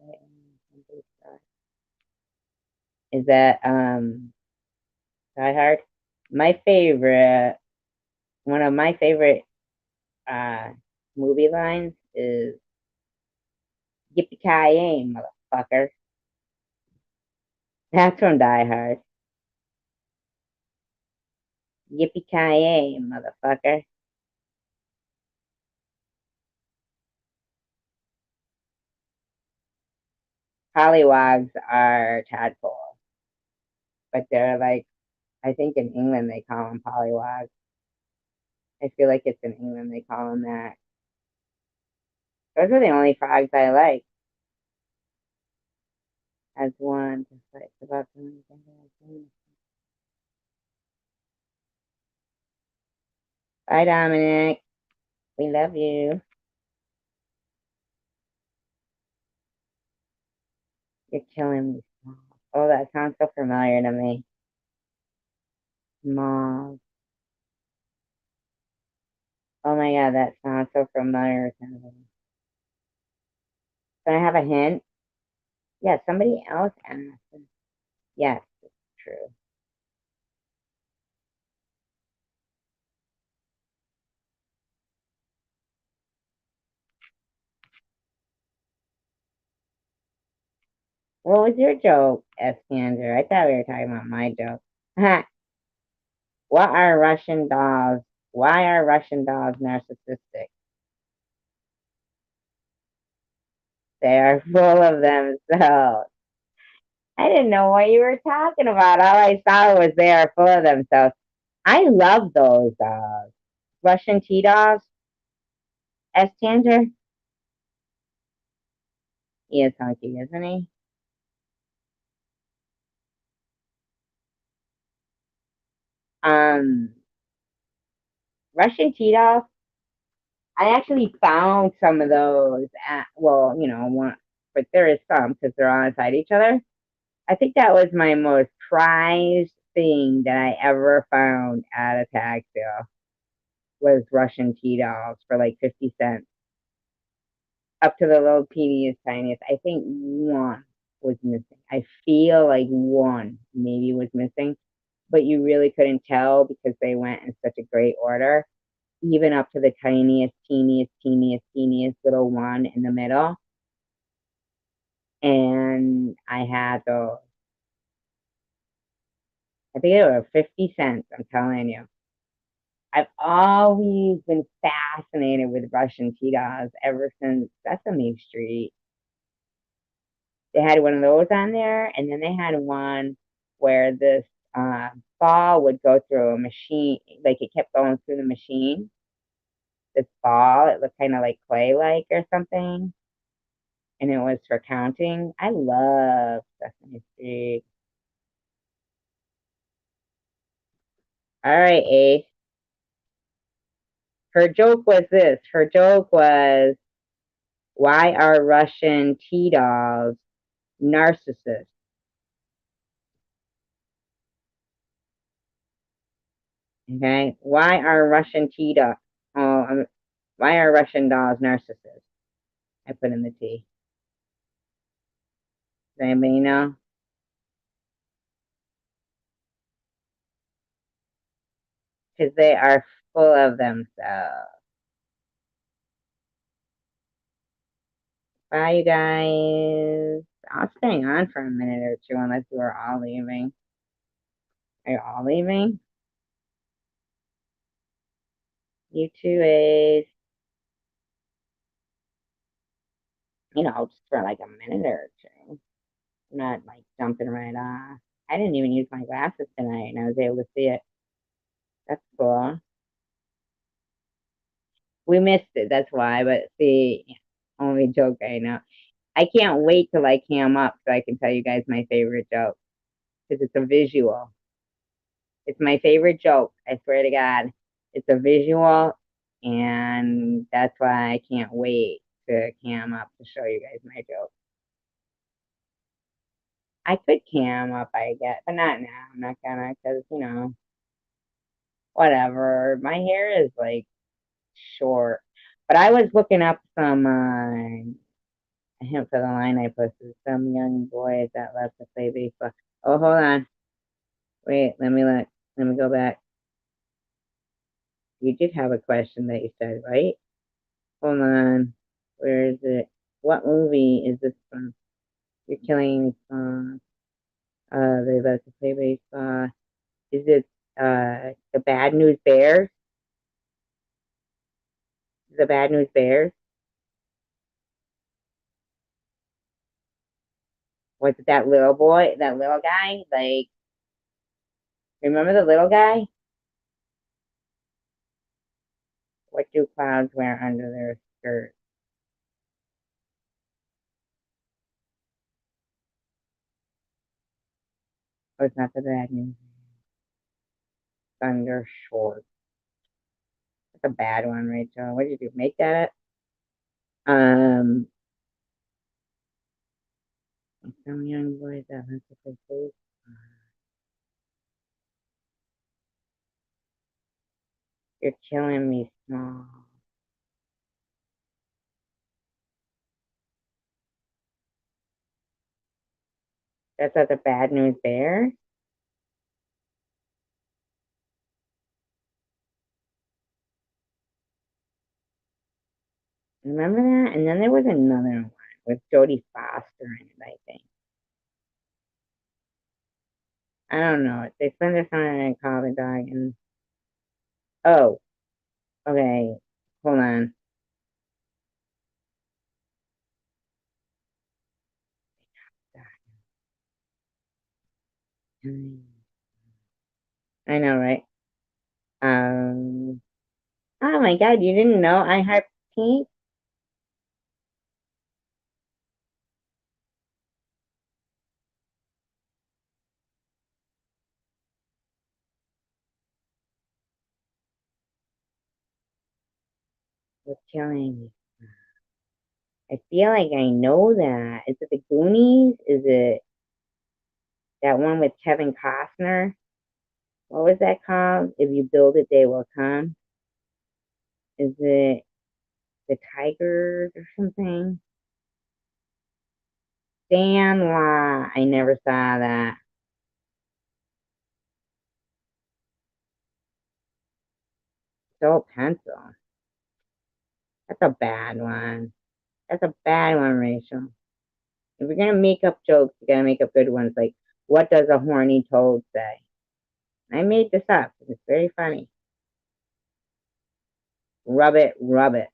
Speaker 1: Is that Die Hard? My favorite, one of my favorite uh movie lines is "Yippee ki motherfucker." That's from Die Hard. Yippee ki motherfucker. Pollywogs are tadpoles, but they're like, I think in England they call them pollywogs. I feel like it's in England they call them that. Those are the only frogs I like. As one, just like about Bye, Dominic. We love you. You're killing me. Oh, that sounds so familiar to me. Mom. Oh my god, that sounds so familiar to me. Can I have a hint? Yeah, somebody else asked. Yes, it's true. What was your joke, Eskander? I thought we were talking about my joke. What are Russian dolls? Why are Russian dolls narcissistic? They are full of themselves. I didn't know what you were talking about. All I saw was they are full of themselves. I love those Russian tea dolls. Eskander? He is hunky, isn't he? Um, Russian tea dolls. I actually found some of those at, well, one, but there is some because they're all inside each other. I think that was my most prized thing that I ever found at a tag sale was Russian tea dolls for like 50 cents. Up to the little teeniest, tiniest. I think one was missing. I feel like one maybe was missing, but you really couldn't tell because they went in such a great order, even up to the tiniest, teeniest, teeniest, teeniest little one in the middle. And I had those. I think they were 50 cents, I'm telling you. I've always been fascinated with Russian tea dolls ever since Sesame Street. They had one of those on there, and then they had one where this ball would go through a machine, like it kept going through the machine. This ball, it looked kind of like clay like or something, and it was for counting. I love Sesame Street. All right, Ace. Her joke was this. Her joke was, why are Russian tea dolls narcissists? Okay, why are Russian tea dolls? Oh, why are Russian dolls narcissists? I put in the tea. Does anybody know? Because they are full of themselves. Bye, you guys. I'll stay on for a minute or two unless you are all leaving. Are you all leaving? You too, Ace. Just for like a minute or two. I'm not like jumping right off. I didn't even use my glasses tonight and I was able to see it. That's cool. We missed it, that's why. But see, only joke I know. I can't wait till I cam up so I can tell you guys my favorite joke because it's a visual. It's my favorite joke. I swear to God, it's a visual, and that's why I can't wait to cam up to show you guys my joke. I could cam up, I guess, but not now. I'm not gonna, cause whatever. My hair is like short, but I was looking up some. A hint for the line I posted. Some young boys that love to play baseball. Oh, hold on. Wait, let me look. Let me go back. You did have a question that you said, right? Hold on. Where is it? What movie is this from? You're killing me from they love to play baseball. Is it the Bad News Bears? The Bad News Bears? Was it that little boy, that little guy? Like, remember the little guy? What do clowns wear under their skirt? Oh, it's not the Bad News. Thunder shorts. That's a bad one, Rachel. What did you do? Make that up? Some young boys that want to play baseball. You're killing me, small. That's not the Bad News Bear. Remember that? And then there was another one with Jodie Foster in it, I think. I don't know. They spend their time and call the dog and oh, okay. Hold on. I know, right? Um oh my god, you didn't know I Heart Pink was killing me. I feel like I know that. Is it the Goonies? Is it That one with Kevin Costner. What was that called? If you build it, they will come. Is it the Tigers or something? Sandlot. I never saw that. So pencil. That's a bad one. That's a bad one, Rachel. If you're gonna make up jokes, you gotta make up good ones. Like, what does a horny toad say? I made this up. It's very funny. Rub it, rub it.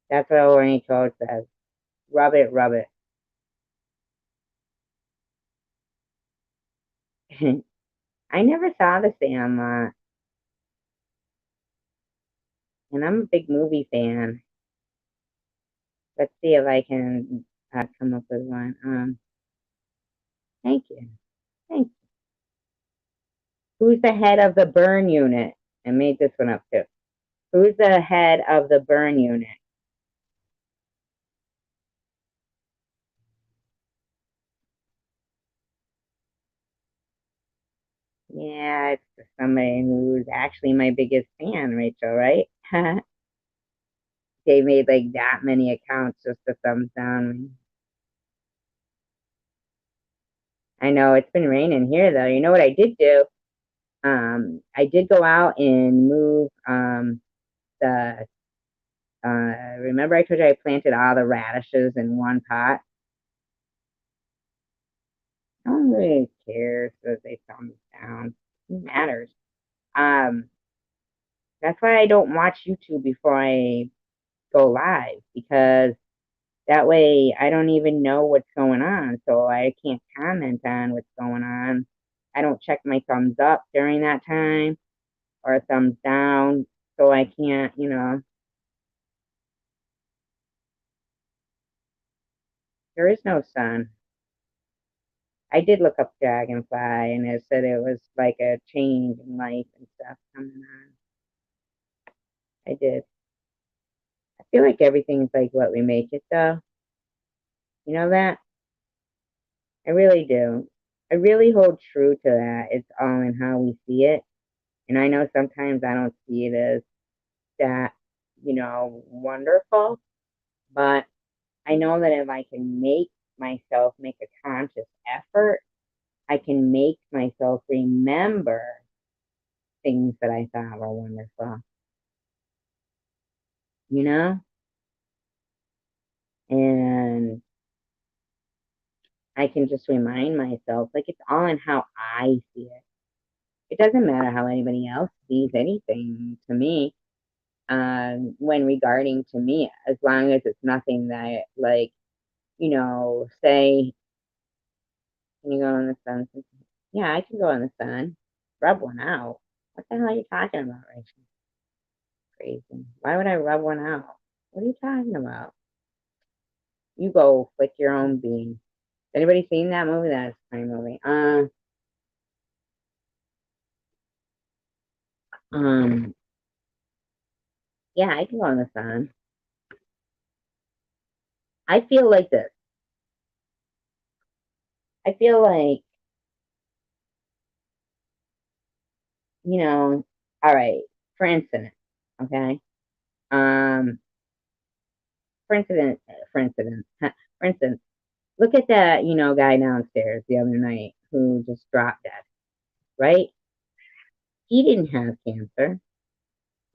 Speaker 1: That's what a horny toad says. Rub it, rub it. I never saw The Sandlot, and I'm a big movie fan. Let's see if I can come up with one. Thank you. Thank you. Who's the head of the burn unit? I made this one up too. Who's the head of the burn unit? Yeah, it's somebody who's actually my biggest fan, Rachel, right? They made like that many accounts just to thumbs down. I know it's been raining here though. You know what I did do? I did go out and move the remember I told you I planted all the radishes in one pot? No one really cares that they thumbs down. Who matters? Um, that's why I don't watch YouTube before I go live because that way I don't even know what's going on, so I can't comment on what's going on. I don't check my thumbs up during that time or thumbs down, so I can't, there is no sun. I did look up dragonfly and it said it was like a change in life and stuff coming on. I did. I feel like everything's like what we make it though. You know that? I really do. I really hold true to that. It's all in how we see it. And I know sometimes I don't see it as that, wonderful, but I know that if I can make myself make a conscious effort, I can make myself remember things that I thought were wonderful, you know? And I can just remind myself, like, it's all in how I see it. It doesn't matter how anybody else sees anything to me, when regarding to me, as long as it's nothing that, like, say, can you go in the sun? Yeah, I can go in the sun. Rub one out. What the hell are you talking about, Rachel? Crazy. Why would I rub one out? What are you talking about? You go flick your own bean. Anybody seen that movie? That's a funny movie. Um, yeah, I can go in the sun. I feel like this. I feel like, you know, all right, for instance, okay? Um, for instance, look at that, guy downstairs the other night who just dropped dead, right? He didn't have cancer.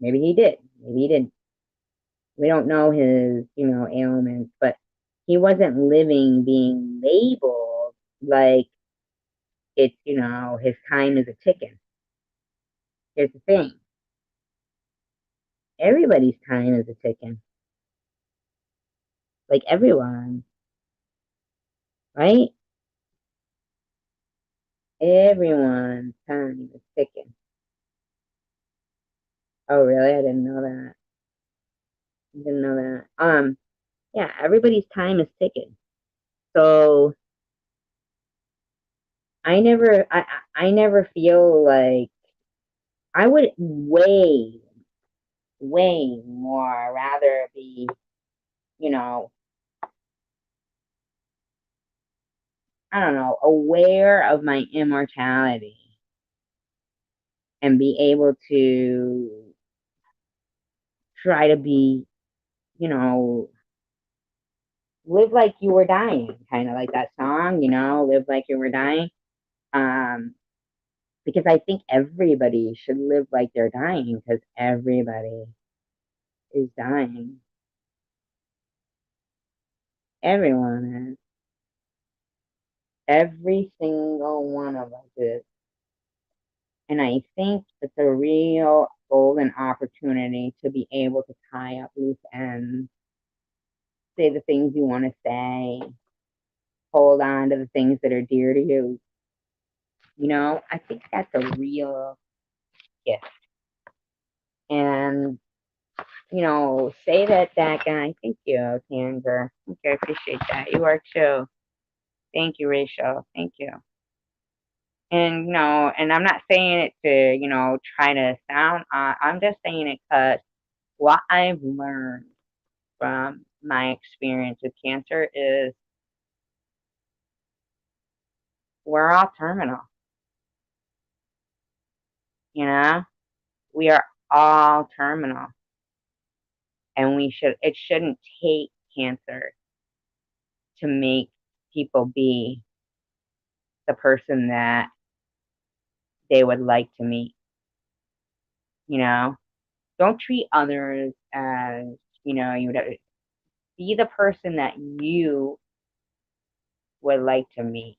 Speaker 1: Maybe he did. Maybe he didn't. We don't know his, ailments, but he wasn't living being labeled like it's, his time is a ticking. Here's the thing. Everybody's time is a ticking. Like everyone, right? Everyone's time is ticking. Oh, really? I didn't know that. I didn't know that. Yeah, everybody's time is ticking. So I never feel like I would way, way more rather be you know, I don't know, aware of my immortality and be able to try to be, you know, live like you were dying, kind of like that song, live like you were dying. Um, because I think everybody should live like they're dying because everybody is dying. Everyone is. Every single one of us is. And I think it's a real golden opportunity to be able to tie up loose ends, say the things you want to say, hold on to the things that are dear to you. I think that's a real gift. And, say that guy. Thank you, Tanger. Thank you. I appreciate that. You are too. Thank you, Rachel. Thank you. And, and I'm not saying it to, try to sound, I'm just saying it because what I've learned from my experience with cancer is we're all terminal, you know? We are all terminal. And it shouldn't take cancer to make people be the person that they would like to meet, you know? Don't treat others as, you would be the person that you would like to meet,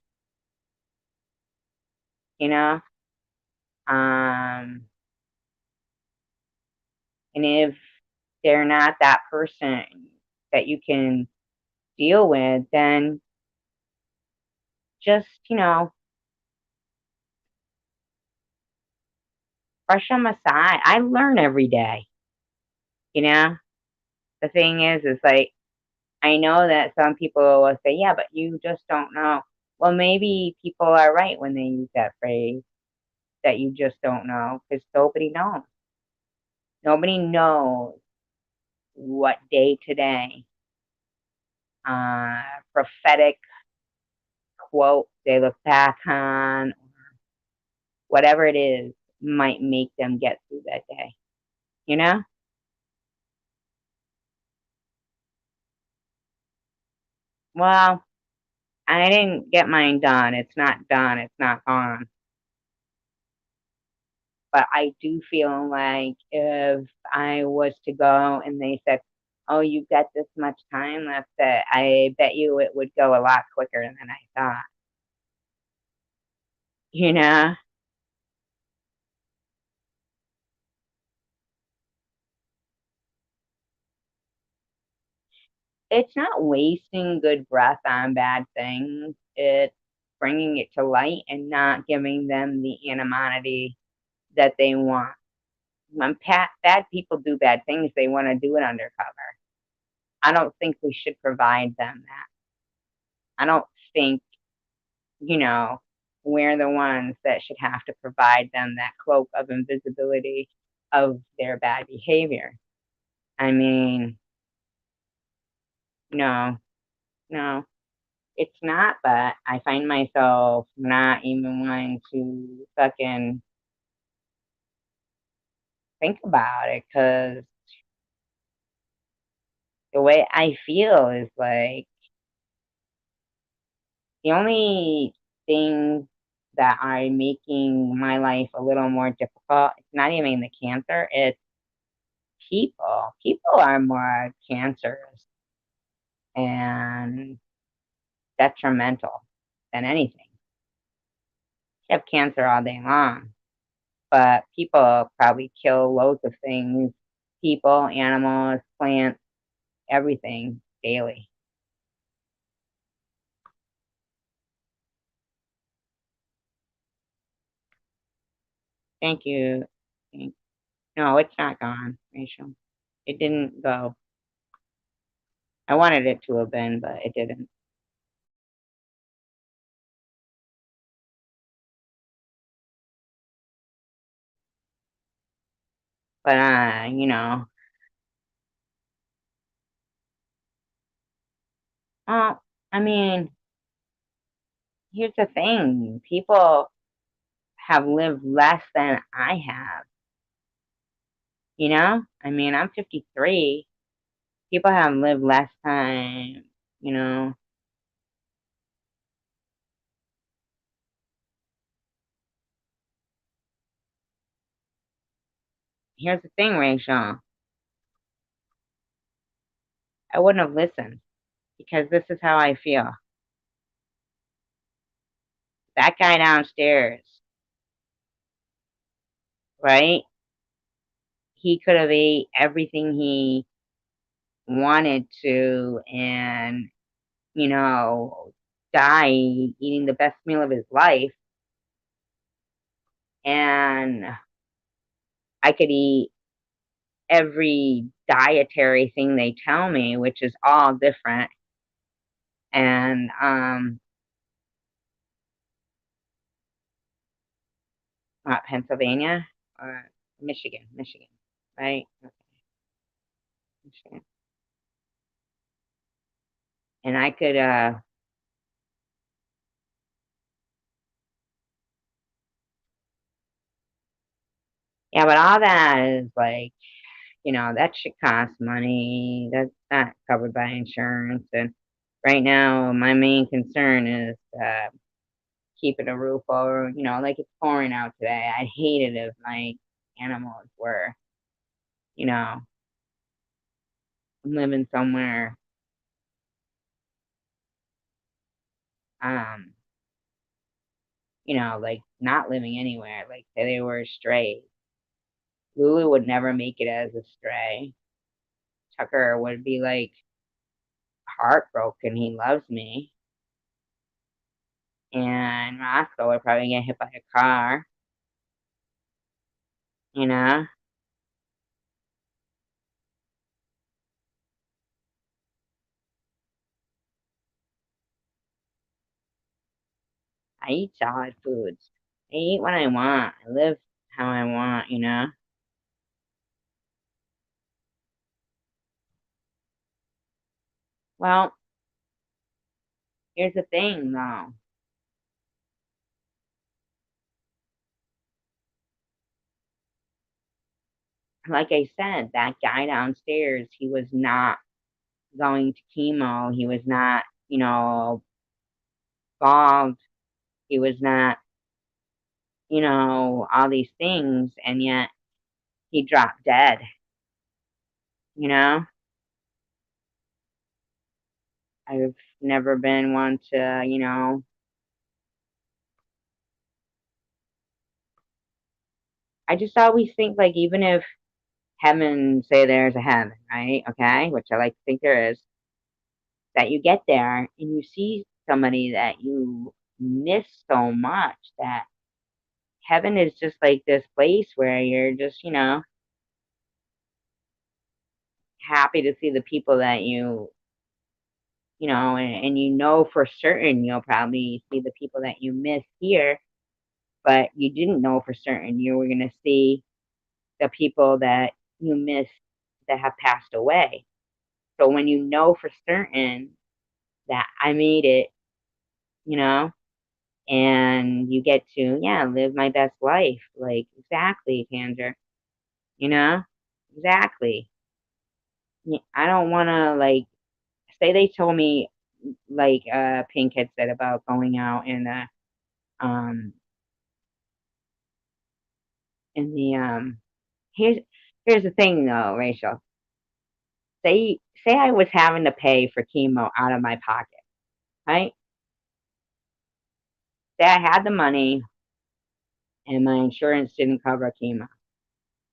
Speaker 1: you know? Um, and if they're not that person that you can deal with, then just, brush them aside. I learn every day, you know? The thing is like, I know that some people will say, yeah, but you just don't know. Well, maybe people are right when they use that phrase that you just don't know because nobody knows. Nobody knows what day today, prophetic quote they look back on, whatever it is, might make them get through that day, you know? Well, I didn't get mine done. It's not done. It's not gone. But I do feel like if I was to go and they said, "Oh, you've got this much time left," that I bet you it would go a lot quicker than I thought. You know? It's not wasting good breath on bad things. It's bringing it to light and not giving them the animosity that they want. When bad people do bad things, they want to do it undercover. I don't think we should provide them that. I don't think, you know, we're the ones that should have to provide them that cloak of invisibility of their bad behavior. I mean, no, no, it's not, but I find myself not even wanting to fucking think about it because the way I feel is like the only thing that are making my life a little more difficult, it's not even the cancer, it's people. People are more cancerous and detrimental than anything. You have cancer all day long, but people probably kill loads of things, people, animals, plants, everything daily. Thank you. No, it's not gone, Rachel. It didn't go. I wanted it to have been, but it didn't. But, Well, I mean, here's the thing. People have lived less than I have, you know? I mean, I'm 53. People have lived less time, you know? Here's the thing, Rachel. I wouldn't have listened because this is how I feel. That guy downstairs, right? He could have ate everything he wanted to and, you know, die eating the best meal of his life. And I could eat every dietary thing they tell me, which is all different. And Pennsylvania or Michigan, right? Okay, Michigan. And I could yeah, but all that is like, you know, that shit costs money. That's not covered by insurance. And right now, my main concern is keeping a roof over. You know, like it's pouring out today. I'd hate it if my animals were, you know, living somewhere, um, you know, like not living anywhere. Like say they were stray. Lulu would never make it as a stray. Tucker would be like heartbroken. He loves me. And Roscoe would probably get hit by a car, you know? I eat solid foods. I eat what I want. I live how I want, you know? Well, here's the thing though. Like I said, that guy downstairs, he was not going to chemo. He was not, you know, bald. He was not, you know, all these things. And yet he dropped dead, you know? I've never been one to, you know, I just always think like even if heaven, say there's a heaven, right? Okay, which I like to think there is, that you get there and you see somebody that you miss so much that heaven is just like this place where you're just, you know, happy to see the people that you know, and you know for certain you'll probably see the people that you miss here, but you didn't know for certain you were going to see the people that you miss that have passed away. So when you know for certain that I made it, you know, and you get to, yeah, live my best life. Like, exactly, Kendra, you know, exactly. I don't want to, like, say they told me, like, Pink had said about going out um, in the, here's, here's the thing though, Rachel. Say I was having to pay for chemo out of my pocket, right? Say I had the money and my insurance didn't cover chemo.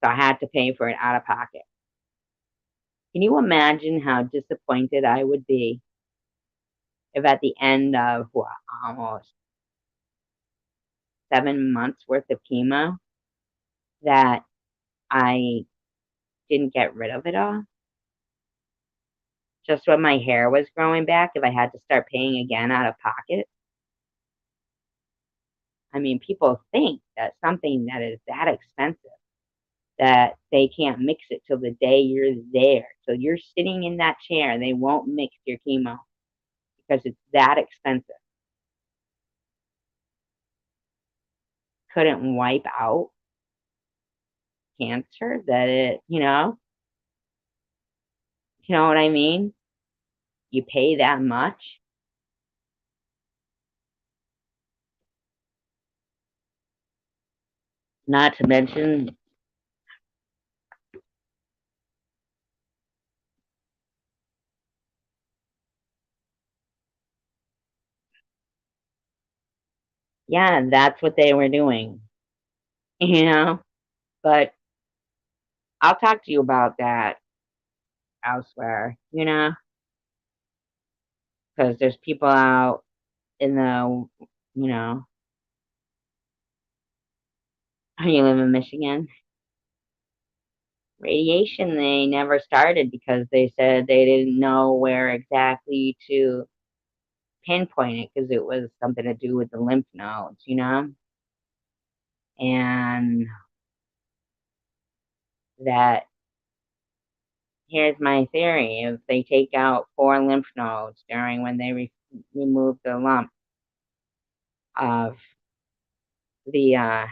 Speaker 1: So I had to pay for it out of pocket. Can you imagine how disappointed I would be if at the end of what, almost 7 months worth of chemo that I didn't get rid of it all? Just when my hair was growing back, if I had to start paying again out of pocket? I mean, people think that something that is that expensive that they can't mix it till the day you're there. So you're sitting in that chair, they won't mix your chemo. because it's that expensive. Couldn't wipe out cancer that you know what I mean? You pay that much. Not to mention, yeah, that's what they were doing, you know? But I'll talk to you about that elsewhere, because there's people out in the, you know, you live in Michigan. Radiation, they never started because they said they didn't know where exactly to pinpoint it because it was something to do with the lymph nodes. And that here's my theory: if they take out 4 lymph nodes during when they remove the lump of the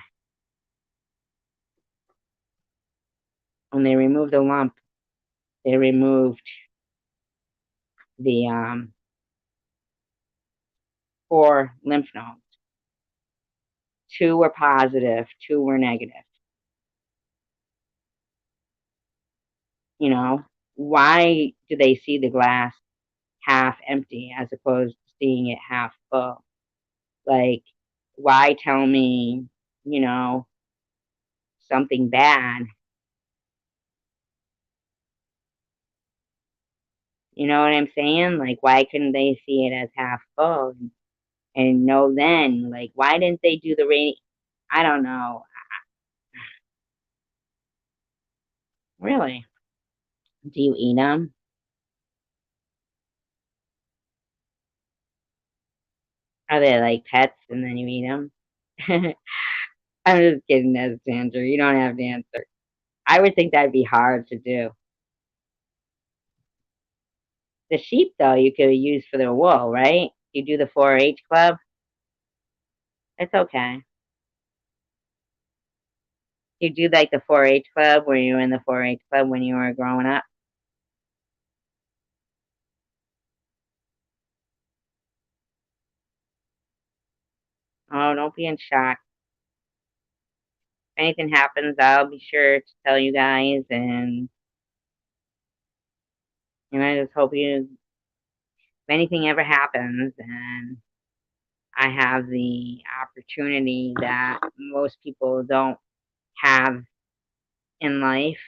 Speaker 1: when they remove the lump, they removed the 4 lymph nodes. 2 were positive, 2 were negative. Why do they see the glass half empty as opposed to seeing it half full? Like, why tell me, you know, something bad? You know what I'm saying? Like, why couldn't they see it as half full and know then? Like, why didn't they do the rain? I don't know. Really? Do you eat them? Are they like pets and then you eat them? I'm just kidding, that's Sandra. You don't have to answer. I would think that'd be hard to do. The sheep, though, you could use for their wool, right? You do the 4-H club. It's okay. You do like the 4-H club where you were in the 4-H club when you were growing up. Oh, don't be in shock. If anything happens, I'll be sure to tell you guys. And I just hope if anything ever happens and I have the opportunity that most people don't have in life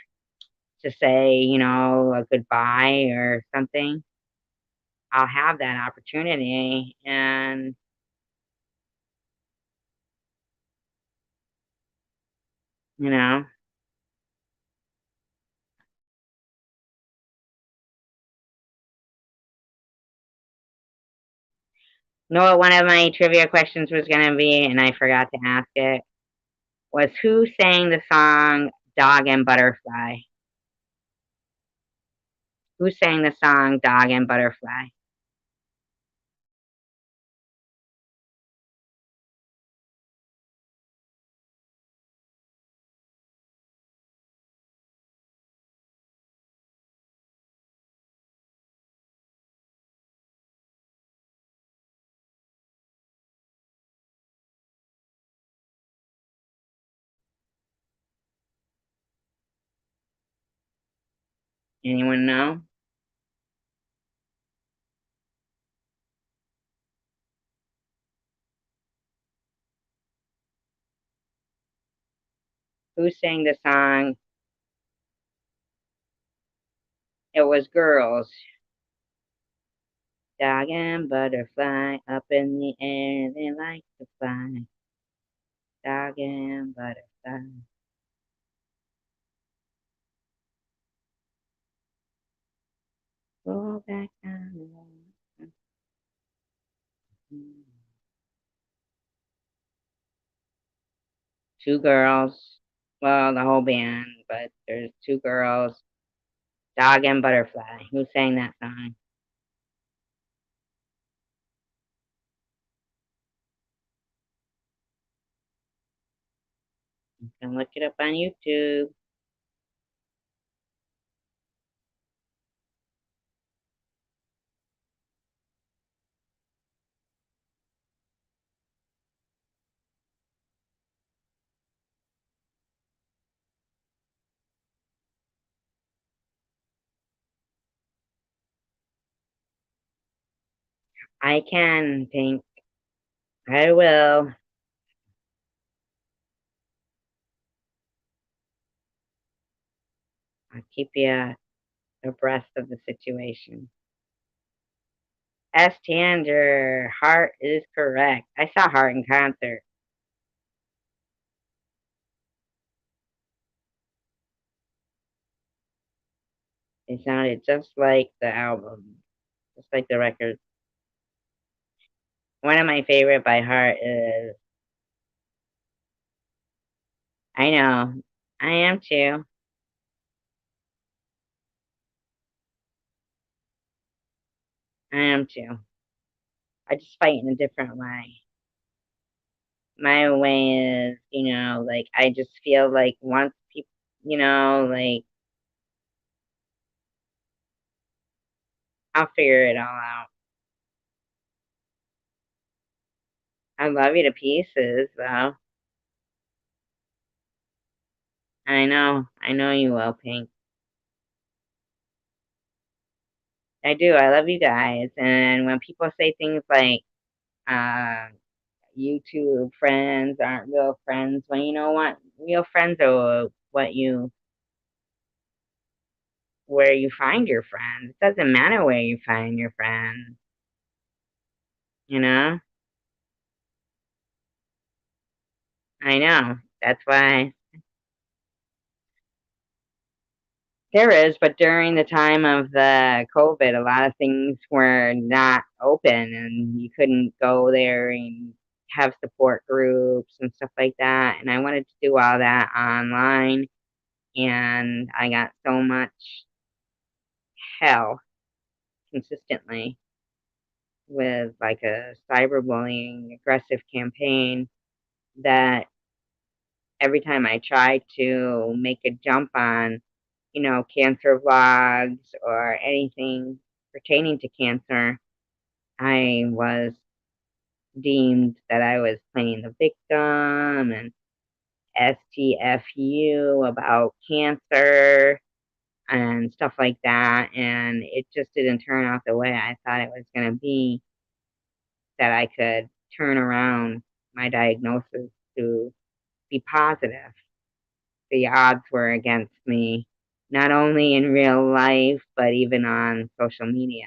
Speaker 1: to say, a goodbye or something, I'll have that opportunity. And, you know, know what one of my trivia questions was going to be, and I forgot to ask it, was who sang the song Dog and Butterfly? Who sang the song Dog and Butterfly? Anyone know? Who sang the song? It was girls. Dog and butterfly up in the air, they like to fly. Dog and butterfly. Go back down the road. 2 girls. Well, the whole band, but there's 2 girls. Dog and Butterfly. Who sang that song? You can look it up on YouTube. I can think. I will. I'll keep you abreast of the situation. S. Tanger, Heart is correct. I saw Heart in concert. It sounded just like the album, just like the record. One of my favorite by Heart is I know. I am too. I am too. I just fight in a different way. My way is, like I just feel like once people, like I'll figure it all out. I love you to pieces, though. I know. I know you will, Pink. I do. I love you guys. And when people say things like, uh, YouTube friends aren't real friends, well, you know what? Real friends are where you find your friends. It doesn't matter where you find your friends, you know? I know. That's why there is, but during the time of the COVID, a lot of things were not open and you couldn't go there and have support groups and stuff like that. And I wanted to do all that online, and I got so much hell consistently with like a cyberbullying aggressive campaign that every time I tried to make a jump on, cancer vlogs or anything pertaining to cancer, I was deemed that I was playing the victim and STFU about cancer and stuff like that. And it just didn't turn out the way I thought it was going to be, that I could turn around my diagnosis to be positive. The odds were against me, not only in real life, but even on social media.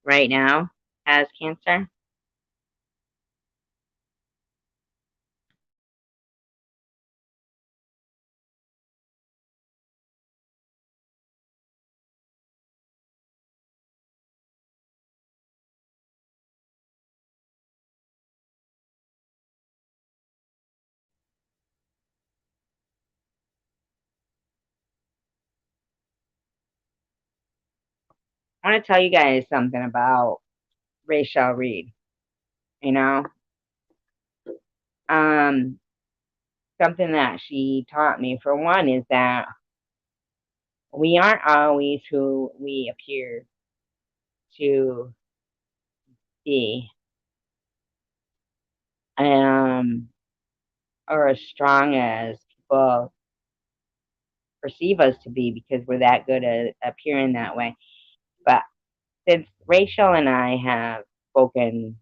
Speaker 1: Right now, has cancer. I want to tell you guys something about Rachel Reed. You know, um, something that she taught me, for one, is that we aren't always who we appear to be, um, or as strong as people perceive us to be, because we're that good at appearing that way. But since Rachel and I have spoken,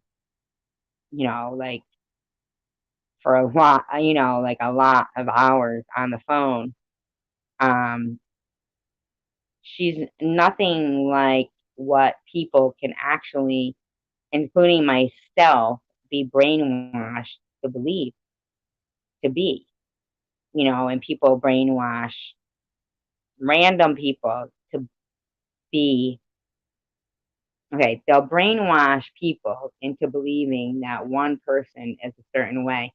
Speaker 1: like for a lot, like a lot of hours on the phone, um, she's nothing like what people can actually, including myself, be brainwashed to believe to be. And people brainwash random people to be okay. They'll brainwash people into believing that one person is a certain way.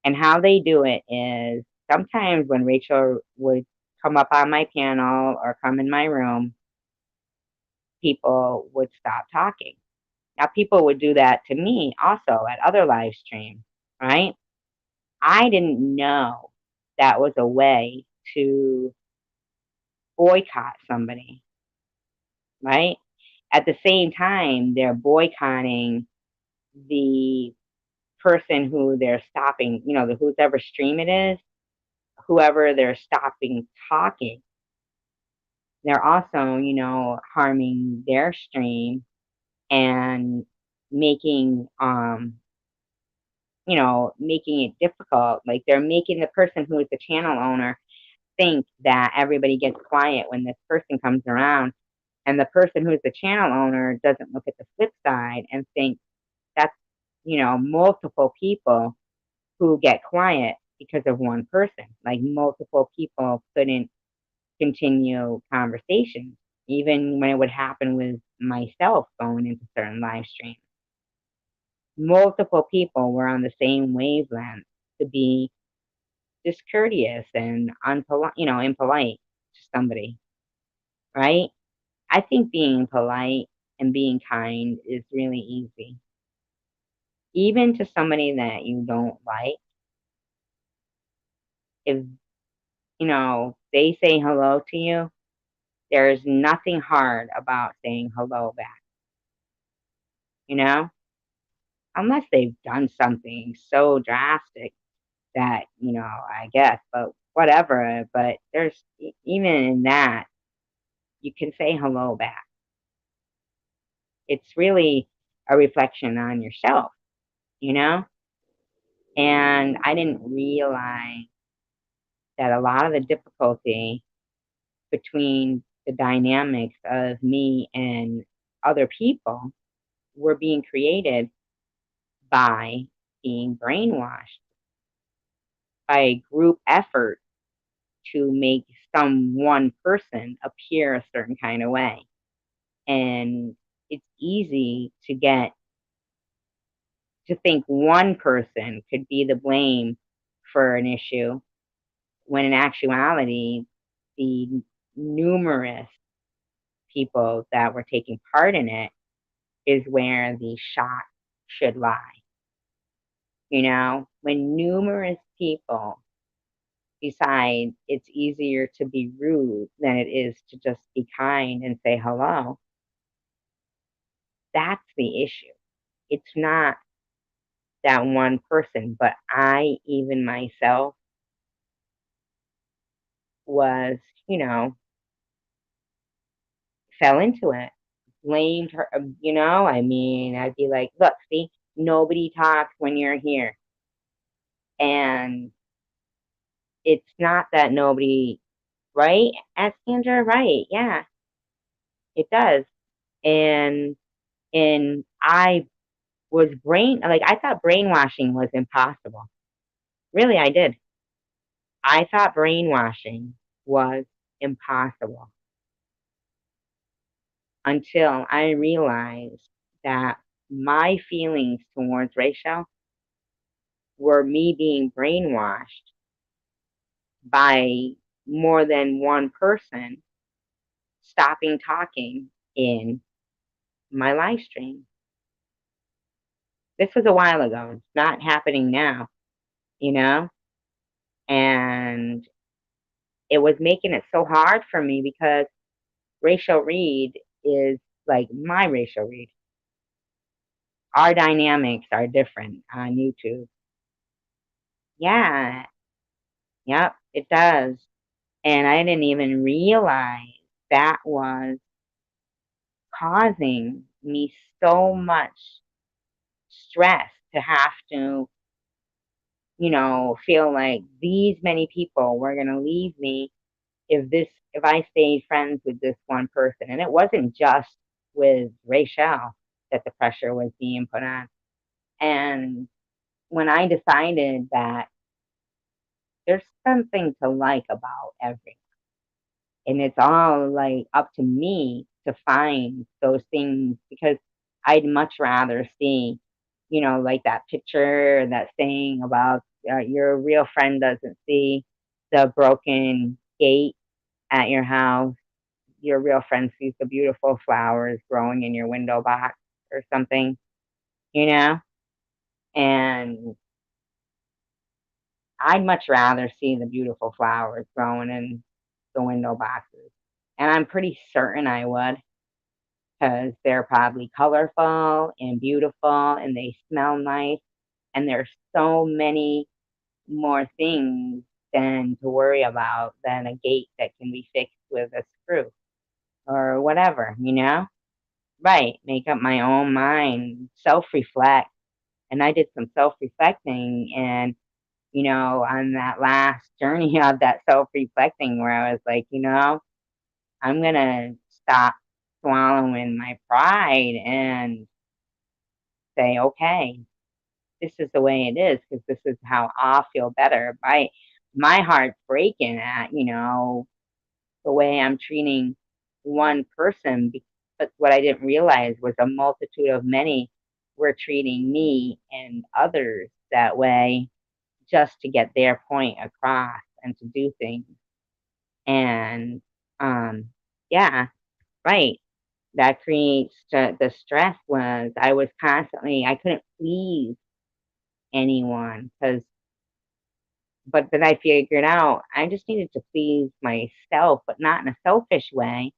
Speaker 1: And how they do it is sometimes when Rachel would come up on my panel or come in my room, people would stop talking. Now, people would do that to me also at other live streams, right? I didn't know that was a way to boycott somebody, right? At the same time, they're boycotting the person who they're stopping, whoever stream it is, whoever they're stopping talking. They're also, harming their stream and making, making it difficult. Like they're making the person who is the channel owner think that everybody gets quiet when this person comes around. And the person who's the channel owner doesn't look at the flip side and think that's, multiple people who get quiet because of one person. Like multiple people couldn't continue conversations, even when it would happen with myself going into certain live streams. Multiple people were on the same wavelength to be discourteous and unpolite, impolite to somebody, right? I think being polite and being kind is really easy. Even to somebody that you don't like, if, they say hello to you, there's nothing hard about saying hello back, you know? Unless they've done something so drastic that, I guess, but whatever. But there's, even in that, you can say hello back. It's really a reflection on yourself, you know? And I didn't realize that a lot of the difficulty between the dynamics of me and other people were being created by being brainwashed, by a group effort to make some one person appear a certain kind of way. And it's easy to think one person could be the blame for an issue when in actuality, the numerous people that were taking part in it is where the shot should lie. When numerous people decide it's easier to be rude than it is to just be kind and say hello, that's the issue. It's not that one person, but I, even myself, was, you know, fell into it, blamed her, I mean, I'd be like, look, see, nobody talks when you're here. And it's not that nobody, right? Ask Sandra, right? Yeah, it does. And I was I thought brainwashing was impossible. Really, I did. I thought brainwashing was impossible until I realized that my feelings towards Rachel were me being brainwashed by more than one person stopping talking in my live stream. This was a while ago. It's not happening now, you know? And it was making it so hard for me because Rachel Reed is like my Rachel Reed. Our dynamics are different on YouTube. Yeah, yep, it does. And I didn't even realize that was causing me so much stress to have to, feel like these many people were going to leave me if I stayed friends with this one person. And it wasn't just with Rachel that the pressure was being put on. And when I decided that there's something to like about everything, and it's all like up to me to find those things, because I'd much rather see, like that picture, that saying about your real friend doesn't see the broken gate at your house. Your real friend sees the beautiful flowers growing in your window box. or something, you know? And I'd much rather see the beautiful flowers growing in the window boxes. And I'm pretty certain I would, because they're probably colorful and beautiful and they smell nice. And there's so many more things than to worry about than a gate that can be fixed with a screw or whatever, you know? Right. Make up my own mind, self reflect. And I did some self reflecting and on that last journey of that self reflecting where I was like, I'm going to stop swallowing my pride and say, okay, this is the way it is because this is how I'll feel better. My heart's breaking at, the way I'm treating one person. But what I didn't realize was a multitude of many were treating me and others that way just to get their point across and to do things. And yeah, right. That creates the stress was I was constantly, I couldn't please anyone but then I figured out I just needed to please myself, but not in a selfish way.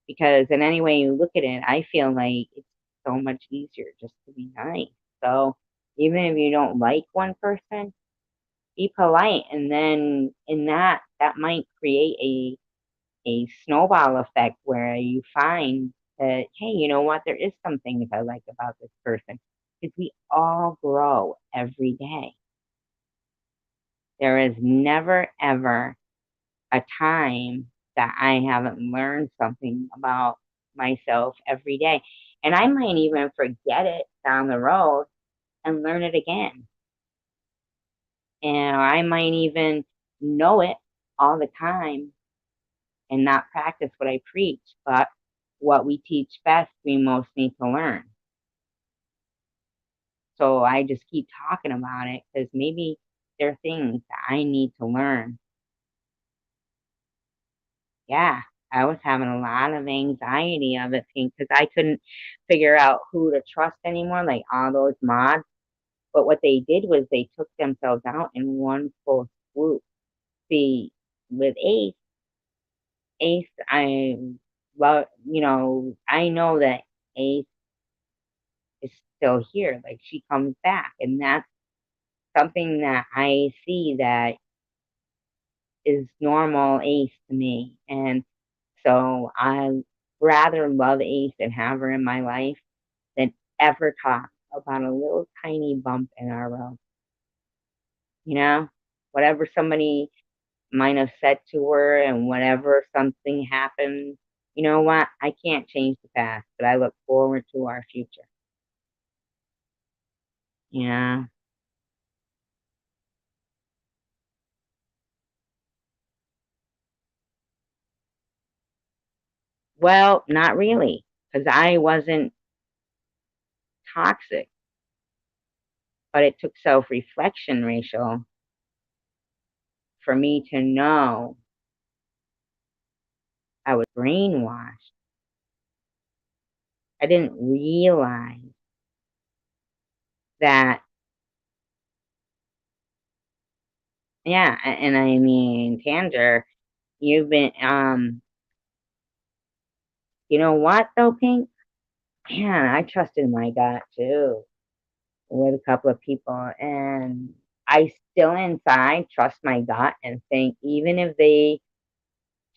Speaker 1: Because in any way you look at it, I feel like it's so much easier just to be nice. So even if you don't like one person, be polite, and then in that might create a snowball effect where you find that, hey, you know what, there is some things I like about this person, because we all grow every day. There is never ever a time that I haven't learned something about myself every day, and I might even forget it down the road and learn it again, and I might even know it all the time and not practice what I preach, but what we teach best, we most need to learn. So I just keep talking about it because maybe there are things that I need to learn. Yeah, I was having a lot of anxiety of it because I couldn't figure out who to trust anymore, like all those mods. But what they did was they took themselves out in one full swoop. See, with Ace, I love, I know that Ace is still here. Like she comes back, and that's something that I see that is normal Ace to me. And so I rather love Ace and have her in my life than ever talk about a little tiny bump in our road. You know, whatever somebody might have said to her and whatever something happened, you know what? I can't change the past, but I look forward to our future. Yeah. Well, not really, because I wasn't toxic, but it took self reflection, Rachel, for me to know I was brainwashed. I didn't realize that, yeah, and I mean, Tanger, you've been, you know what though, Pink? Man, I trusted my gut too with a couple of people, and I still inside trust my gut and think even if they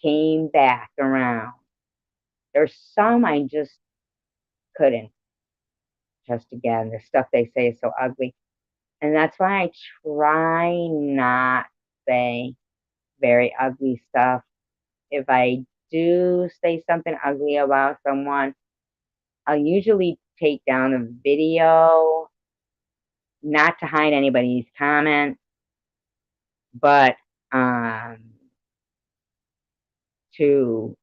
Speaker 1: came back around, there's some I just couldn't trust again. The stuff they say is so ugly. And that's why I try not say very ugly stuff. If I do say something ugly about someone, I'll usually take down a video, not to hide anybody's comments, but to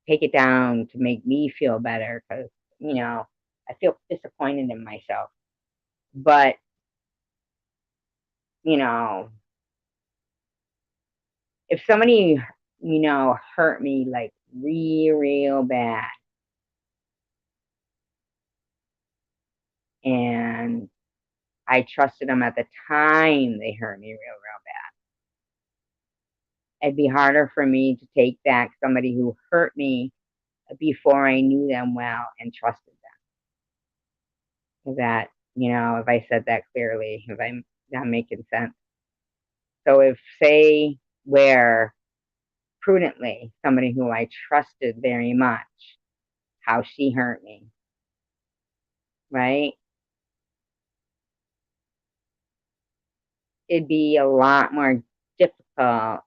Speaker 1: take it down to make me feel better because, I feel disappointed in myself. But, you know, if somebody, hurt me like real, real bad, And I trusted them at the time they hurt me real bad. It'd be harder for me to take back somebody who hurt me before I knew them well and trusted them. That, if I said that clearly, if I'm not making sense. So if, say, where prudently somebody who I trusted very much, how she hurt me, right? It'd be a lot more difficult.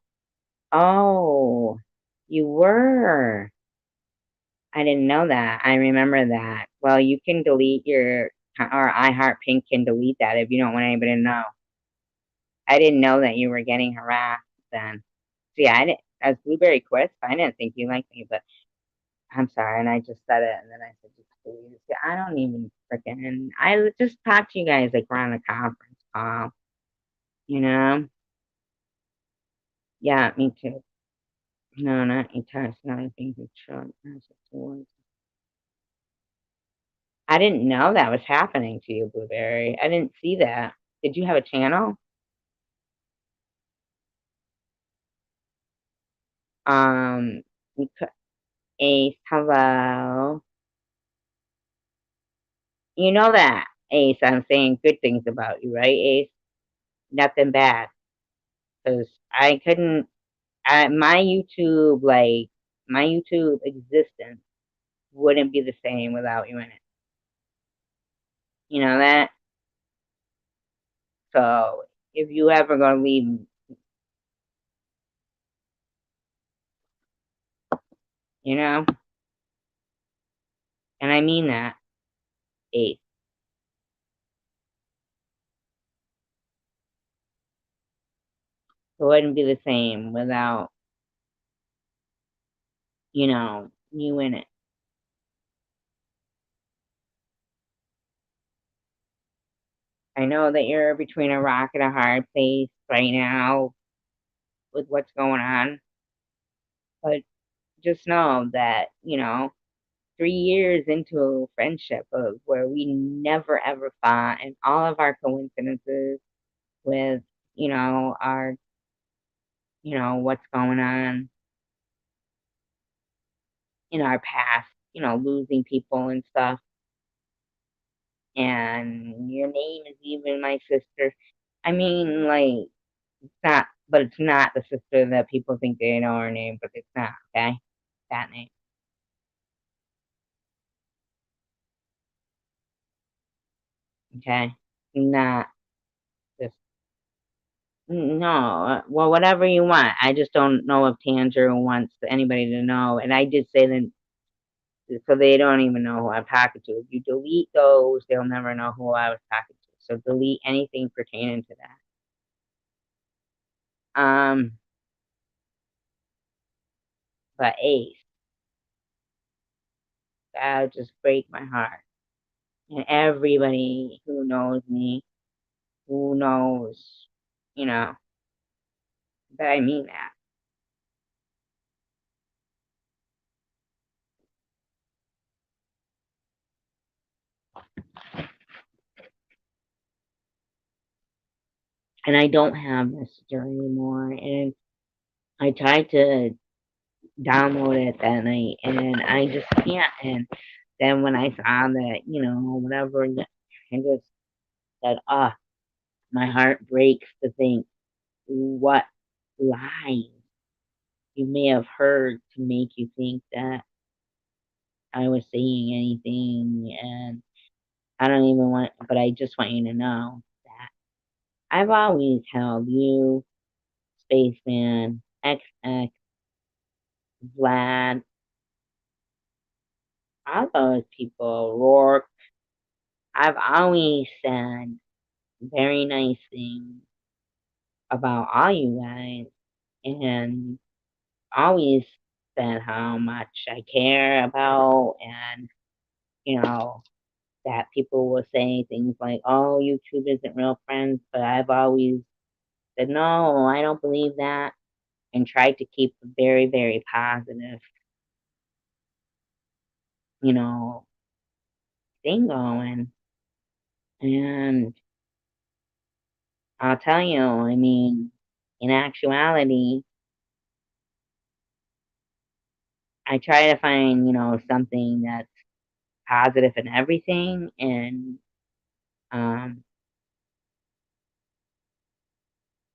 Speaker 1: Oh, you were. I didn't know that. I remember that. Well, you can delete or iHeart Pink can delete that if you don't want anybody to know. I didn't know that you were getting harassed then. See, I didn't, as Blueberry Quest, I didn't think you liked me, but I'm sorry. And I just said it, and then I said, just delete it. See, I don't even freaking, I just talked to you guys like we're on a conference call, you know? Yeah, me too. No, not you touch, not anything to show. I didn't know that was happening to you, Blueberry. I didn't see that. Did you have a channel? Um, Ace, hello. You know that, Ace. I'm saying good things about you, right, Ace? Nothing bad. Because I couldn't, my YouTube existence wouldn't be the same without you in it. You know that? So if you ever gonna leave, you know, and I mean that, Ace. It wouldn't be the same without, you in it. I know that you're between a rock and a hard place right now with what's going on, but just know that, 3 years into a friendship of where we never ever fought and all of our coincidences with, our, what's going on in our past, losing people and stuff. And your name is even my sister. I mean, like, it's not, but it's not the sister that people think they know her name, but it's not, okay? That name, okay? Not just, no, well, whatever you want. I just don't know if Tanger wants anybody to know. And I did say that, so they don't even know who I'm talking to. If you delete those, they'll never know who I was talking to. So delete anything pertaining to that. But Ace, that would just break my heart. And everybody who knows me, who knows, you know, that I mean that. And I don't have Messenger anymore. And I tried to download it that night, and I just can't. And then when I saw that, whatever, I just said, ah, my heart breaks to think what lies you may have heard to make you think that I was saying anything. And I don't even want, but I just want you to know that I've always held you, Spaceman, XX, Vlad, all those people, Rourke. I've always said very nice things about all you guys and always said how much I care about and, you know, that people will say things like, oh, YouTube isn't real friends, but I've always said, no, I don't believe that, and tried to keep a very, very positive, you know, thing going. And I'll tell you, I mean, in actuality, I try to find, something that's positive in everything. And um,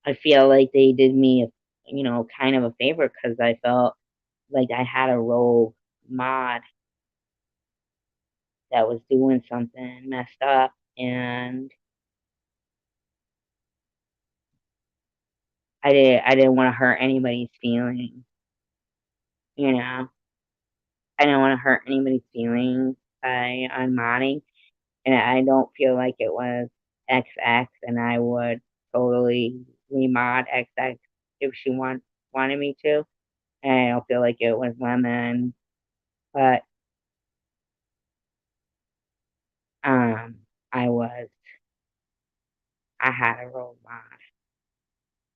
Speaker 1: I feel like they did me, kind of a favor because I felt like I had a rogue mod that was doing something messed up. And I didn't want to hurt anybody's feelings, you know. I didn't want to hurt anybody's feelings by unmodding, and I don't feel like it was XX, and I would totally remod XX if she wanted me to. And I don't feel like it was Lemon, but um, I was I had a rogue mod.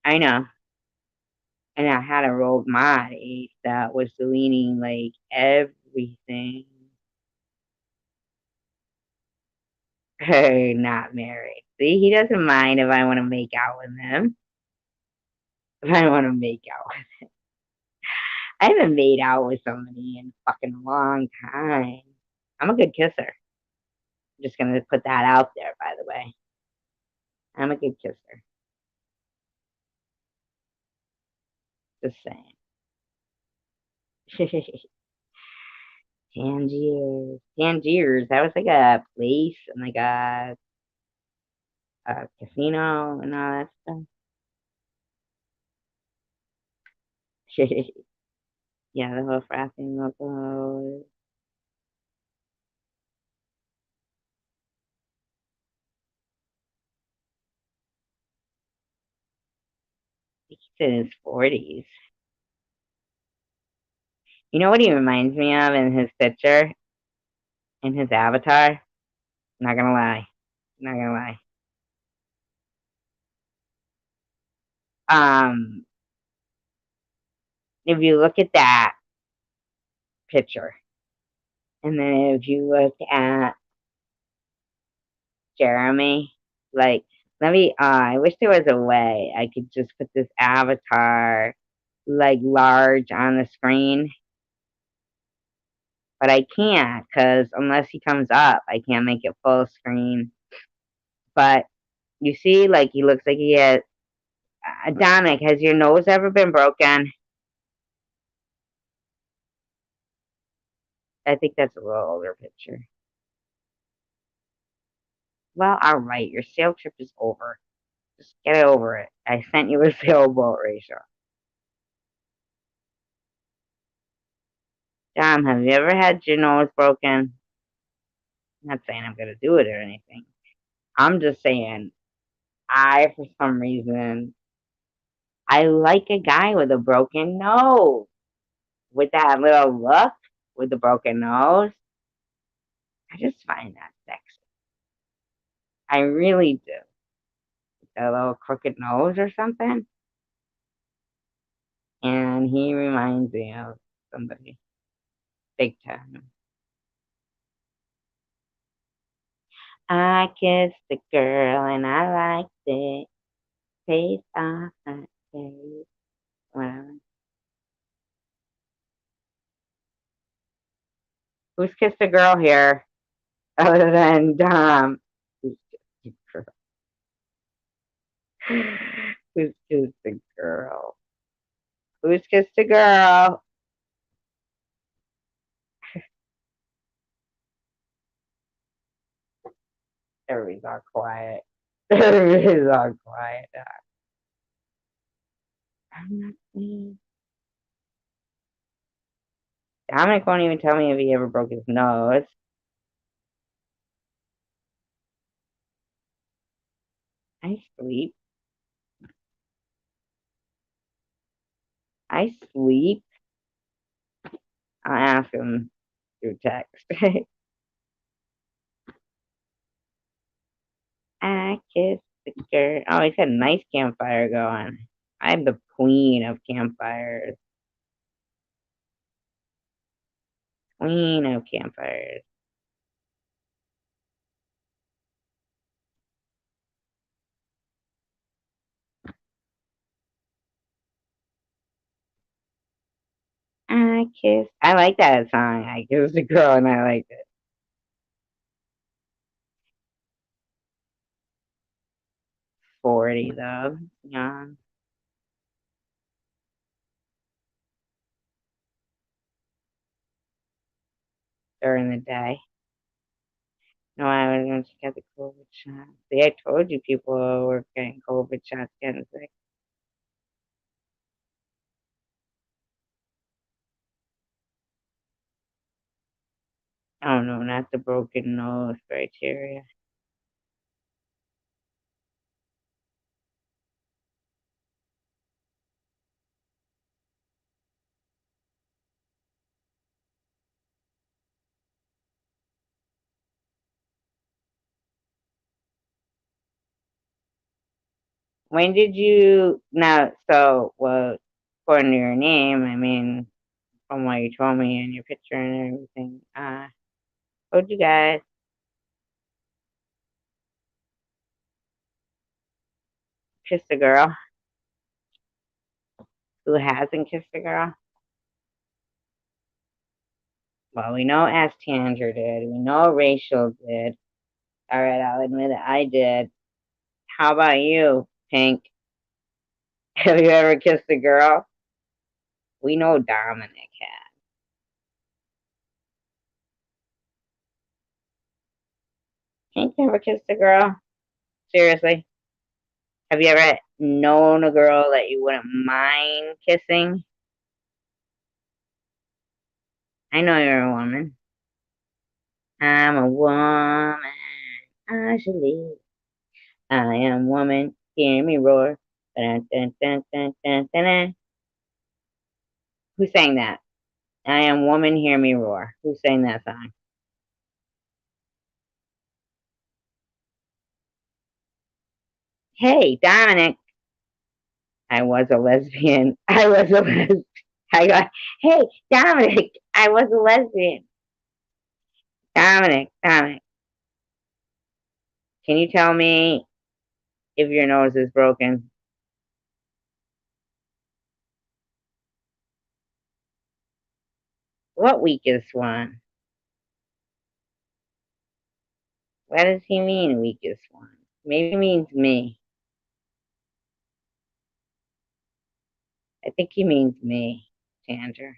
Speaker 1: I know, and I had a rogue mod Ace that was deleting like everything. Hey, not married. See, he doesn't mind if I want to make out with him. If I want to make out. I haven't made out with somebody in fucking a long time. I'm a good kisser. I'm just gonna put that out there, by the way. I'm a good kisser. Just saying. Tangiers. Tangiers. That was like a place and like a casino and all that stuff. Yeah, the whole frosting local. He's in his 40s. You know what he reminds me of in his picture, in his avatar? Not gonna lie. Not gonna lie. Um, if you look at that picture, and then if you look at Jeremy, like, let me, I wish there was a way I could just put this avatar, like, large on the screen, but I can't, because unless he comes up, I can't make it full screen. But you see, like, he looks like he has, Dominic, has your nose ever been broken? I think that's a little older picture. Well, all right, your sail trip is over. Just get over it. I sent you a sailboat, Rachel. Dom, have you ever had your nose broken? I'm not saying I'm gonna do it or anything. I'm just saying for some reason, I like a guy with a broken nose. With that little look, with the broken nose. I just find that sexy. I really do. A little crooked nose or something. And he reminds me of somebody big time. I kissed the girl and I liked it. Taste off that taste. Whatever. Who's kissed a girl here other than Dom? Who's kissed a girl? Who's kissed a girl? Who's kissed a girl? Everybody's all quiet. Everybody's all quiet. I'm not saying. Dominic won't even tell me if he ever broke his nose. I sleep. I sleep. I'll ask him through text. I kissed the girl. Oh, he's got a nice campfire going. I'm the queen of campfires. Queen of campfires. I like that song. I kissed a girl and I liked it. 40 though. Young during the day. No, I was going to get the COVID shot. See, I told you people were getting COVID shots getting sick. Oh no, not the broken nose criteria. When did you now? So, well, according to your name, I mean, from what you told me and your picture and everything, told you guys kissed a girl who hasn't kissed a girl. Well, we know S. Tanger did. We know Rachel did. All right, I'll admit it. I did. How about you, Pink? Have you ever kissed a girl? We know Dominic had. Pink never kissed a girl? Seriously? Have you ever known a girl that you wouldn't mind kissing? I know you're a woman. I'm a woman. I should leave. I am woman. Hear me roar. Dun, dun, dun, dun, dun, dun, dun. Who sang that? I am woman. Hear me roar. Who sang that song? Hey, Dominic. I was a lesbian. I was a lesbian. I got, hey, Dominic. I was a lesbian. Dominic. Can you tell me if your nose is broken? What weakest one? What does he mean, weakest one? Maybe he means me. I think he means me, Tanger.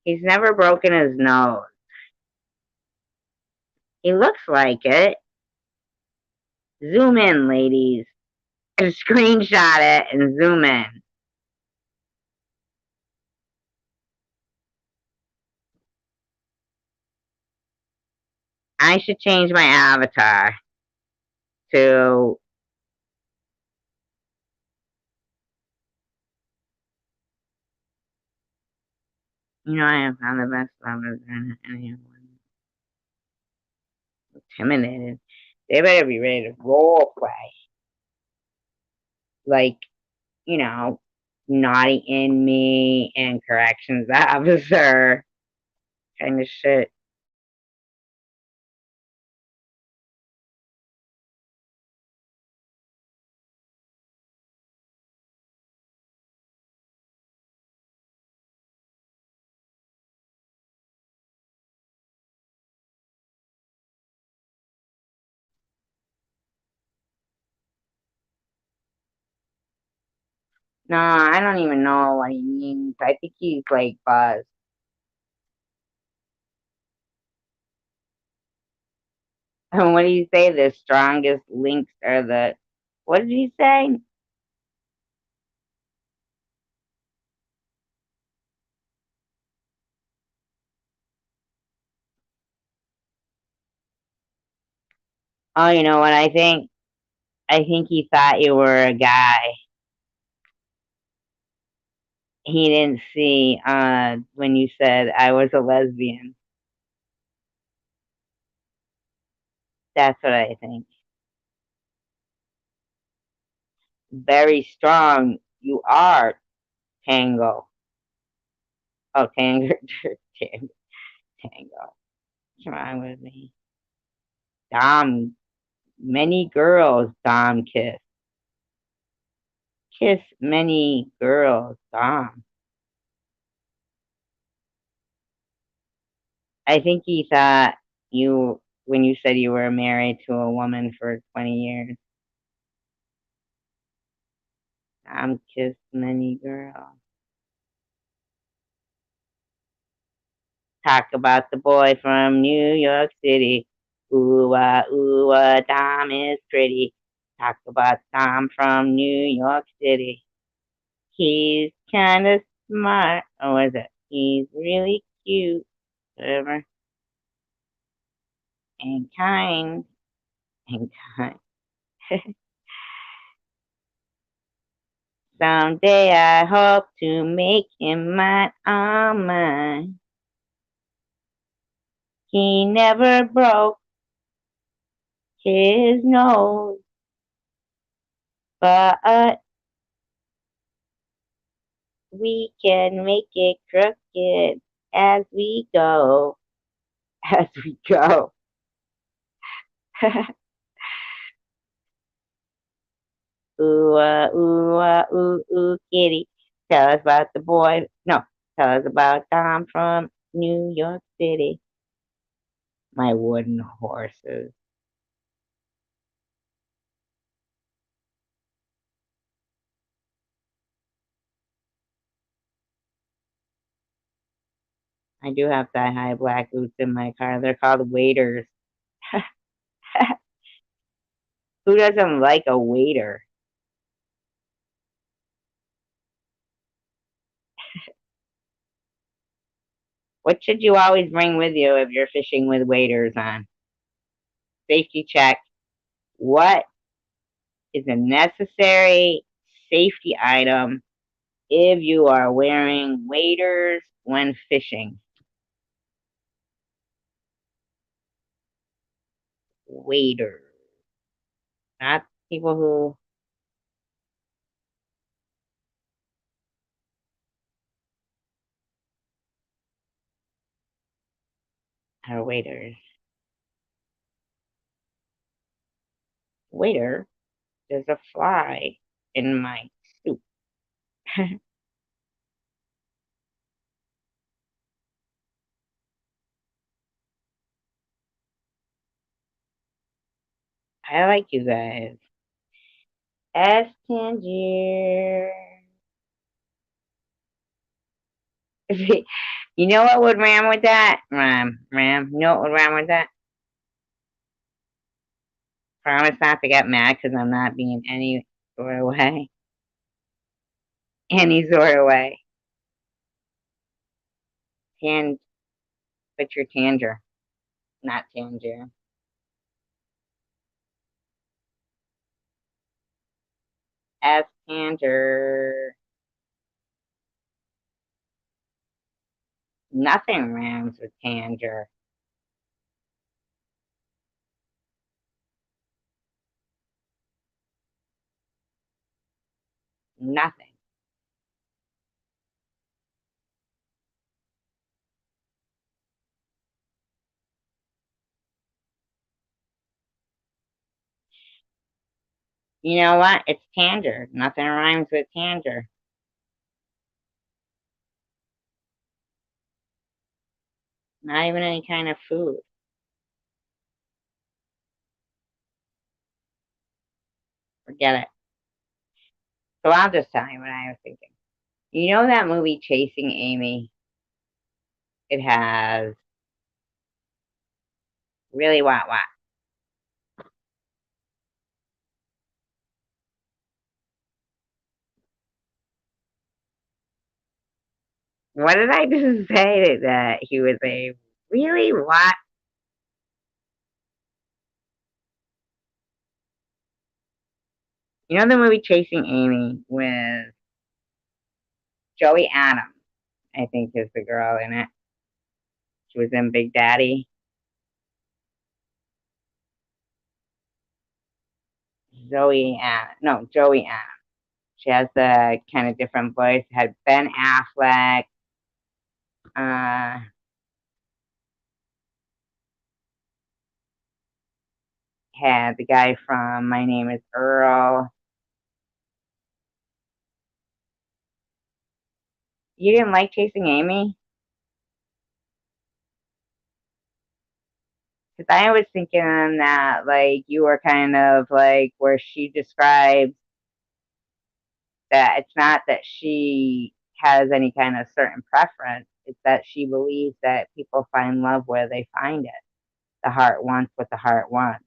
Speaker 1: He's never broken his nose. He looks like it. Zoom in, ladies. Screenshot it and zoom in. I should change my avatar to, I have found the best lovers than anyone. Intimidated. They better be ready to role play. Like, you know, naughty in me and corrections officer kind of shit. No, I don't even know what he means. I think he's like buzzed. And what do you say? The strongest links are the. What did he say? Oh, you know what I think? I think he thought you were a guy. He didn't see when you said I was a lesbian. That's what I think. Very strong. You are tango. Oh, tango, tango, tango. What's wrong with me? Dom, many girls, Dom kiss. Kiss many girls, Dom. I think he thought you, when you said you were married to a woman for 20 years, Dom kissed many girls. Talk about the boy from New York City. Ooh, Dom is pretty. Talk about Dom from New York City. He's kind of smart. Or was it? He's really cute. Whatever. And kind. And kind. Someday I hope to make him mine, all mine. He never broke his nose, but we can make it crooked as we go. As we go. Kitty. Tell us about the boy. No, tell us about Tom from New York City. My wooden horses. I do have thigh-high black boots in my car. They're called waders. Who doesn't like a wader? What should you always bring with you if you're fishing with waders on? Safety check. What is a necessary safety item if you are wearing waders when fishing? Waders. Not people who are waiters. Waiter, there's a fly in my soup. I like you guys. S. Tangier. You know what would ram with that? Ram. You know what would ram with that? Promise not to get mad because I'm not being any sort of way. Any sort of way. Tan, but you're Tanger, not Tangier. S. Tanger. Nothing rams with Tanger. Nothing. You know what? It's Tanger. Nothing rhymes with Tanger. Not even any kind of food. Forget it. So I'll just tell you what I was thinking. You know that movie Chasing Amy? It has really what? What did I just say that he was a really what? You know the movie Chasing Amy with Joey Adams, I think is the girl in it. She was in Big Daddy. Joey Adams. She has the kind of different voice. Had Ben Affleck. Uh, had the guy from My Name is Earl. You didn't like Chasing Amy? Because I was thinking that, like, you were kind of like where she describes that it's not that she has any kind of certain preference, it's that she believes that people find love where they find it. The heart wants what the heart wants.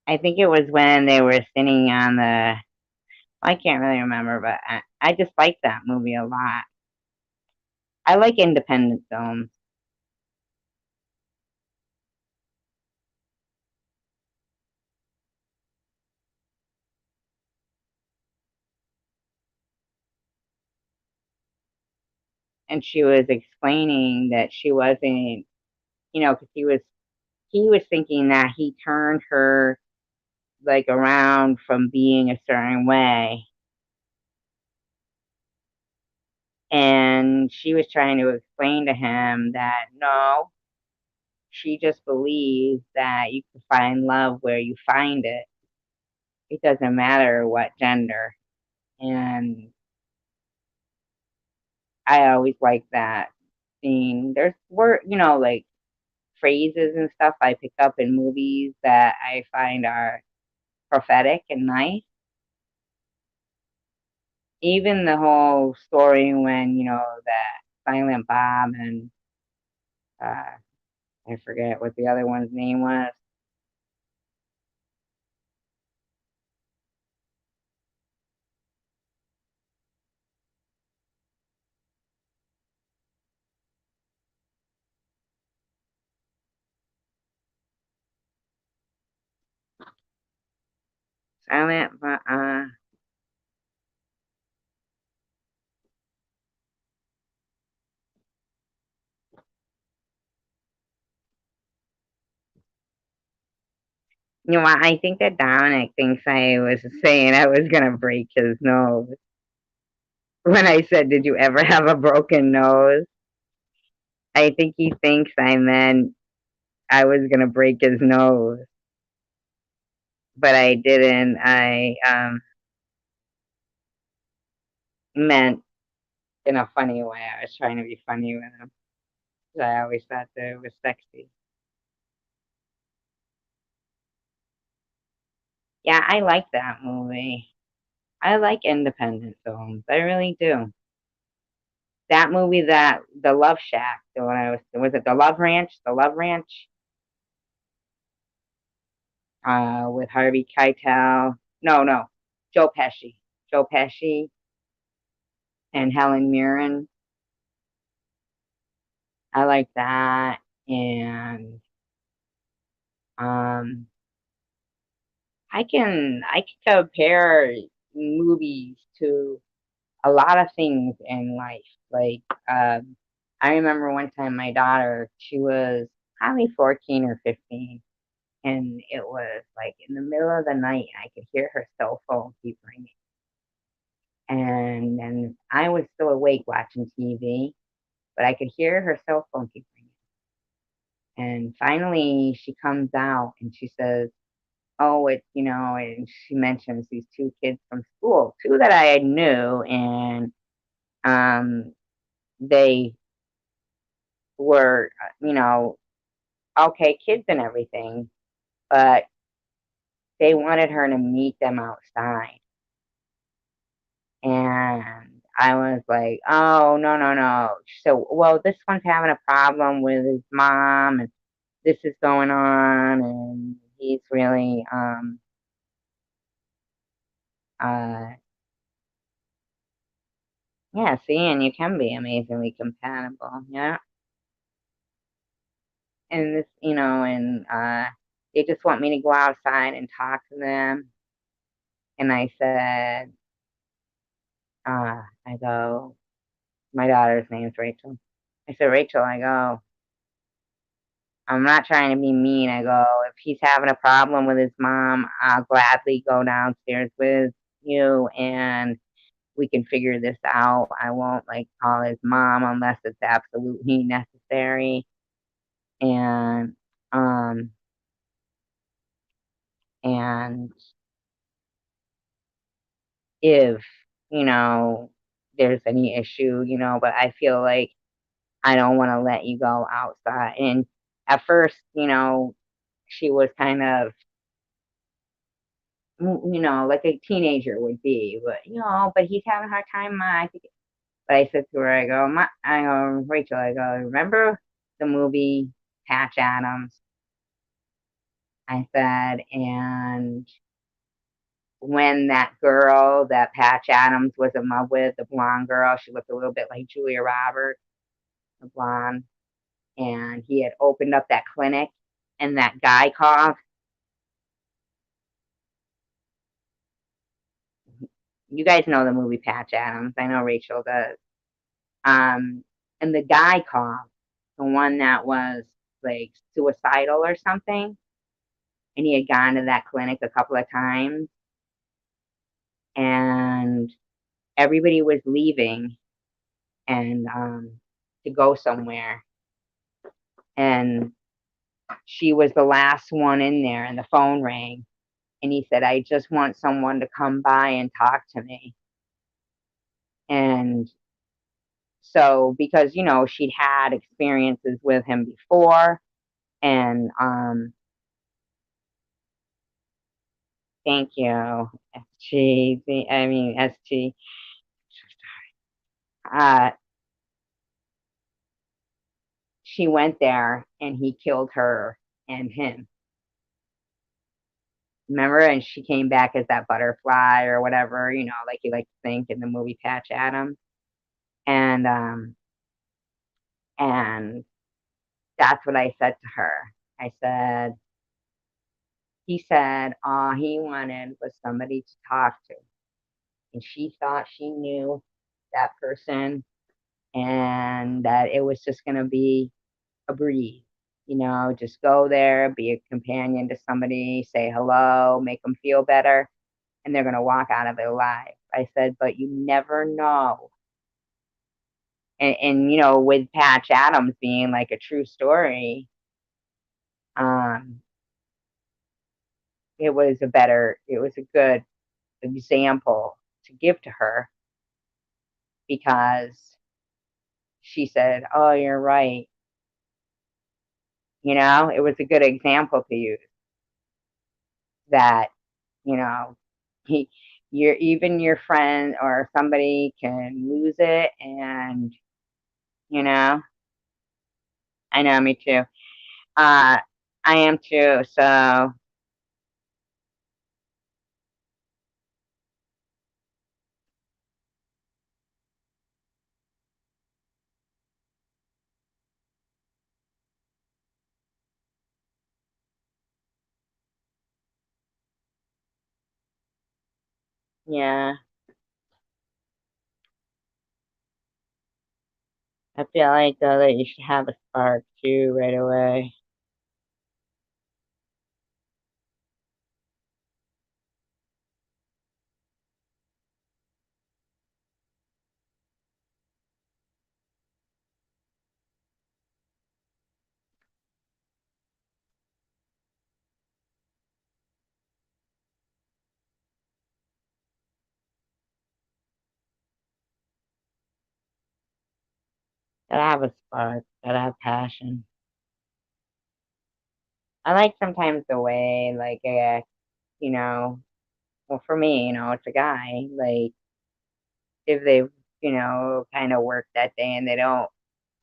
Speaker 1: I think it was when they were sitting on the, I can't really remember, but I just like that movie a lot. I like independent films. And she was explaining that she wasn't, because he was thinking that he turned her like around from being a certain way, and she was trying to explain to him that no, she just believes that you can find love where you find it. It doesn't matter what gender. And I always like that scene. There's word, like phrases and stuff I pick up in movies that I find are prophetic and nice. Even the whole story when, that Silent Bob and uh, I forget what the other one's name was. Silent Bob. What? I think that Dominic thinks I was saying I was gonna break his nose when I said, "Did you ever have a broken nose?" I think he thinks I meant I was gonna break his nose, but I didn't. I meant in a funny way. I was trying to be funny with him. I always thought that it was sexy. Yeah, I like that movie. I like independent films. I really do. That movie, that the Love Shack, the one I was it the Love Ranch? The Love Ranch, with Harvey Keitel. No, no, Joe Pesci. Joe Pesci and Helen Mirren. I like that, and um, I can compare movies to a lot of things in life. Like, I remember one time my daughter, she was probably 14 or 15, and it was like in the middle of the night, I could hear her cell phone keep ringing. And I was still awake watching TV, but I could hear her cell phone keep ringing. And finally, she comes out and she says, "Oh, and she mentions these two kids from school, two that I knew, and um, they were, okay kids and everything, but they wanted her to meet them outside." And I was like, "Oh, no, no, no." So, well, this one's having a problem with his mom, and this is going on, and he's really, uh, yeah, see, and you can be amazingly compatible, yeah. And this, and they just want me to go outside and talk to them. And I said, I go, My daughter's name's Rachel. I said, Rachel, I go, I'm not trying to be mean. I go, if he's having a problem with his mom, I'll gladly go downstairs with you and we can figure this out. I won't like call his mom unless it's absolutely necessary. And um and if, you know, there's any issue, but I feel like I don't want to let you go outside. And at first, she was kind of, like a teenager would be, but he's having a hard time. I think, but I said to her, I go, Rachel, I go, remember the movie Patch Adams? I said, and when that girl that Patch Adams was in love with, the blonde girl, she looked a little bit like Julia Roberts, the blonde, and he had opened up that clinic, and that guy coughed. You guys know the movie Patch Adams. I know Rachel does. Um, and the guy coughed, the one that was like suicidal or something, and he had gone to that clinic a couple of times, and everybody was leaving and to go somewhere, and she was the last one in there, and the phone rang, and he said, I just want someone to come by and talk to me. And so, because she'd had experiences with him before, and thank you, SG. I mean SG. Uh, she went there, and he killed her and him. Remember? And she came back as that butterfly or whatever, like you like to think in the movie Patch Adams. And and that's what I said to her. I said, he said all he wanted was somebody to talk to. And she thought she knew that person and that it was just going to be a breeze. Just go there, be a companion to somebody, say hello, make them feel better, and they're going to walk out of it alive. I said, but you never know. And with Patch Adams being like a true story, um, it was a good example to give to her because she said, oh, you're right. It was a good example to use that, you know, he, your friend or somebody can lose it. And, you know, I know, me too. Uh, I am too. So, yeah, I feel like though that you should have a spark too right away. Gotta have a spark, gotta have passion. I like sometimes the way, like, you know, well, for me, it's a guy. Like, if they, kind of work that day and they don't,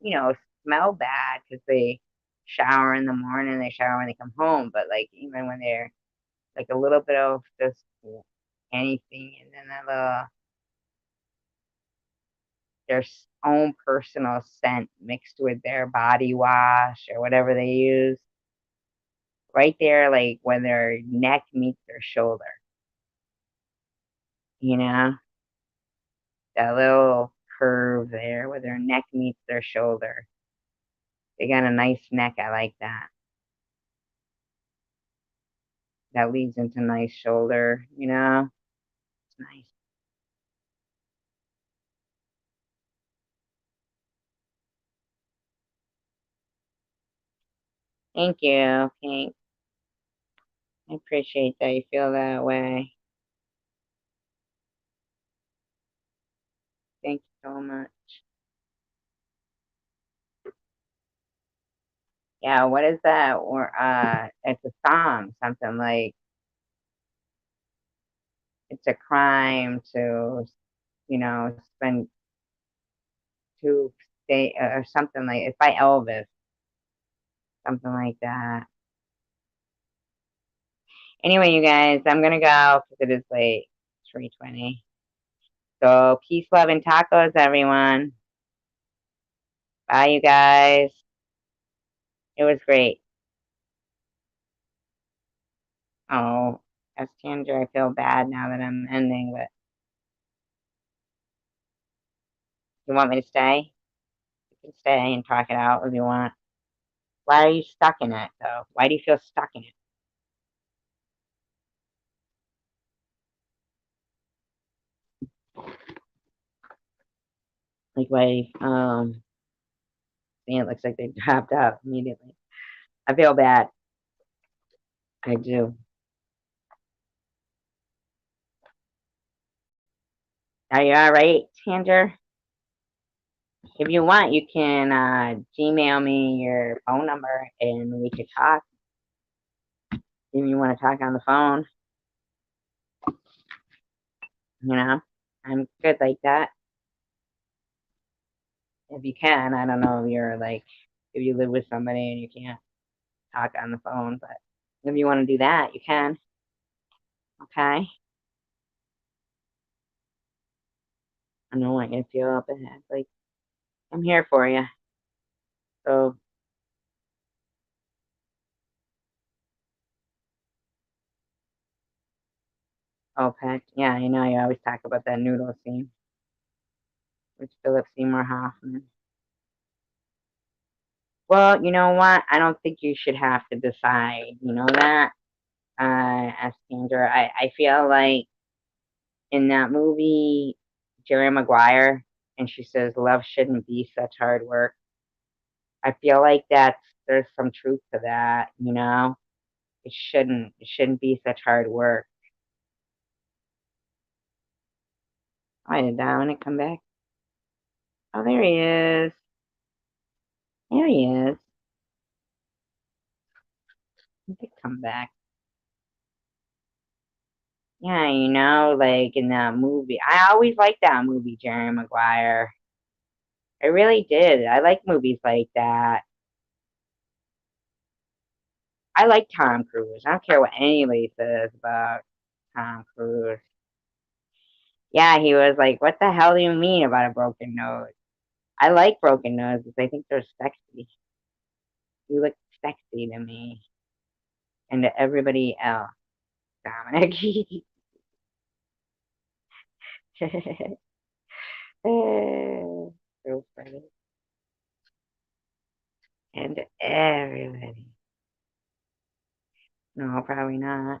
Speaker 1: you know, smell bad because they shower in the morning, they shower when they come home. But like, even when they're like a little bit of just anything, and then their own personal scent mixed with their body wash or whatever they use, right there, like when their neck meets their shoulder, you know, that little curve there where their neck meets their shoulder. They got a nice neck. I like that. That leads into nice shoulder, you know? It's nice. Thank you, Pink. I appreciate that you feel that way. Thank you so much. Yeah, what is that? Or it's a song, something like it's a crime to, spend to stay or something like it's by Elvis, something like that. Anyway, you guys, I'm gonna go because it is late. It's 3:20. So peace, love, and tacos, everyone. Bye, you guys. It was great. Oh, as Tandra, I feel bad now that I'm ending, but you want me to stay? You can stay and talk it out if you want. Why are you stuck in it, though? Why do you feel stuck in it? Like, why? See, it looks like they dropped out immediately. I feel bad. I do. Are you all right, Tandra? If you want, you can Gmail me your phone number and we could talk. If you want to talk on the phone, I'm good like that. If you can, I don't know if you're like, if you live with somebody and you can't talk on the phone, but if you want to do that, you can. Okay. I don't want you to feel up ahead. Like, I'm here for you. So, okay. Yeah, you always talk about that noodle scene with Philip Seymour Hoffman. Well, you know what? I don't think you should have to decide. You know that, as Sandra. I feel like in that movie, Jerry Maguire, and she says, love shouldn't be such hard work. I feel like there's some truth to that. It shouldn't be such hard work. Why did Dominic come back? Oh, there he is. There he is. He did come back. Yeah, like in that movie. I always liked that movie, Jerry Maguire. I really did. I like movies like that. I like Tom Cruise. I don't care what anybody says about Tom Cruise. Yeah, he was like, what the hell do you mean about a broken nose? I like broken noses. I think they're sexy. You look sexy to me and to everybody else, Dominic. So funny. And to everybody. No, probably not.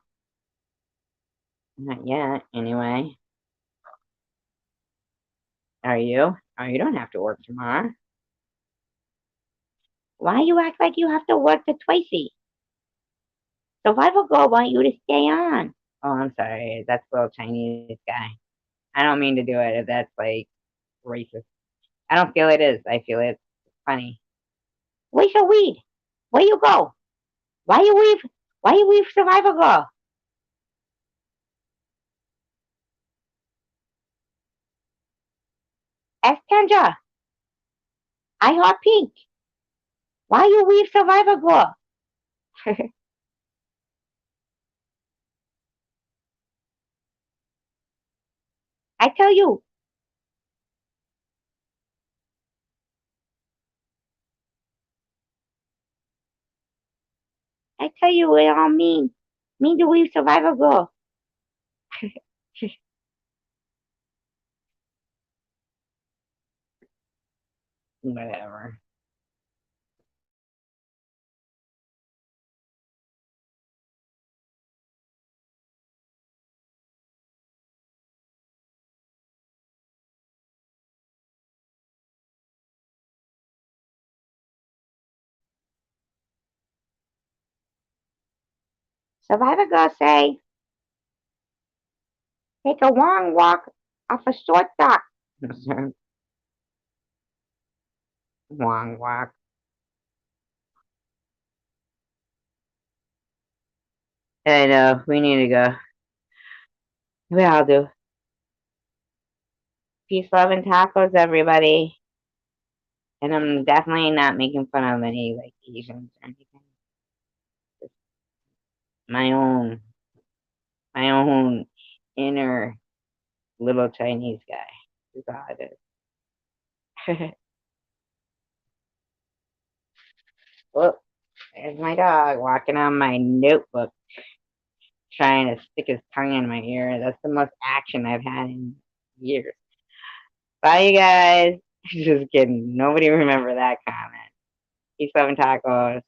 Speaker 1: Not yet, anyway. Are you? Oh, you don't have to work tomorrow. Why you act like you have to work the Tracy? Survival Girl want you to stay on. Oh, I'm sorry. That's the little Chinese guy. I don't mean to do it if that's like racist. I don't feel it is. I feel it's funny. Where's your weed? Where you go? Why you leave? Why you leave Survival Girl? Ask Kendra. I heart pink. Why you leave Survival Girl? I tell you. I tell you what I mean. Mean to leave Survival Girl. Whatever. Survivorgirl say, take a long walk off a short dock. Long walk. I know, we need to go. We all do. Peace, love, and tacos, everybody. And I'm definitely not making fun of any like Asians or anything. Just my own, my own inner little Chinese guy. That's all it is. Oh, there's my dog walking on my notebook, trying to stick his tongue in my ear. That's the most action I've had in years. Bye, you guys. Just kidding. Nobody remember that comment. Peace, love, and tacos.